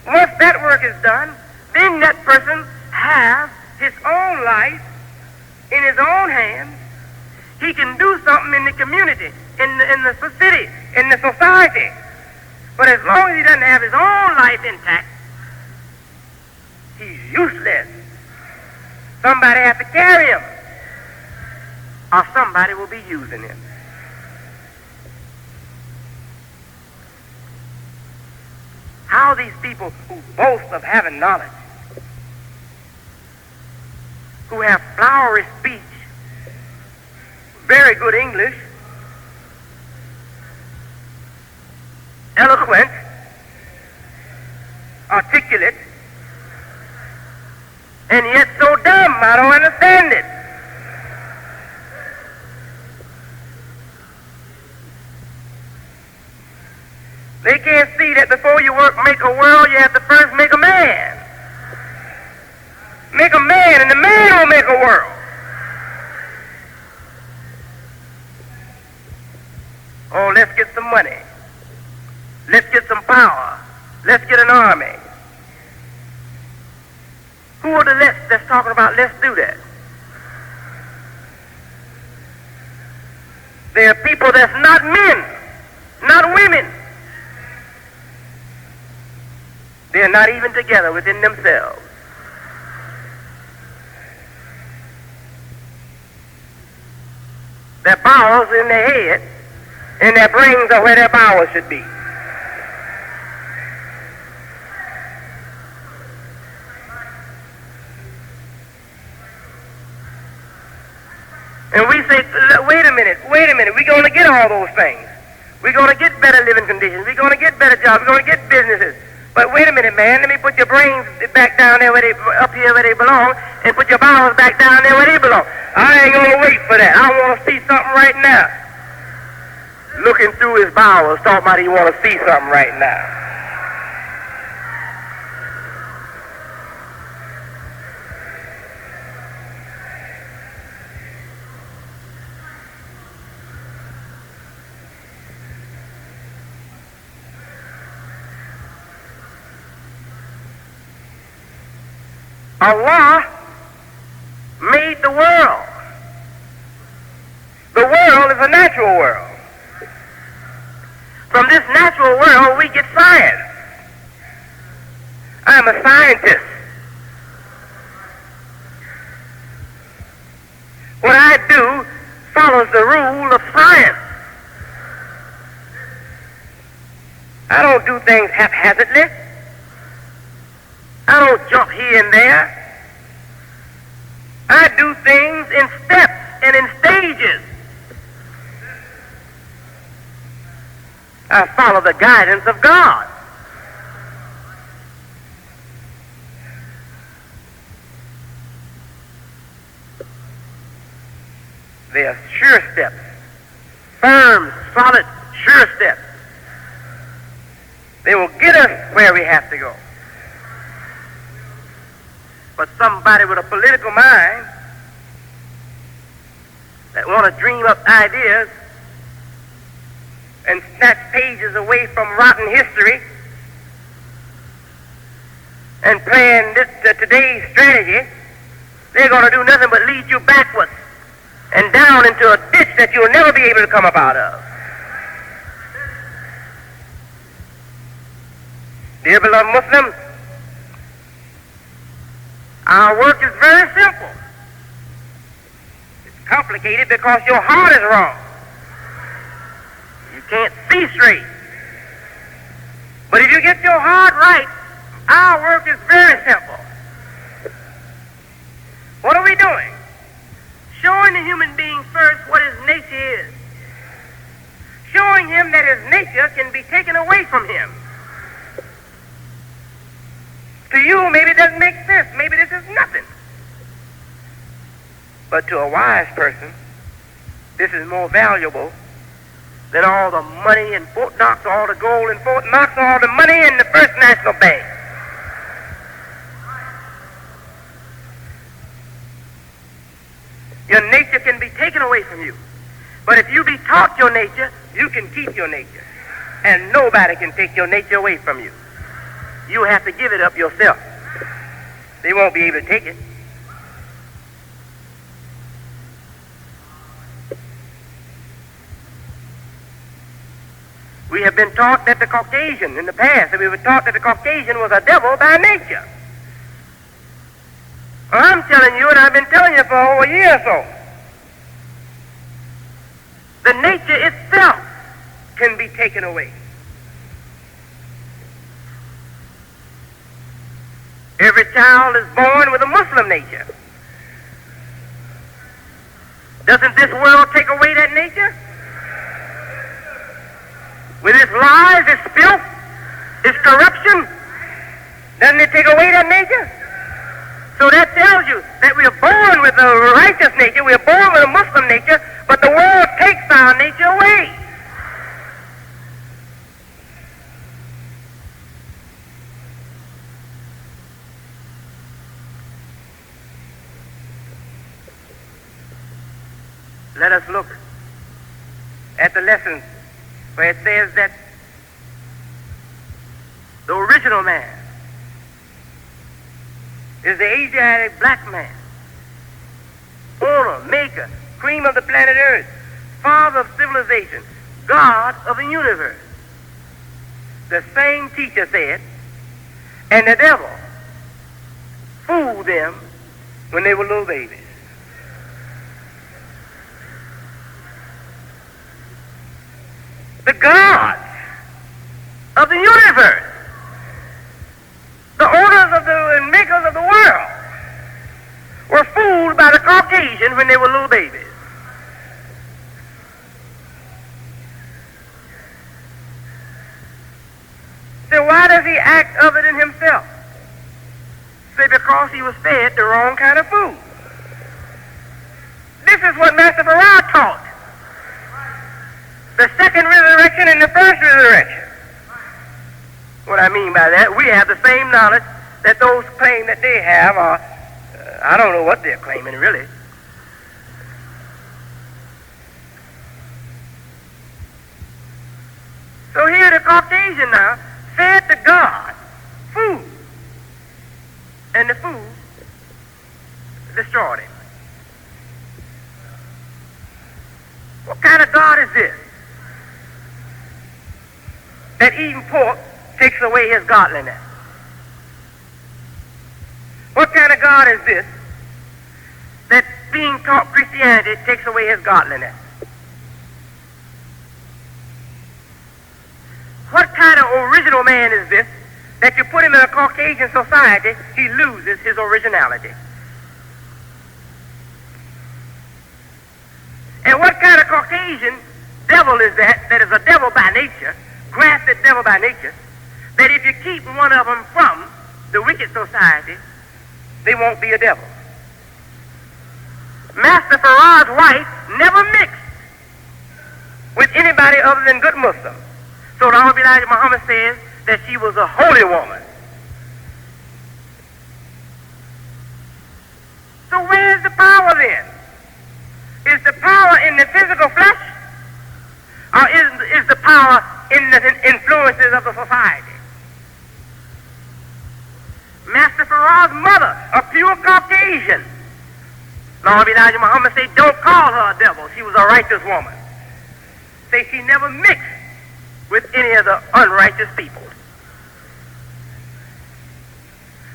Once that work is done, then that person has his own life in his own hands. He can do something in the community, in the city, in the society. But as long as he doesn't have his own life intact, he's useless. Somebody has to carry him, or somebody will be using him. How these people who boast of having knowledge, who have flowery speech, very good English, eloquent, articulate, and yet so dumb, I don't understand it. They can't see that before you make a world, you have to first make a man. Make a man, and the man will make a world. Oh, let's get some money. Let's get some power. Let's get an army. Who are the let's that's talking about let's do that? There are people that's not men, not women. They're not even together within themselves. Their bowels in their head, and their brains are where their bowels should be. And we say, wait a minute, we're going to get all those things. We're going to get better living conditions. We're going to get better jobs. We're going to get businesses. But wait a minute, man, let me put your brains back down there up here where they belong, and put your bowels back down there where they belong. I ain't going to wait for that. I want to see something right now. Looking through his bowels, talking about he want to see something right now. Allah made the world. The world is a natural world. From this natural world, we get science. I'm a scientist. in there. I do things in steps and in stages. I follow the guidance of God. They are sure steps, firm, solid, sure steps. They will get us where we have to go. But somebody with a political mind that want to dream up ideas and snatch pages away from rotten history and plan today's strategy, they're going to do nothing but lead you backwards and down into a ditch that you'll never be able to come up out of. Dear beloved Muslims, our work is very simple. It's complicated because your heart is wrong. You can't see straight. But if you get your heart right, our work is very simple. What are we doing? Showing the human being first what his nature is. Showing him that his nature can be taken away from him. To you, maybe it doesn't make sense. Maybe this is nothing. But to a wise person, this is more valuable than all the money in Fort Knox, all the gold in Fort Knox, all the money in the First National Bank. Your nature can be taken away from you. But if you be taught your nature, you can keep your nature. And nobody can take your nature away from you. You have to give it up yourself. They won't be able to take it. We have been taught that the Caucasian, in the past, that we were taught that the Caucasian was a devil by nature. Well, I'm telling you, and I've been telling you for over a year or so, the nature itself can be taken away. Every child is born with a Muslim nature. Doesn't this world take away that nature? With its lies, its filth, its corruption, doesn't it take away that nature? So that tells you that we are born with a righteous nature, we are born with a Muslim nature, but the world takes our nature away. Let us look at the lesson where it says that the original man is the Asiatic black man, owner, maker, cream of the planet Earth, father of civilization, God of the universe. The same teacher said, and the devil fooled them when they were little babies. The gods of the universe, the owners of and makers of the world, were fooled by the Caucasian when they were little babies. So why does he act other than himself? Say because he was fed the wrong kind of food. This is what Master Farrar taught. The second resurrection and the first resurrection. What I mean by that, we have the same knowledge that those claim that they have, or I don't know what they're claiming really. So here the Caucasian now fed the God food, and the food destroyed him. What kind of God is this? That eating pork takes away his godliness. What kind of God is this? That being taught Christianity takes away his godliness. What kind of original man is this that you put him in a Caucasian society, he loses his originality. And what kind of Caucasian devil is that is a devil by nature, grafted devil by nature, that if you keep one of them from the wicked society, they won't be a devil? Master Farah's wife never mixed with anybody other than good Muslims. So the Honorable Elijah Muhammad says that she was a holy woman. So where's the power then? Is the power in the physical flesh, or is the power in the influences of the society? Master Farah's mother, a pure Caucasian, Lord Elijah Muhammad said, don't call her a devil. She was a righteous woman. Say she never mixed with any of the unrighteous people.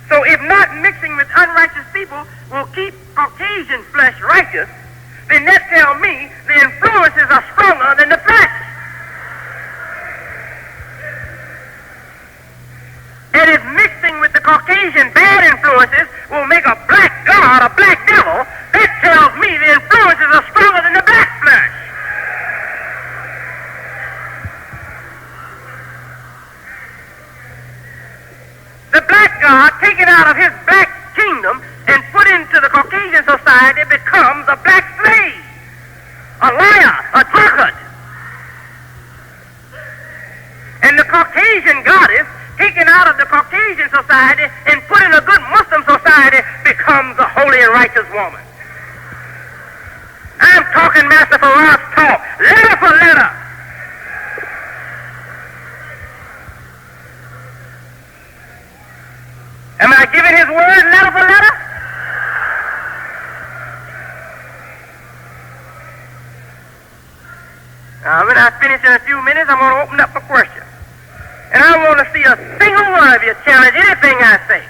So if not mixing with unrighteous people will keep Caucasian flesh righteous, then that tells me the influences are stronger than the flesh. And if mixing with the Caucasian bad influences will make a black god, a black devil, that tells me the influences are stronger than the black flesh. The black god taken out of his black kingdom and put into the Caucasian society becomes a black slave, a liar, a drunkard. And the Caucasian goddess taken out of the Caucasian society and put in a good Muslim society becomes a holy and righteous woman. I'm talking Master Farah's talk, letter for letter. Am I giving his word letter for letter? Now, when I finish in a few minutes, I'm going to open up for questions. And I want to see a single one of you challenge anything I say.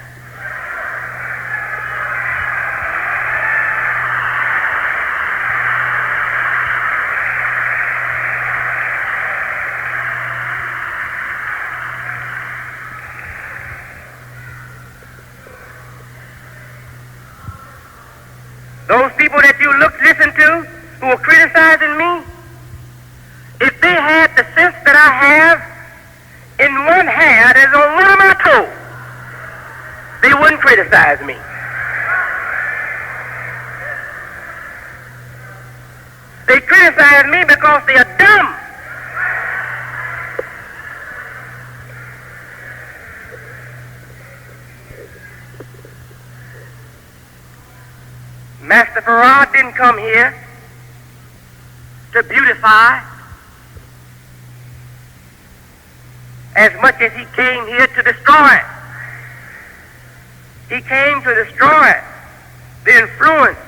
Those people that you listen to who are criticizing me, if they had the sense that I have in one hair that's on one of my toes, they wouldn't criticize me. They criticize me because they are dumb. Master Farah didn't come here to beautify as much as he came here to destroy. He came to destroy the influence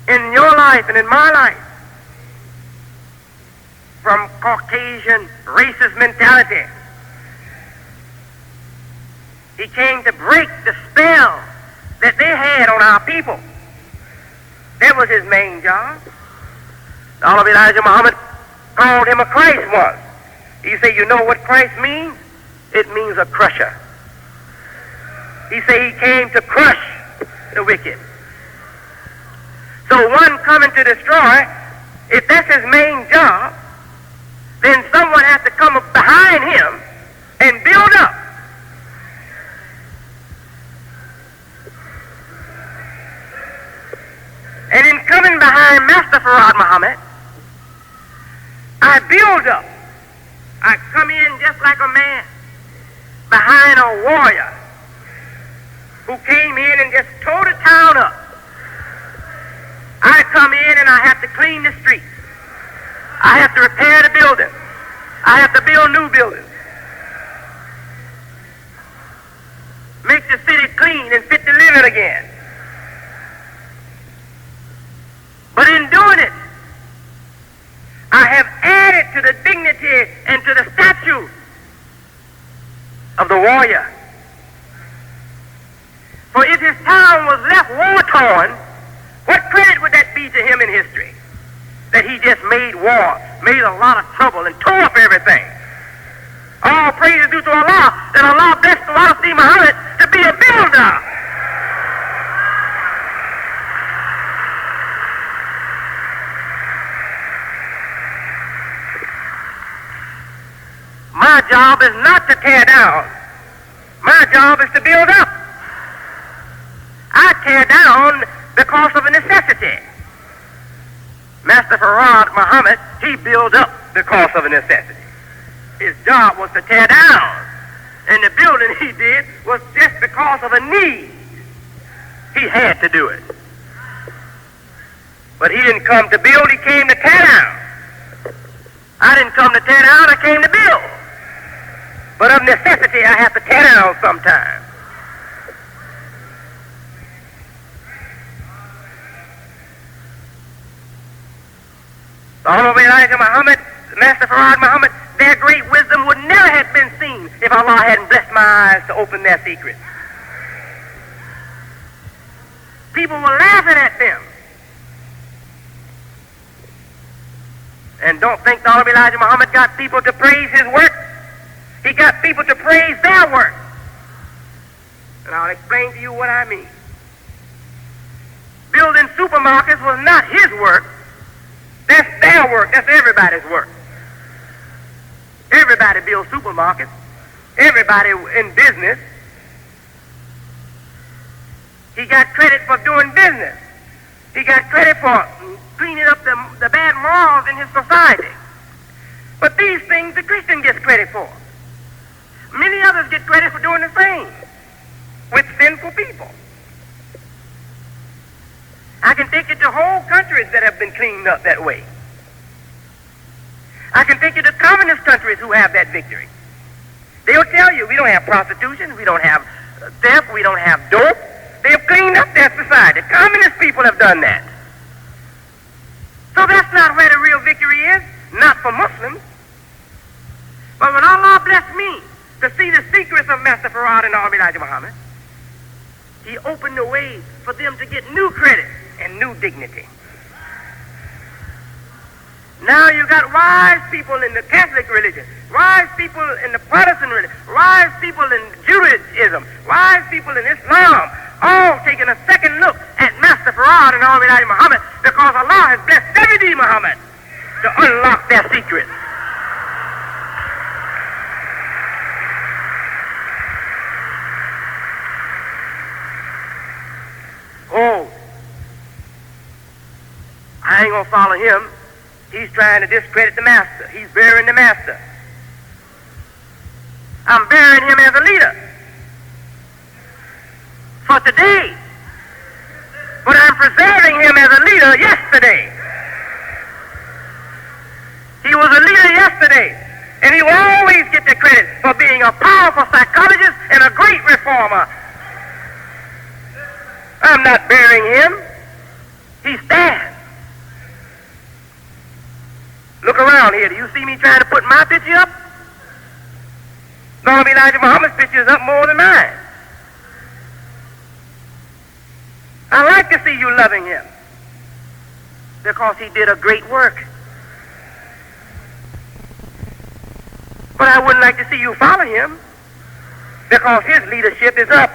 in your life and in my life from Caucasian racist mentality. He came to break the spell that they had on our people. That was his main job. The Honorable Elijah Muhammad called him a Christ once. He said, you know what Christ means? It means a crusher. He said he came to crush the wicked. So one coming to destroy, if that's his main job, then someone has to come up behind him and build up. And in coming behind Master Farah Muhammad, I build up. I come in just like a man behind a warrior who came in and just tore the town up. I come in and I have to clean the streets. I have to repair the buildings. I have to build new buildings. Make the city clean and fit to live in again. But in doing it, I have added to the dignity and to the statue of the warrior. For if his town was left war-torn, what credit would that be to him in history? That he just made war, made a lot of trouble, and tore up everything. All praise is due to Allah, that Allah blessed W.D. Mohammed to be a builder. My job is not to tear down. My job is to build up. I tear down because of a necessity. Master Farad Muhammad, he built up because of a necessity. His job was to tear down. And the building he did was just because of a need. He had to do it. But he didn't come to build, he came to tear down. I didn't come to tear down, I came to build. But of necessity, I have to tear down sometime. The Honorable Elijah Muhammad, Master Farad Muhammad, their great wisdom would never have been seen if Allah hadn't blessed my eyes to open their secrets. People were laughing at them. And don't think the Honorable Elijah Muhammad got people to praise his work. He got people to praise their work. And I'll explain to you what I mean. Building supermarkets was not his work. That's their work. That's everybody's work. Everybody builds supermarkets. Everybody in business. He got credit for doing business. He got credit for cleaning up the bad morals in his society. But these things the Christian gets credit for. Many others get credit for doing the same with sinful people. I can take you to whole countries that have been cleaned up that way. I can take you to communist countries who have that victory. They'll tell you, we don't have prostitution, we don't have theft, we don't have dope. They've cleaned up their society. Communist people have done that. So that's not where the real victory is, not for Muslims. But when Allah blessed me to see the secrets of Master Farad and Honorable Elijah Muhammad, he opened the way for them to get new credit and new dignity. Now you got wise people in the Catholic religion, wise people in the Protestant religion, wise people in Judaism, wise people in Islam, all taking a second look at Master Farad and Honorable Elijah Muhammad because Allah has blessed W.D. Muhammad to unlock their secrets. Oh, I ain't gonna follow him. He's trying to discredit the master. He's burying the master. I'm burying him as a leader for today, but I'm preserving him as a leader yesterday. He was a leader yesterday, and he will always get the credit for being a powerful psychologist and a great reformer. I'm not burying him. He stands. Look around here. Do you see me trying to put my picture up? Honorable Elijah Muhammad's picture is up more than mine. I like to see you loving him because he did a great work. But I wouldn't like to see you follow him because his leadership is up.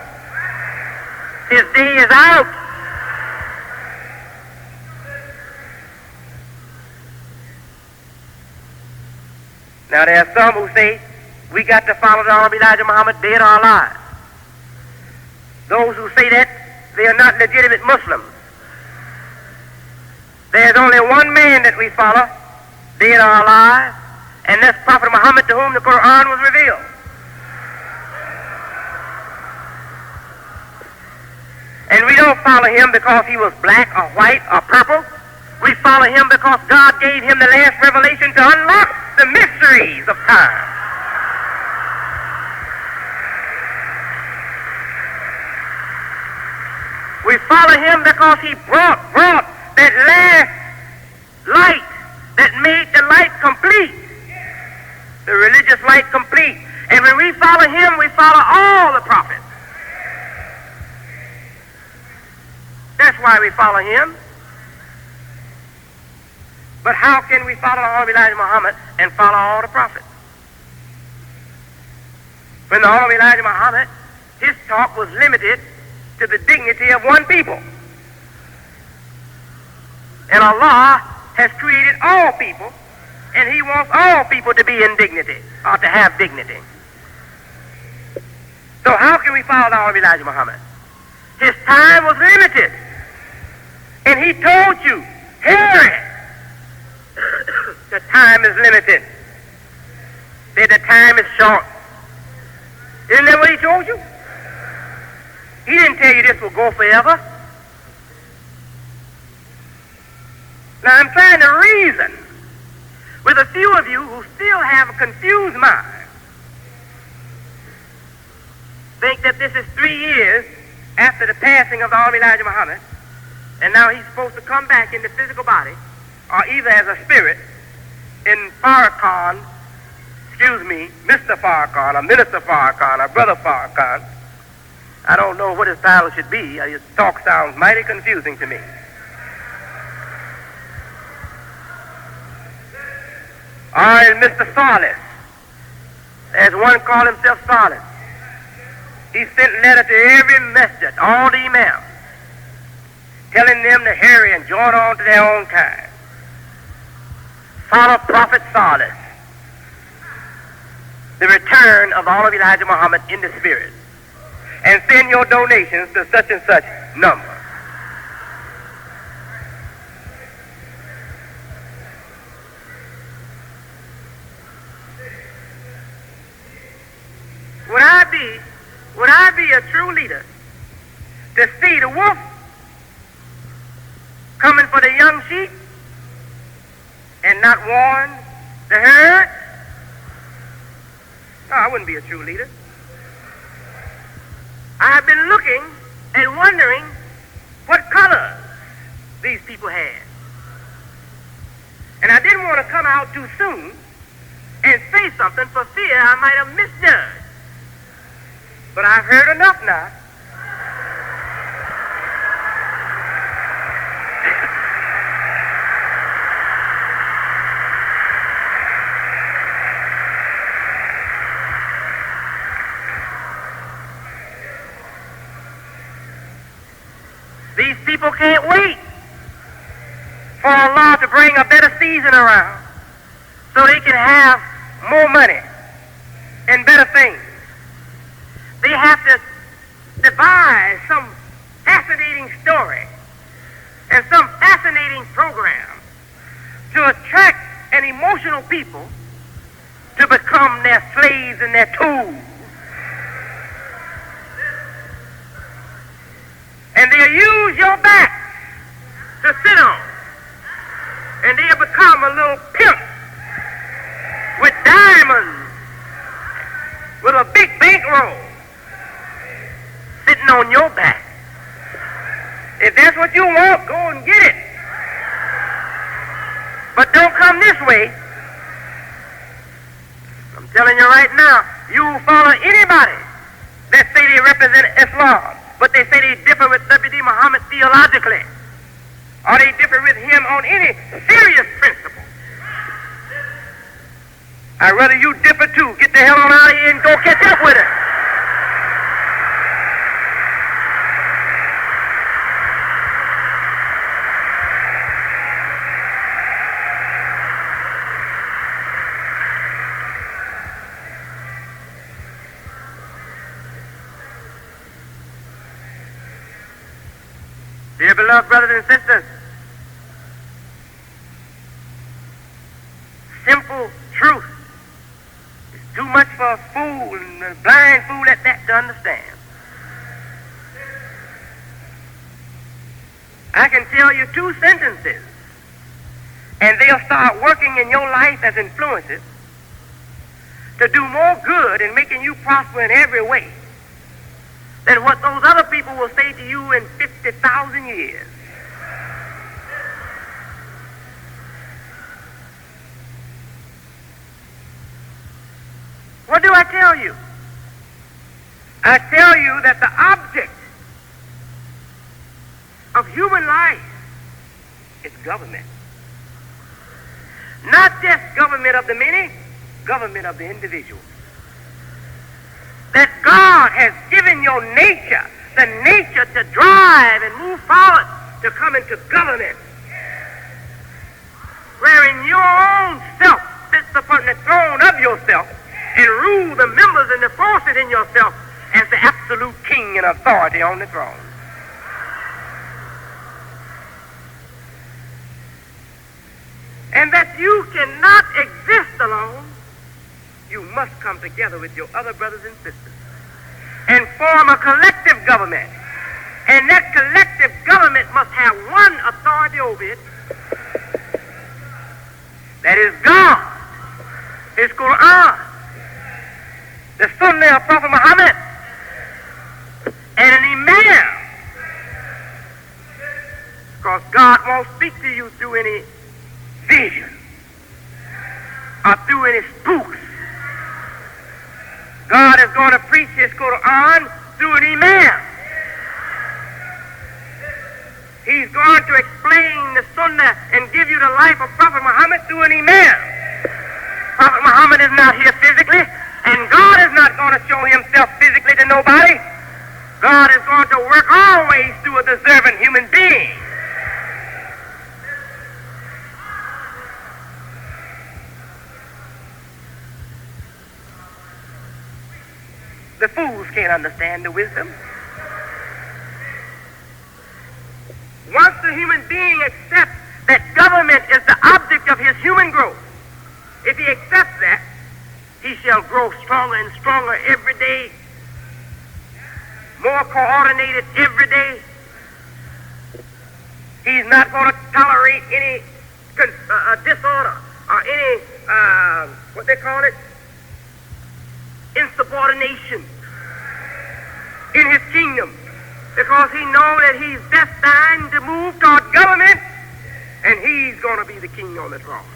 His day is out. Now there are some who say we got to follow the Honorable Elijah Muhammad dead or alive. Those who say that, they are not legitimate Muslims. There's only one man that we follow, dead or alive, and that's Prophet Muhammad, to whom the Quran was revealed. And we don't follow him because he was black or white or purple. We follow him because God gave him the last revelation to unlock the mysteries of time. We follow him because he brought that last light that made the light complete, the religious light complete. And when we follow him, we follow all the prophets. That's why we follow him. But how can we follow the Honorable Elijah Muhammad and follow all the prophets? When the Honorable Elijah Muhammad, his talk was limited to the dignity of one people. And Allah has created all people, and he wants all people to be in dignity, or to have dignity. So how can we follow the Honorable Elijah Muhammad? His time was limited. And he told you, Harry, the time is limited. That the time is short. Isn't that what he told you? He didn't tell you this will go forever. Now I'm trying to reason with a few of you who still have a confused mind. Think that this is 3 years after the passing of the Honorable Elijah Muhammad, and now he's supposed to come back in the physical body, or either as a spirit in Farrakhan, Mr. Farrakhan, or Minister Farrakhan, or Brother Farrakhan. I don't know what his title should be. His talk sounds mighty confusing to me. Or in Mr. Solace, as one called himself Solace. He sent letter to every masjid, all the imams, telling them to hurry and join on to their own kind. Follow Prophet Solace, the return of all of Elijah Muhammad in the spirit, and send your donations to such and such number. Would I be a true leader to see the wolf coming for the young sheep and not warn the herd? No, I wouldn't be a true leader. I've been looking and wondering what colors these people had. And I didn't want to come out too soon and say something for fear I might have misjudged. But I've heard enough now. These people can't wait for Allah to bring a better season around so they can have more money and better things. They have to devise some fascinating story and some fascinating program to attract an emotional people to become their slaves and their tools. And they'll use your back to sit on. And they'll become a little pimp with diamonds, with a big bankroll, sitting on your back. If that's what you want, go and get it. But don't come this way. I'm telling you right now, you will follow anybody that say they represent Islam, but they say they differ with W.D. Muhammad theologically, or they differ with him on any serious principle. I'd rather you differ too. Get the hell on out of here and go catch up with it. Dear beloved brothers and sisters, simple truth is too much for a fool and a blind fool at that to understand. I can tell you 2 sentences, and they'll start working in your life as influences to do more good in making you prosper in every way than what those other people will say to you in 50,000 years. What do I tell you? I tell you that the object of human life is government. Not just government of the many, government of the individual. God has given your nature, the nature to drive and move forward, to come into government, wherein your own self sits upon the throne of yourself and rule the members and the forces in yourself as the absolute king and authority on the throne. And that you cannot exist alone, you must come together with your other brothers and sisters and form a collective government. And that collective government must have one authority over it. That is God, His Quran, the Sunnah of Prophet Mohammed, and an Imam. Because God won't speak to you through any vision or through any spooks. God is going to preach His Quran through an Imam. He's going to explain the Sunnah and give you the life of Prophet Muhammad through an Imam. Prophet Muhammad is not here physically, and God is not going to show Himself physically to nobody. God is going to work always through a deserving human being. The fools can't understand the wisdom. Once the human being accepts that government is the object of his human growth, if he accepts that, he shall grow stronger and stronger every day, more coordinated every day. He's not going to tolerate any disorder or any, what they call it, insubordination in his kingdom, because he knows that he's destined to move toward government, and he's going to be the king on the throne.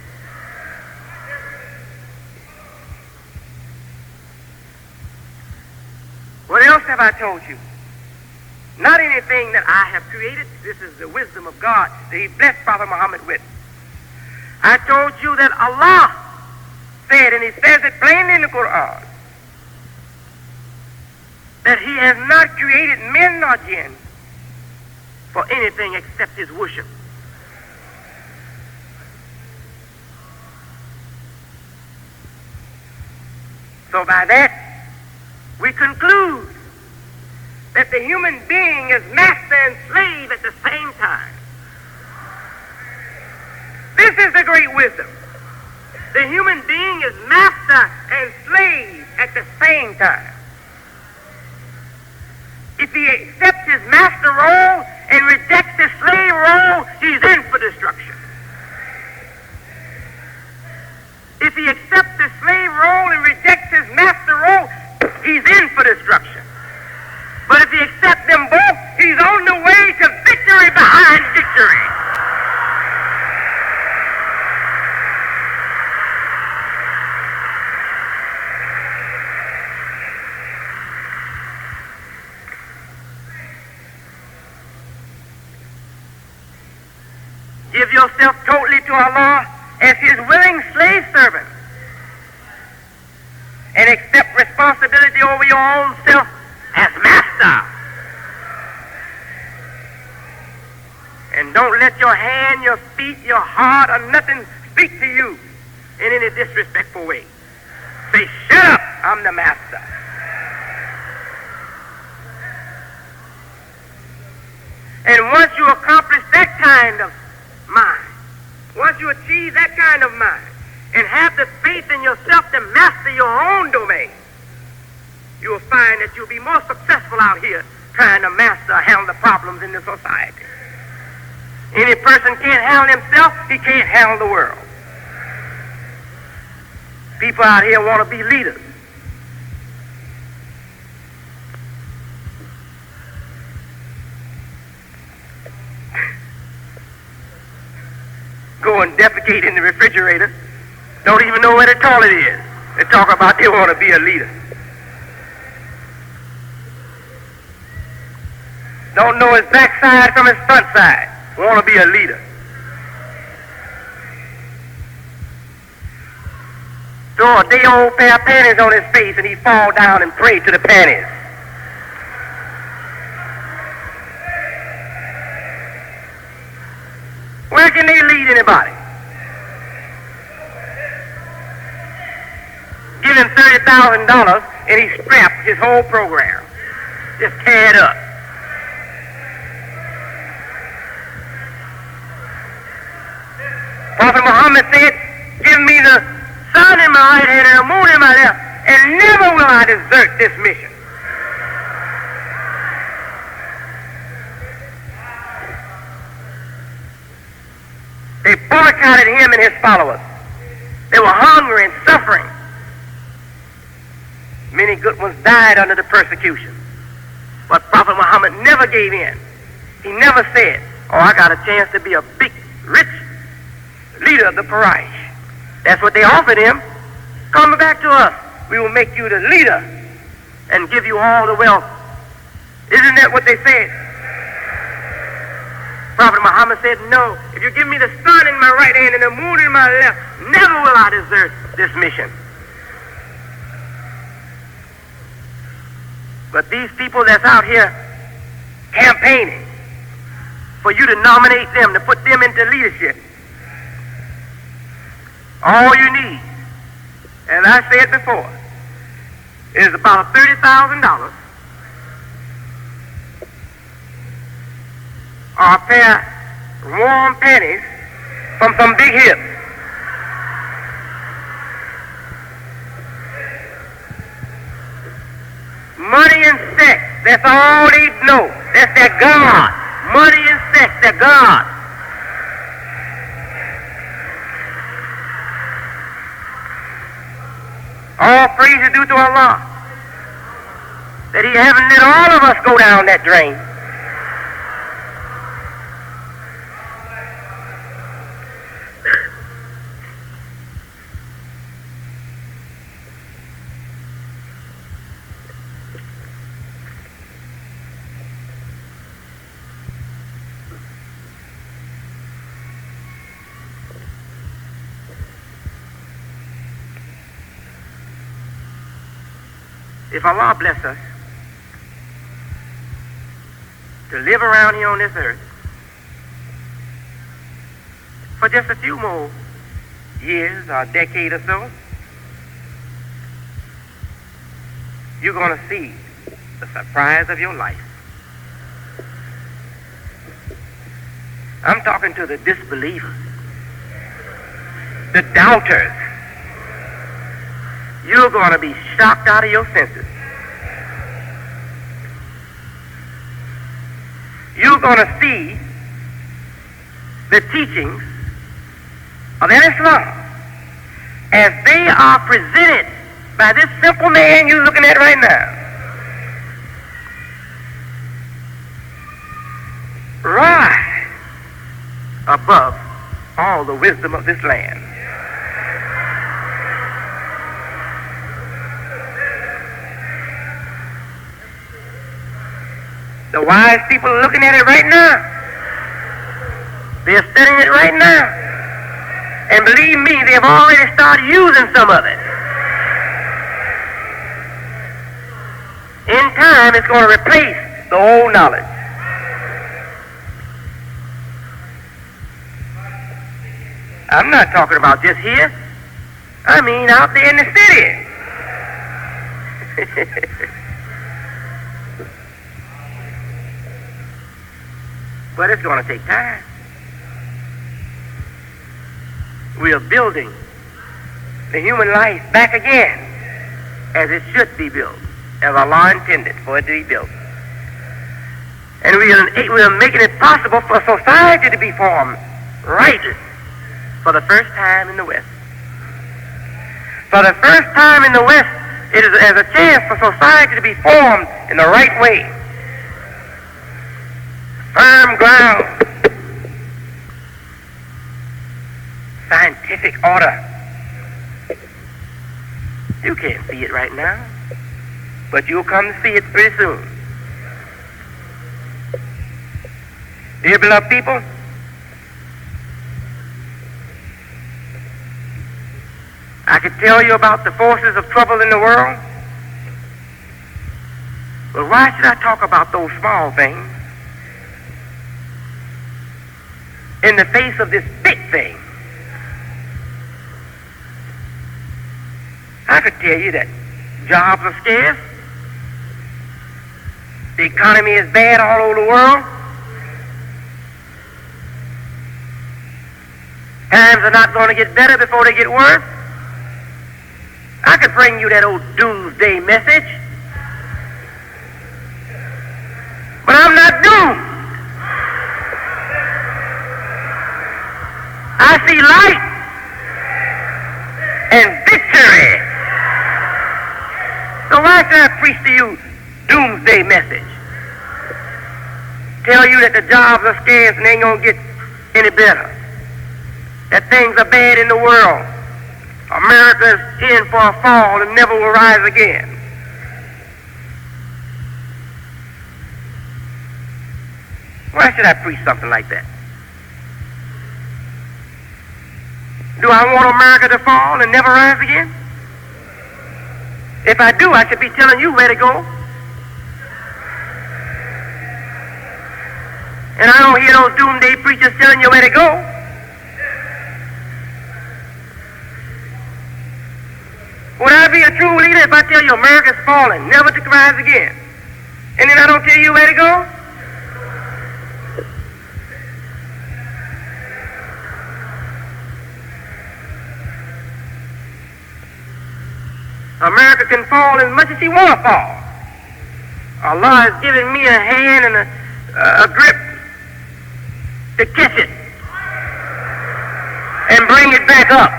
What else have I told you? Not anything that I have created. This is the wisdom of God that He blessed Prophet Muhammad with. I told you that Allah said, and He says it plainly in the Quran, that He has not created men nor jinn for anything except His worship. So by that, we conclude that the human being is master and slave at the same time. This is the great wisdom. The human being is master and slave at the same time. If he accepts his master role and rejects his slave role, he's in for destruction. If he accepts his slave role and rejects his master role, he's in for destruction. But if he accepts them both, he's on the way to victory behind victory. Give yourself totally to Allah as His willing slave servant, and accept responsibility over your own self as master. And don't let your hand, your feet, your heart, or nothing speak to you in any disrespectful way. Say, shut up, I'm the master. And once you accomplish that kind of mind, once you achieve that kind of mind, and have the faith in yourself to master your own domain, you will find that you'll be more successful out here trying to master or handle the problems in the society. Any person can't handle himself, he can't handle the world. People out here want to be leaders. Go and defecate in the refrigerator. Don't even know where the toilet is. They talk about they want to be a leader. Don't know his backside from his front side. Want to be a leader. Throw a day-old pair of panties on his face and he fall down and pray to the panties. Where can they lead anybody? Give him $30,000 and he scrapped his whole program. Just tear it up. Prophet Mohammed said, give me the sun in my right hand and the moon in my left, and never will I desert this mission. They boycotted him and his followers. They were hungry and suffering. Many good ones died under the persecution. But Prophet Muhammad never gave in. He never said, oh, I got a chance to be a big, rich leader of the Quraysh. That's what they offered him. Come back to us. We will make you the leader and give you all the wealth. Isn't that what they said? Prophet Muhammad said, no, if you give me the sun in my right hand and the moon in my left, never will I desert this mission. But these people that's out here campaigning for you to nominate them, to put them into leadership, all you need, as I said before, is about $30,000 or a pair of warm panties from some big hips. Money and sex, that's all they know. That's their God. Money and sex, their God. All praise is due to Allah, that He haven't let all of us go down that drain. If Allah bless us to live around here on this earth for just a few more years or a decade or so, you're going to see the surprise of your life. I'm talking to the disbelievers, the doubters. You're going to be shocked out of your senses. You're going to see the teachings of Islam as they are presented by this simple man you're looking at right now. Rise above all the wisdom of this land. The wise people are looking at it right now. They're studying it right now. And believe me, they've already started using some of it. In time, it's going to replace the old knowledge. I'm not talking about just here. I mean out there in the city. But it's going to take time. We are building the human life back again as it should be built, as Allah intended for it to be built. And we are making it possible for society to be formed rightly for the first time in the West. For the first time in the West, it is as a chance for society to be formed in the right way. Firm ground, scientific order. You can't see it right now, but you'll come to see it pretty soon. Dear beloved people, I could tell you about the forces of trouble in the world, but why should I talk about those small things in the face of this big thing. I could tell you that jobs are scarce, the economy is bad all over the world, times are not going to get better before they get worse. I could bring you that old doomsday message, but I'm not doomed. I see light and victory. So why should I preach to you doomsday message? Tell you that the jobs are scarce and they ain't gonna get any better. That things are bad in the world. America's in for a fall and never will rise again. Why should I preach something like that? Do I want America to fall and never rise again? If I do, I should be telling you where to go. And I don't hear those doomsday preachers telling you where to go. Would I be a true leader if I tell you America's falling, never to rise again, and then I don't tell you where to go? America can fall as much as she want to fall. Allah has given me a hand and a grip to catch it and bring it back up.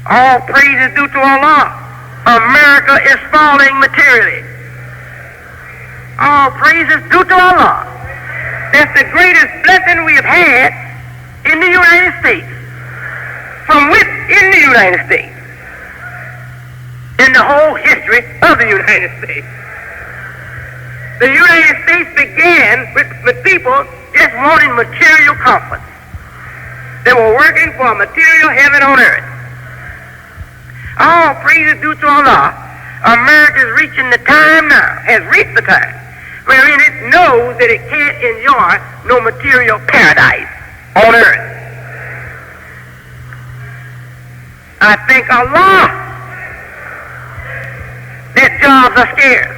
All praise is due to Allah. America is falling materially. All praise is due to Allah. That's the greatest blessing we have had in the United States, from within the United States, in the whole history of the United States. The United States began with people just wanting material comforts. They were working for a material heaven on earth. All praise is due to Allah. America is reaching the time now, has reached the time, wherein it knows that it can't enjoy no material paradise on earth. I thank Allah that jobs are scarce.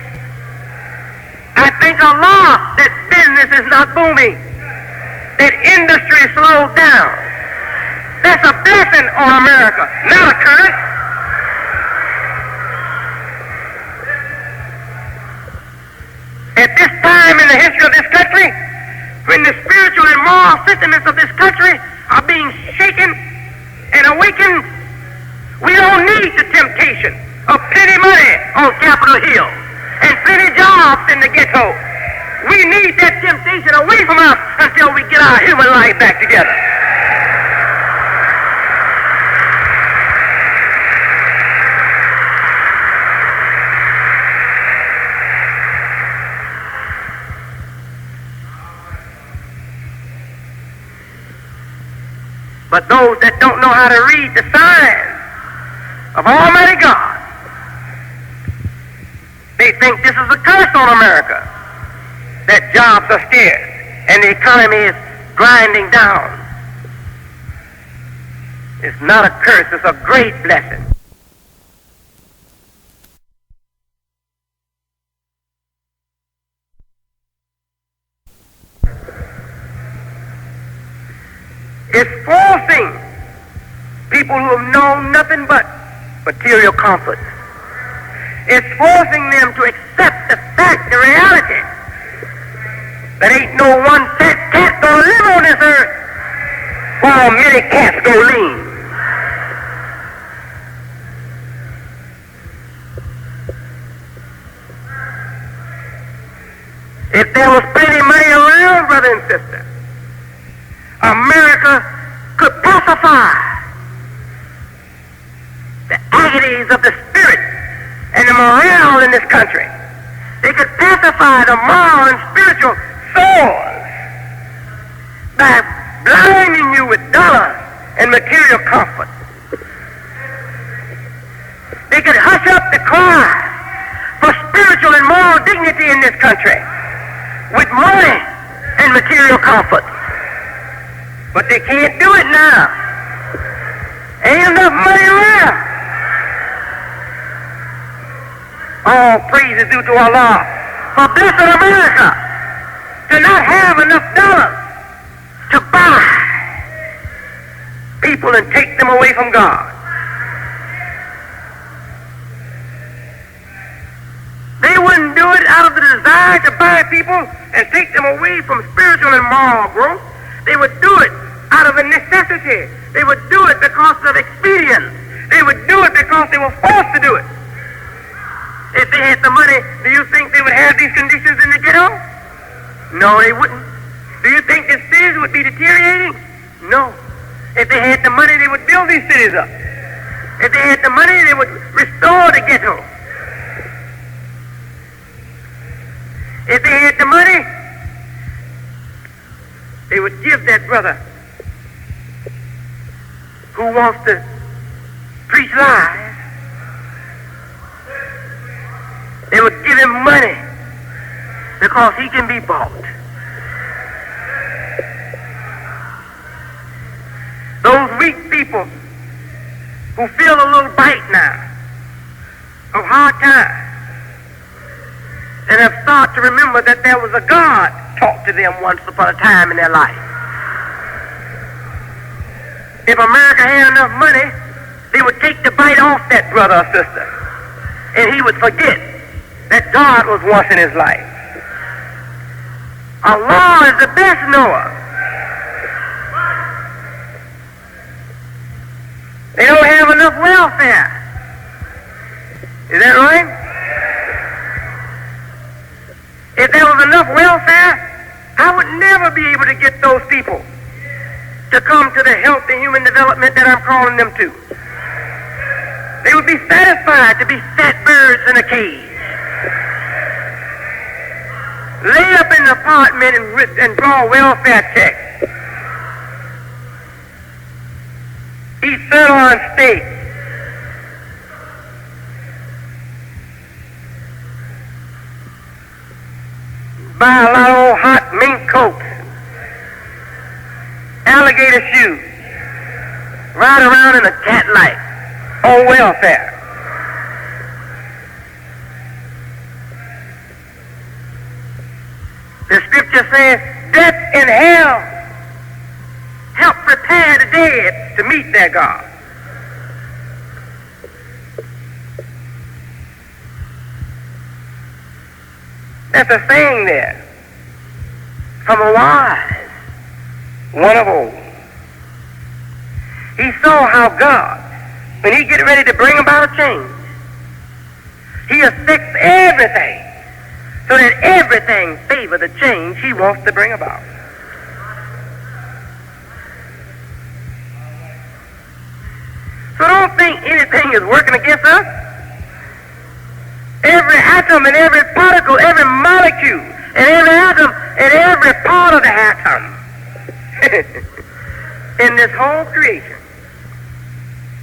I thank Allah that business is not booming, that industry is slowed down. That's a blessing on America, not a curse. At this time in the history of this country, when the spiritual and moral sentiments of this country are being shaken and awakened, we don't need the temptation of plenty money on Capitol Hill and plenty jobs in the ghetto. We need that temptation away from us until we get our human life back together. But those that don't know how to read the signs of Almighty God, they think this is a curse on America, that jobs are scarce and the economy is grinding down. It's not a curse, it's a great blessing. It's forcing people who have known nothing but material comfort. It's forcing them to accept the fact, the reality, that ain't no one fat cat gonna live on this earth while many cats go lean. If there was plenty money around, brother and sister, America could pacify the agonies of the spirit and the morale in this country. They could pacify the moral and spiritual sores by blinding you with dollars and material comfort. They could hush up the cry for in this country with money and material comfort. But they can't do it now. Ain't enough money around. All praise is due to Allah for blessing America to not have enough dollars to buy people and take them away from God. They wouldn't do it out of the desire to buy people and take them away from spiritual and moral growth. They would do it out of a necessity. They would do it because of experience. They would do it because they were forced to do it. If they had the money, do you think they would have these conditions in the ghetto? No, they wouldn't. Do you think the cities would be deteriorating? No. If they had the money, they would build these cities up. If they had the money, they would restore the ghetto. If they had the money, they would give that brother who wants to preach lies, they would give him money because he can be bought. Those weak people who feel a little bite now of hard times and have started to remember that there was a God taught to them once upon a time in their life. If America had enough money, they would take the bite off that brother or sister, and he would forget that God was once in his life. Allah is the best knower. They don't have enough welfare. Is that right? If there was enough welfare, I would never be able to get those people to come to the healthy human development that I'm calling them to. They would be satisfied to be fat birds in a cage. Lay up in the apartment and draw welfare checks. Eat sirloin steak. Buy a lot of old hot mink coats, alligator shoes, ride around in a cat light on welfare. The scripture says, death and hell help prepare the dead to meet their God. That's a saying there from a wise, one of old. He saw how God, when he get ready to bring about a change, he affects everything so that everything favor the change he wants to bring about. So don't think anything is working against us. Every atom and every particle, every molecule, and every atom and every part of the atom in this whole creation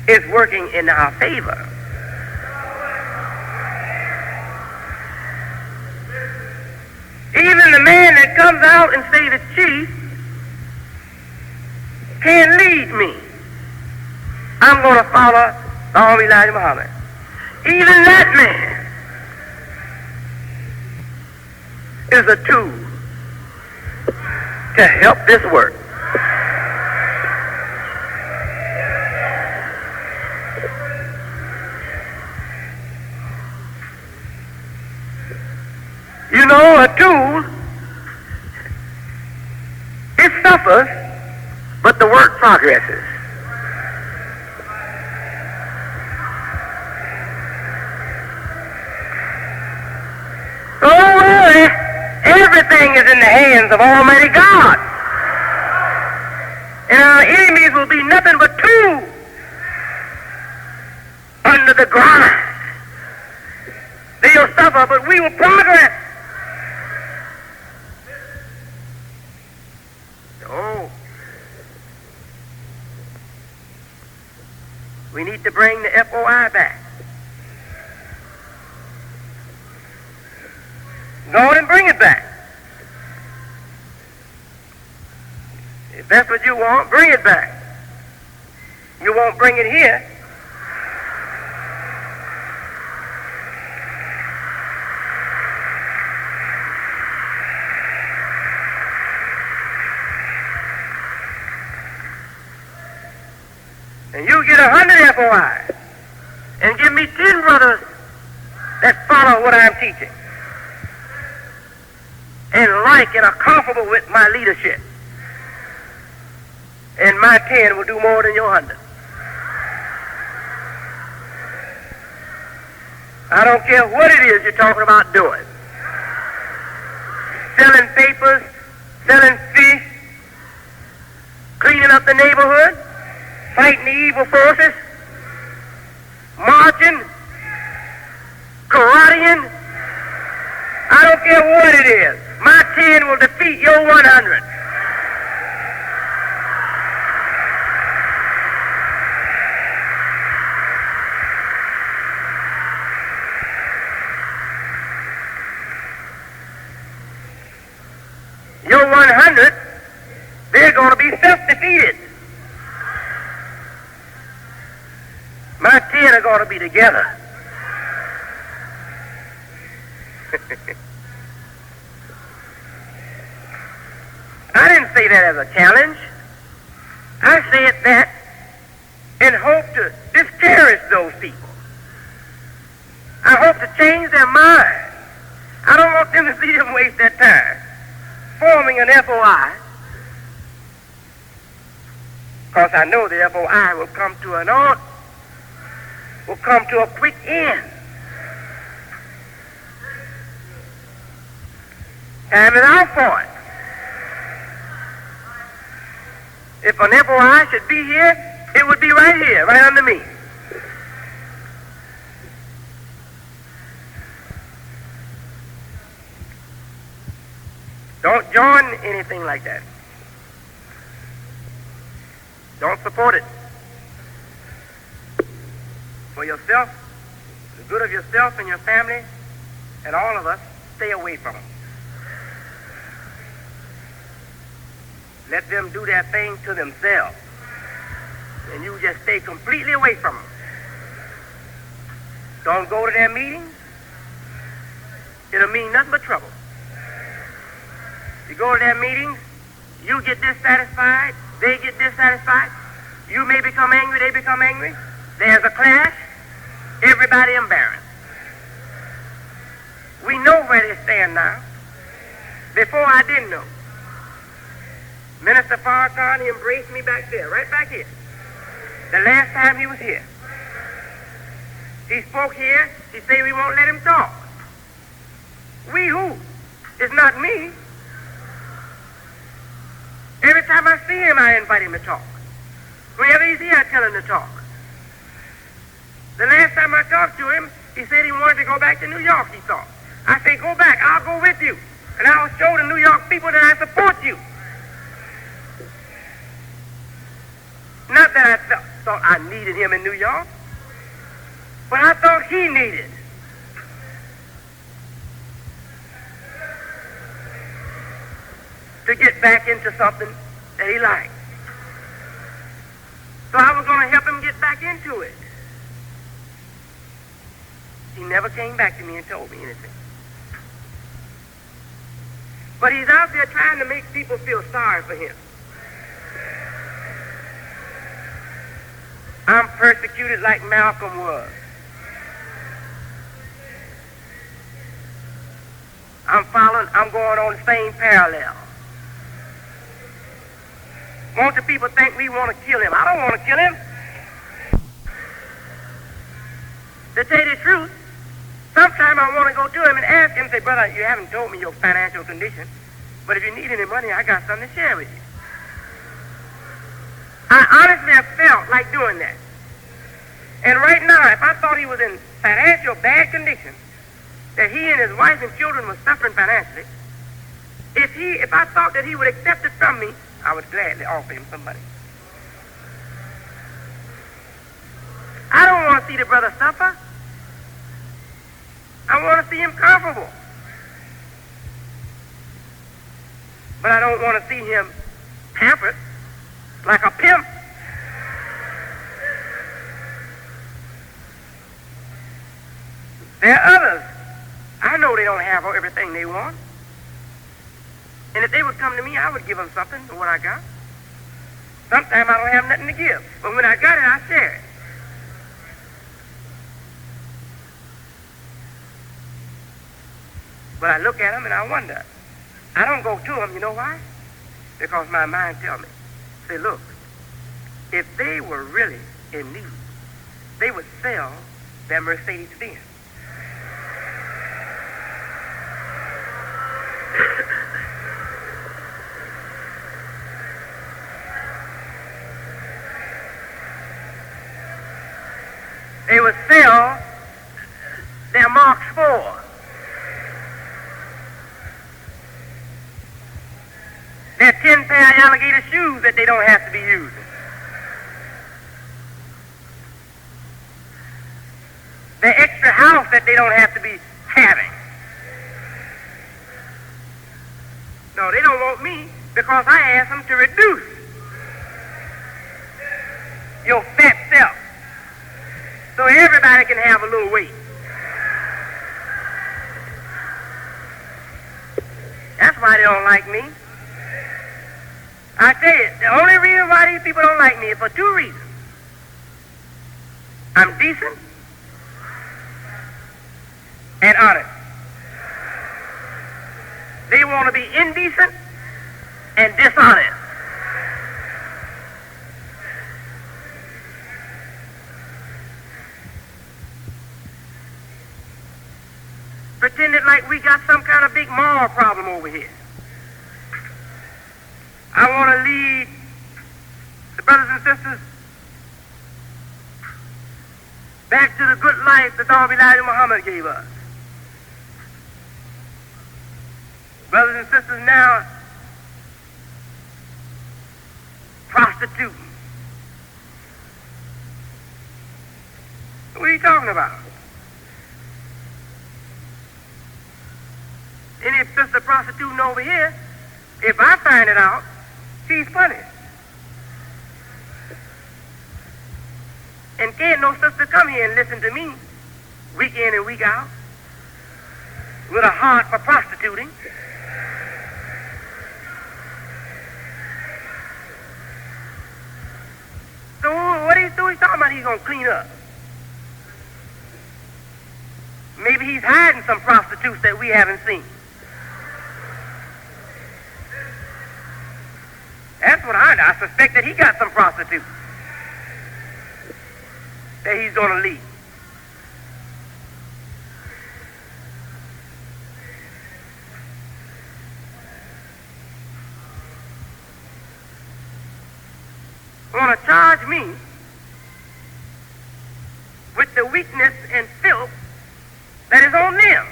is working in our favor. Even the man that comes out and say the chief can't lead me. I'm going to follow the Holy Elijah Muhammad. Even that man is a tool to help this work. You know, a tool, it suffers, but the work progresses. So don't worry, everything is in the hands of Almighty God. And our enemies will be nothing but tools under the grind. They'll suffer, but we will progress. Oh, we need to bring the FOI back. Go on and bring it back. If that's what you want, bring it back. You won't bring it here. And you get 100 FOIs and give me 10 brothers that follow what I'm teaching and like and are comfortable with my leadership. And my 10 will do more than your 100. I don't care what it is you're talking about doing. Selling papers, selling fish, cleaning up the neighborhood, fighting the evil forces, marching, karateing. I don't care what it is. My 10 will defeat your 100. Your 100, they're going to be self-defeated. My 10 are going to be together. I didn't say that as a challenge. I said that in hope to discourage those people. I hope to change their mind. I don't want them to see them waste their time forming an FOI, because I know the FOI will come to an end, will come to a quick end. Time is out for it. If an FOI should be here, it would be right here, right under me. Don't join anything like that. Don't support it. For yourself, the good of yourself and your family, and all of us, stay away from them. Let them do their thing to themselves, and you just stay completely away from them. Don't go to their meetings. It'll mean nothing but trouble. You go to their meetings, you get dissatisfied, they get dissatisfied. You may become angry, they become angry. There's a clash, everybody embarrassed. We know where they stand now. Before I didn't know. Minister Farrakhan, he embraced me back there, right back here. The last time he was here. He spoke here, he said we won't let him talk. We who? It's not me. Every time I see him, I invite him to talk. Whenever he's here, I tell him to talk. The last time I talked to him, he said he wanted to go back to New York, he thought. I said, go back, I'll go with you. And I'll show the New York people that I support you. Not that I thought I needed him in New York, but I thought he needed. To get back into something that he liked. So I was going to help him get back into it. He never came back to me and told me anything. But he's out there trying to make people feel sorry for him. I'm persecuted like Malcolm was. I'm going on the same parallel. Won't the people think we want to kill him? I don't want to kill him. To tell you the truth, sometimes I want to go to him and ask him, say, brother, you haven't told me your financial condition, but if you need any money, I got something to share with you. I honestly have felt like doing that. And right now, if I thought he was in financial bad condition, that he and his wife and children were suffering financially, if I thought that he would accept it from me, I would gladly offer him some money. I don't want to see the brother suffer. I want to see him comfortable. but I don't want to see him pampered like a pimp. There are others. I know they don't have everything they want. And if they would come to me, I would give them something of what I got. Sometimes I don't have nothing to give. But when I got it, I share it. But I look at them and I wonder. I don't go to them, you know why? Because my mind tells me, say, look, if they were really in need, they would sell their Mercedes-Benz. They would sell their Mark 4. Their 10 pair of alligator shoes that they don't have to be using. Their extra house that they don't have to be having. No, they don't want me because I asked them to reduce your fat self so everybody can have a little weight. That's why they don't like me. I tell you, the only reason why these people don't like me is for two reasons. I'm decent and honest. They want to be indecent and dishonest. Pretended like we got some kind of big moral problem over here. I want to lead the brothers and sisters back to the good life that Imam Elijah Muhammad gave us. Brothers and sisters now prostituting. What are you talking about? Any sister prostituting over here, if I find it out, she's punished. And can't no sister come here and listen to me week in and week out with a heart for prostituting. So what he's doing, he's talking about he's going to clean up. Maybe he's hiding some prostitutes that we haven't seen. That's what I suspect that he got some prostitutes that he's going to leave. Want to charge me with the weakness and filth that is on them.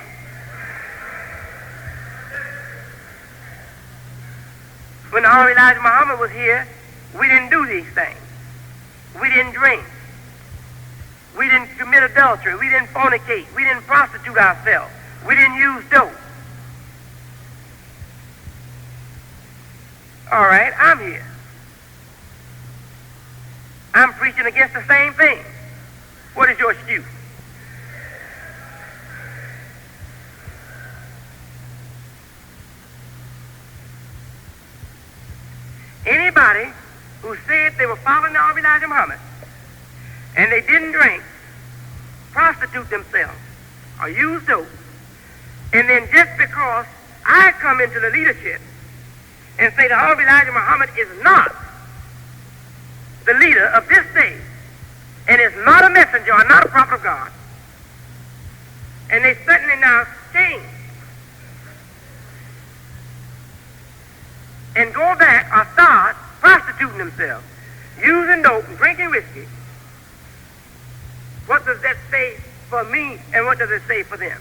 When our Elijah Muhammad was here, we didn't do these things. We didn't drink. We didn't commit adultery. We didn't fornicate. We didn't prostitute ourselves. We didn't use dope. All right, I'm here. I'm preaching against the same thing. What is your excuse? Anybody who said they were following the Imam Elijah Muhammad and they didn't drink, prostitute themselves, or use dope, and then just because I come into the leadership and say the Imam Elijah Muhammad is not the leader of this day and is not a messenger or not a prophet of God, and they certainly now change and go back or start prostituting themselves, using dope and drinking whiskey, what does that say for me and what does it say for them?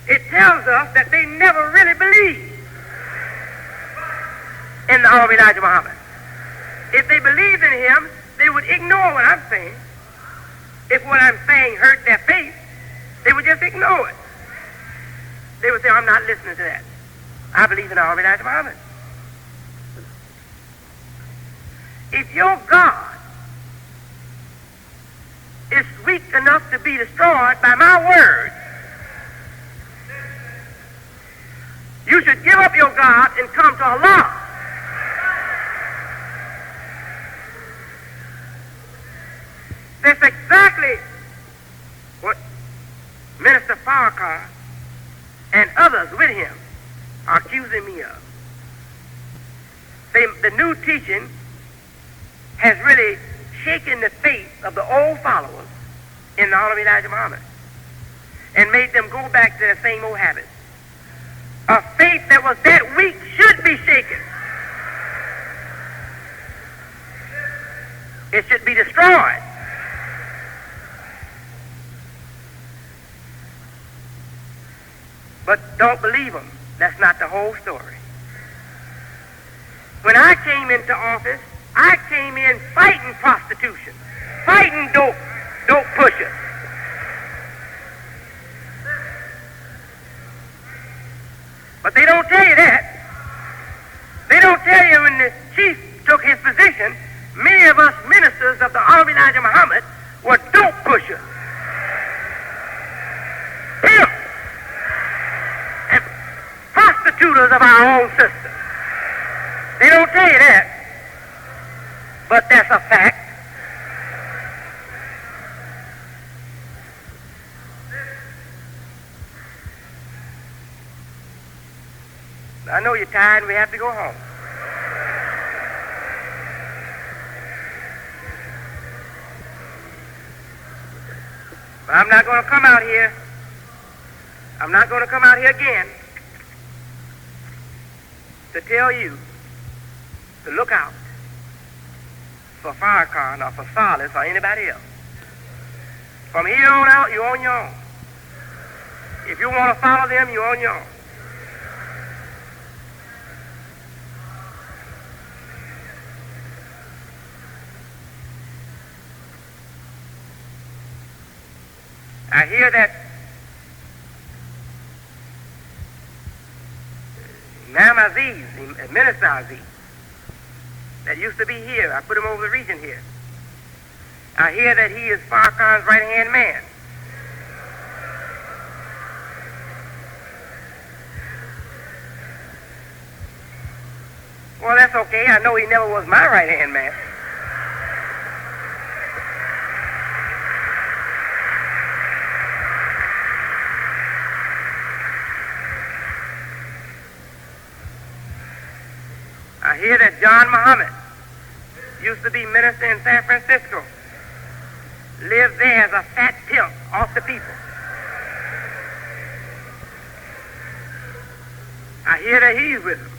It tells us that they never really believed in the Imam Elijah Muhammad. If they believed in him, they would ignore what I'm saying. If what I'm saying hurt their faith, they would just ignore it. They would say, I'm not listening to that. I believe in Almighty Elijah Muhammad. If your God is weak enough to be destroyed by my word, you should give up your God and come to Allah. That's exactly what Minister Farrakhan and others with him are accusing me of. The new teaching has really shaken the faith of the old followers in the honor of Elijah Muhammad and made them go back to their same old habits. A faith that was that weak should be shaken. It should be destroyed. But don't believe them. That's not the whole story. When I came into office, I came in fighting prostitution, fighting dope pushers. But they don't tell you that. They don't tell you when the chief took his position, many of us ministers of the Honorable Elijah Muhammad were dope pushers, pimps, and prostitutors of our own system. They don't tell you that, but that's a fact. I know you're tired and we have to go home. But I'm not going to come out here. I'm not going to come out here again to tell you to look out for Farrakhan or for Solace or anybody else. From here on out, you're on your own. If you want to follow them, you're on your own. I hear that Imam Aziz, Minister Aziz, that used to be here, I put him over the region here. I hear that he is Farrakhan's right-hand man. Well, that's okay. I know he never was my right-hand man. I hear that John Mohammed used to be minister in San Francisco, lived there as a fat pimp off the people. I hear that he's with them.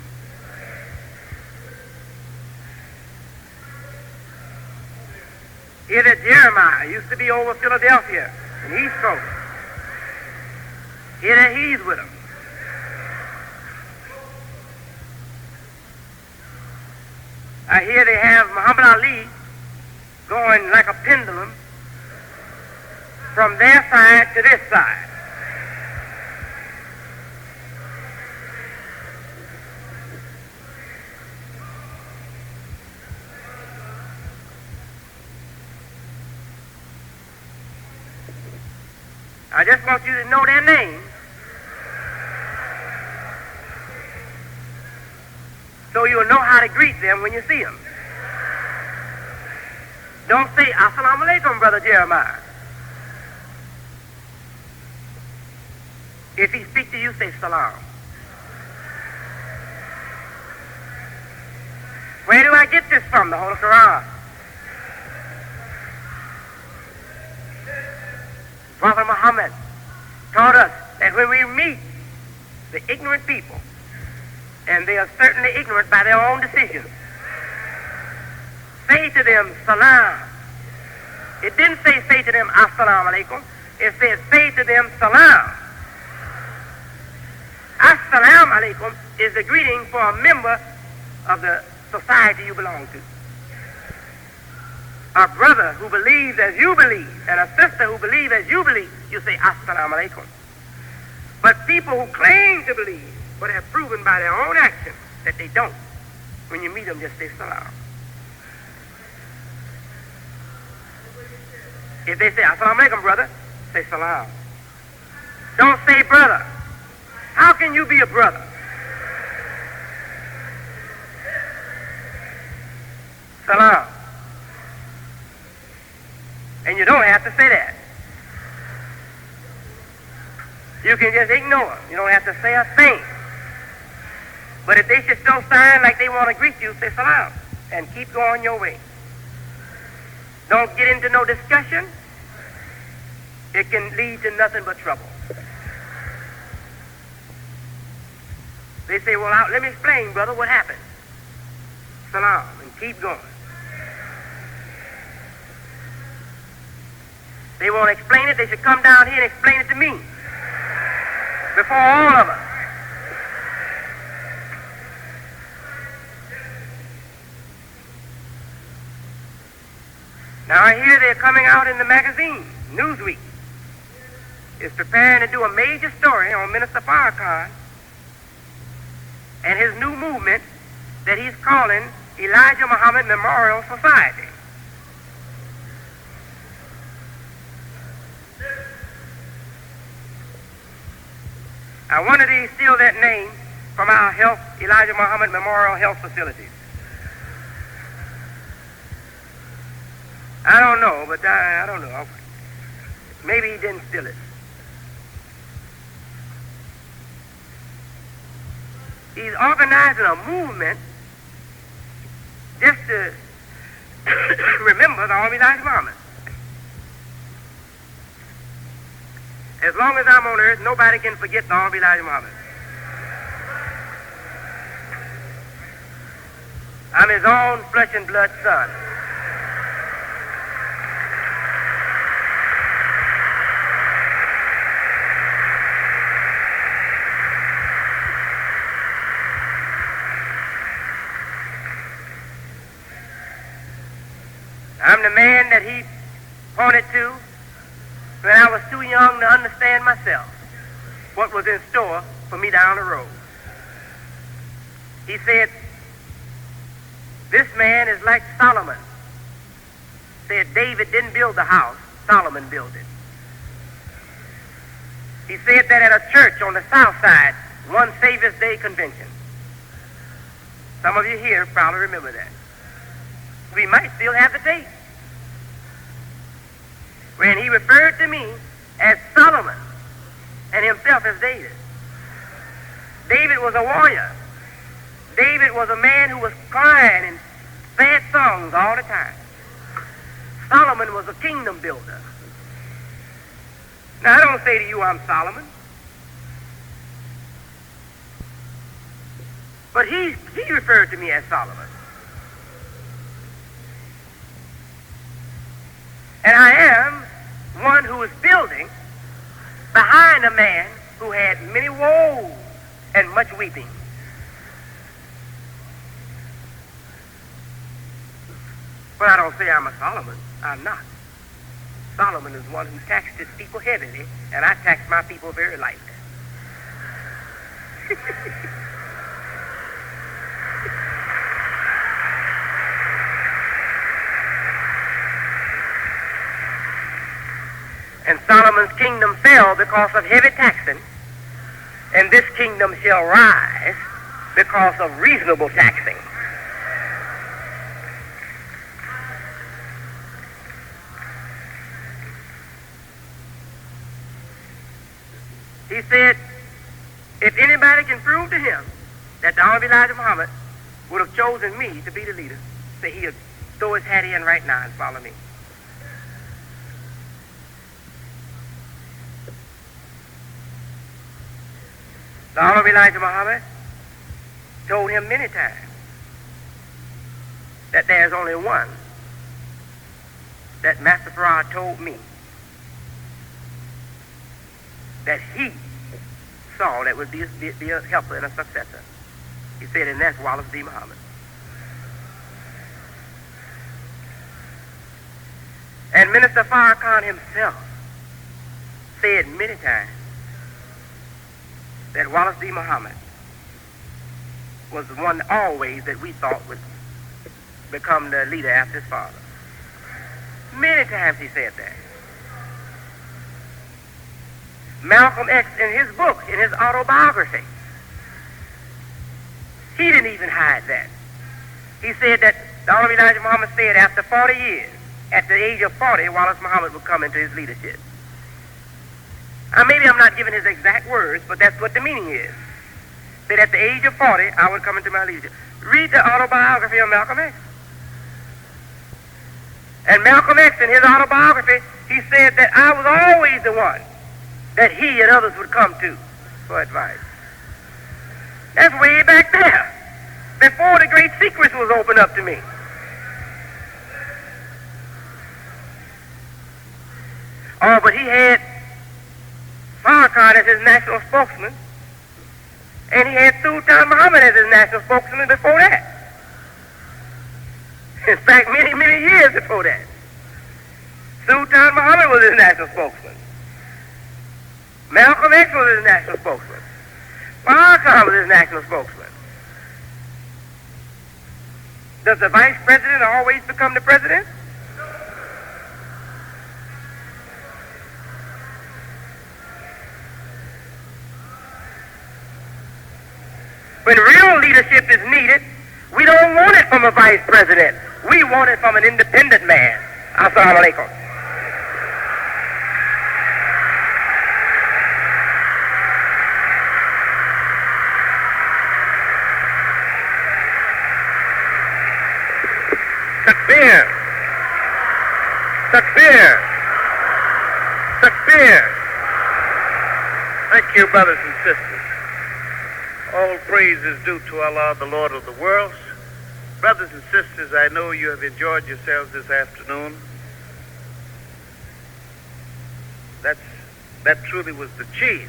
Hear that Jeremiah used to be over Philadelphia and East Coast. Hear that he's with them. I hear they have Muhammad Ali going like a pendulum from their side to this side. I just want you to know their names so you'll know how to greet them when you see them. Don't say, Assalamu alaikum, Brother Jeremiah. If he speaks to you, say salam. Where do I get this from? The Holy Quran. Prophet Muhammad taught us that when we meet the ignorant people, and they are certainly ignorant by their own decisions, say to them, salam. It didn't say to them, assalamu alaikum. It said, say to them, salam. Assalamu alaikum is the greeting for a member of the society you belong to. A brother who believes as you believe, and a sister who believes as you believe, you say, assalamu alaikum. But people who claim to believe, but have proven by their own actions that they don't, when you meet them, just say salam. If they say, assalamu alaikum, brother, say salam. Don't say brother. How can you be a brother? Salam. And you don't have to say that. You can just ignore them. You don't have to say a thing. But if they should show sign like they want to greet you, say salam and keep going your way. Don't get into no discussion. It can lead to nothing but trouble. They say, well, let me explain, brother, what happened. Salam, and keep going. They want to explain it, they should come down here and explain it to me. Before all of us. Now I hear they're coming out in the magazine. Newsweek is preparing to do a major story on Minister Farrakhan and his new movement that he's calling Elijah Muhammad Memorial Society. I wonder if he steal that name from our Elijah Muhammad Memorial Health Facilities. I don't know, but I don't know. Maybe he didn't steal it. He's organizing a movement just to remember the Honorable Elijah Muhammad. As long as I'm on earth, nobody can forget the Honorable Elijah Muhammad. I'm his own flesh and blood son. I'm the man that he pointed to when I was too young to understand myself what was in store for me down the road. He said, this man is like Solomon. Said David didn't build the house, Solomon built it. He said that at a church on the south side, one Savior's Day convention. Some of you here probably remember that. We might still have the tape. When he referred to me as Solomon and himself as David. David was a warrior. David was a man who was crying in sad songs all the time. Solomon was a kingdom builder. Now, I don't say to you I'm Solomon. But he referred to me as Solomon. And I am one who is building behind a man who had many woes and much weeping. But I don't say I'm a Solomon. I'm not. Solomon is one who taxed his people heavily, and I tax my people very lightly. And Solomon's kingdom fell because of heavy taxing, and this kingdom shall rise because of reasonable taxing. He said, if anybody can prove to him that the Honorable Elijah Muhammad would have chosen me to be the leader, that he'll throw his hat in right now and follow me. The Honorable Elijah Muhammad told him many times that there's only one that Master Farad told me that he saw that would be a helper and a successor. He said, and that's Wallace D. Muhammad. And Minister Farrakhan himself said many times that Wallace D. Muhammad was the one always that we thought would become the leader after his father. Many times he said that. Malcolm X, in his book, in his autobiography, he didn't even hide that. He said that the Honorable Elijah Muhammad said after 40 years, at the age of 40, Wallace Muhammad would come into his leadership. Maybe I'm not giving his exact words, but that's what the meaning is. That at the age of 40, I would come into my leadership. Read the autobiography of Malcolm X. And Malcolm X, in his autobiography, he said that I was always the one that he and others would come to for advice. That's way back there, before the great secrets was opened up to me. Oh, but he had Farrakhan as his national spokesman, and he had Sultan Muhammad as his national spokesman before that. In fact, many, many years before that. Sultan Muhammad was his national spokesman. Malcolm X was his national spokesman. Farrakhan was his national spokesman. Does the vice president always become the president? When real leadership is needed, we don't want it from a vice president. We want it from an independent man. Assalamu alaikum. Takbir. Takbir. Takbir. Thank you, brothers and sisters. All praise is due to Allah, the Lord of the worlds. Brothers and sisters, I know you have enjoyed yourselves this afternoon. That truly was the chief.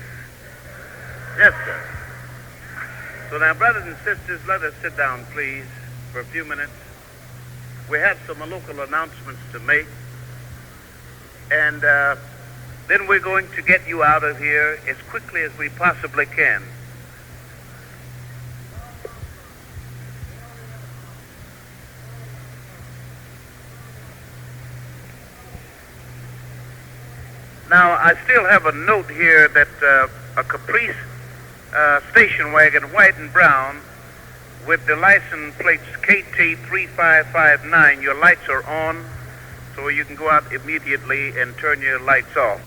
Yes, sir. So now, brothers and sisters, let us sit down, please, for a few minutes. We have some local announcements to make. And then we're going to get you out of here as quickly as we possibly can. Now, I still have a note here that a Caprice station wagon, white and brown, with the license plates KT3559. Your lights are on, so you can go out immediately and turn your lights off.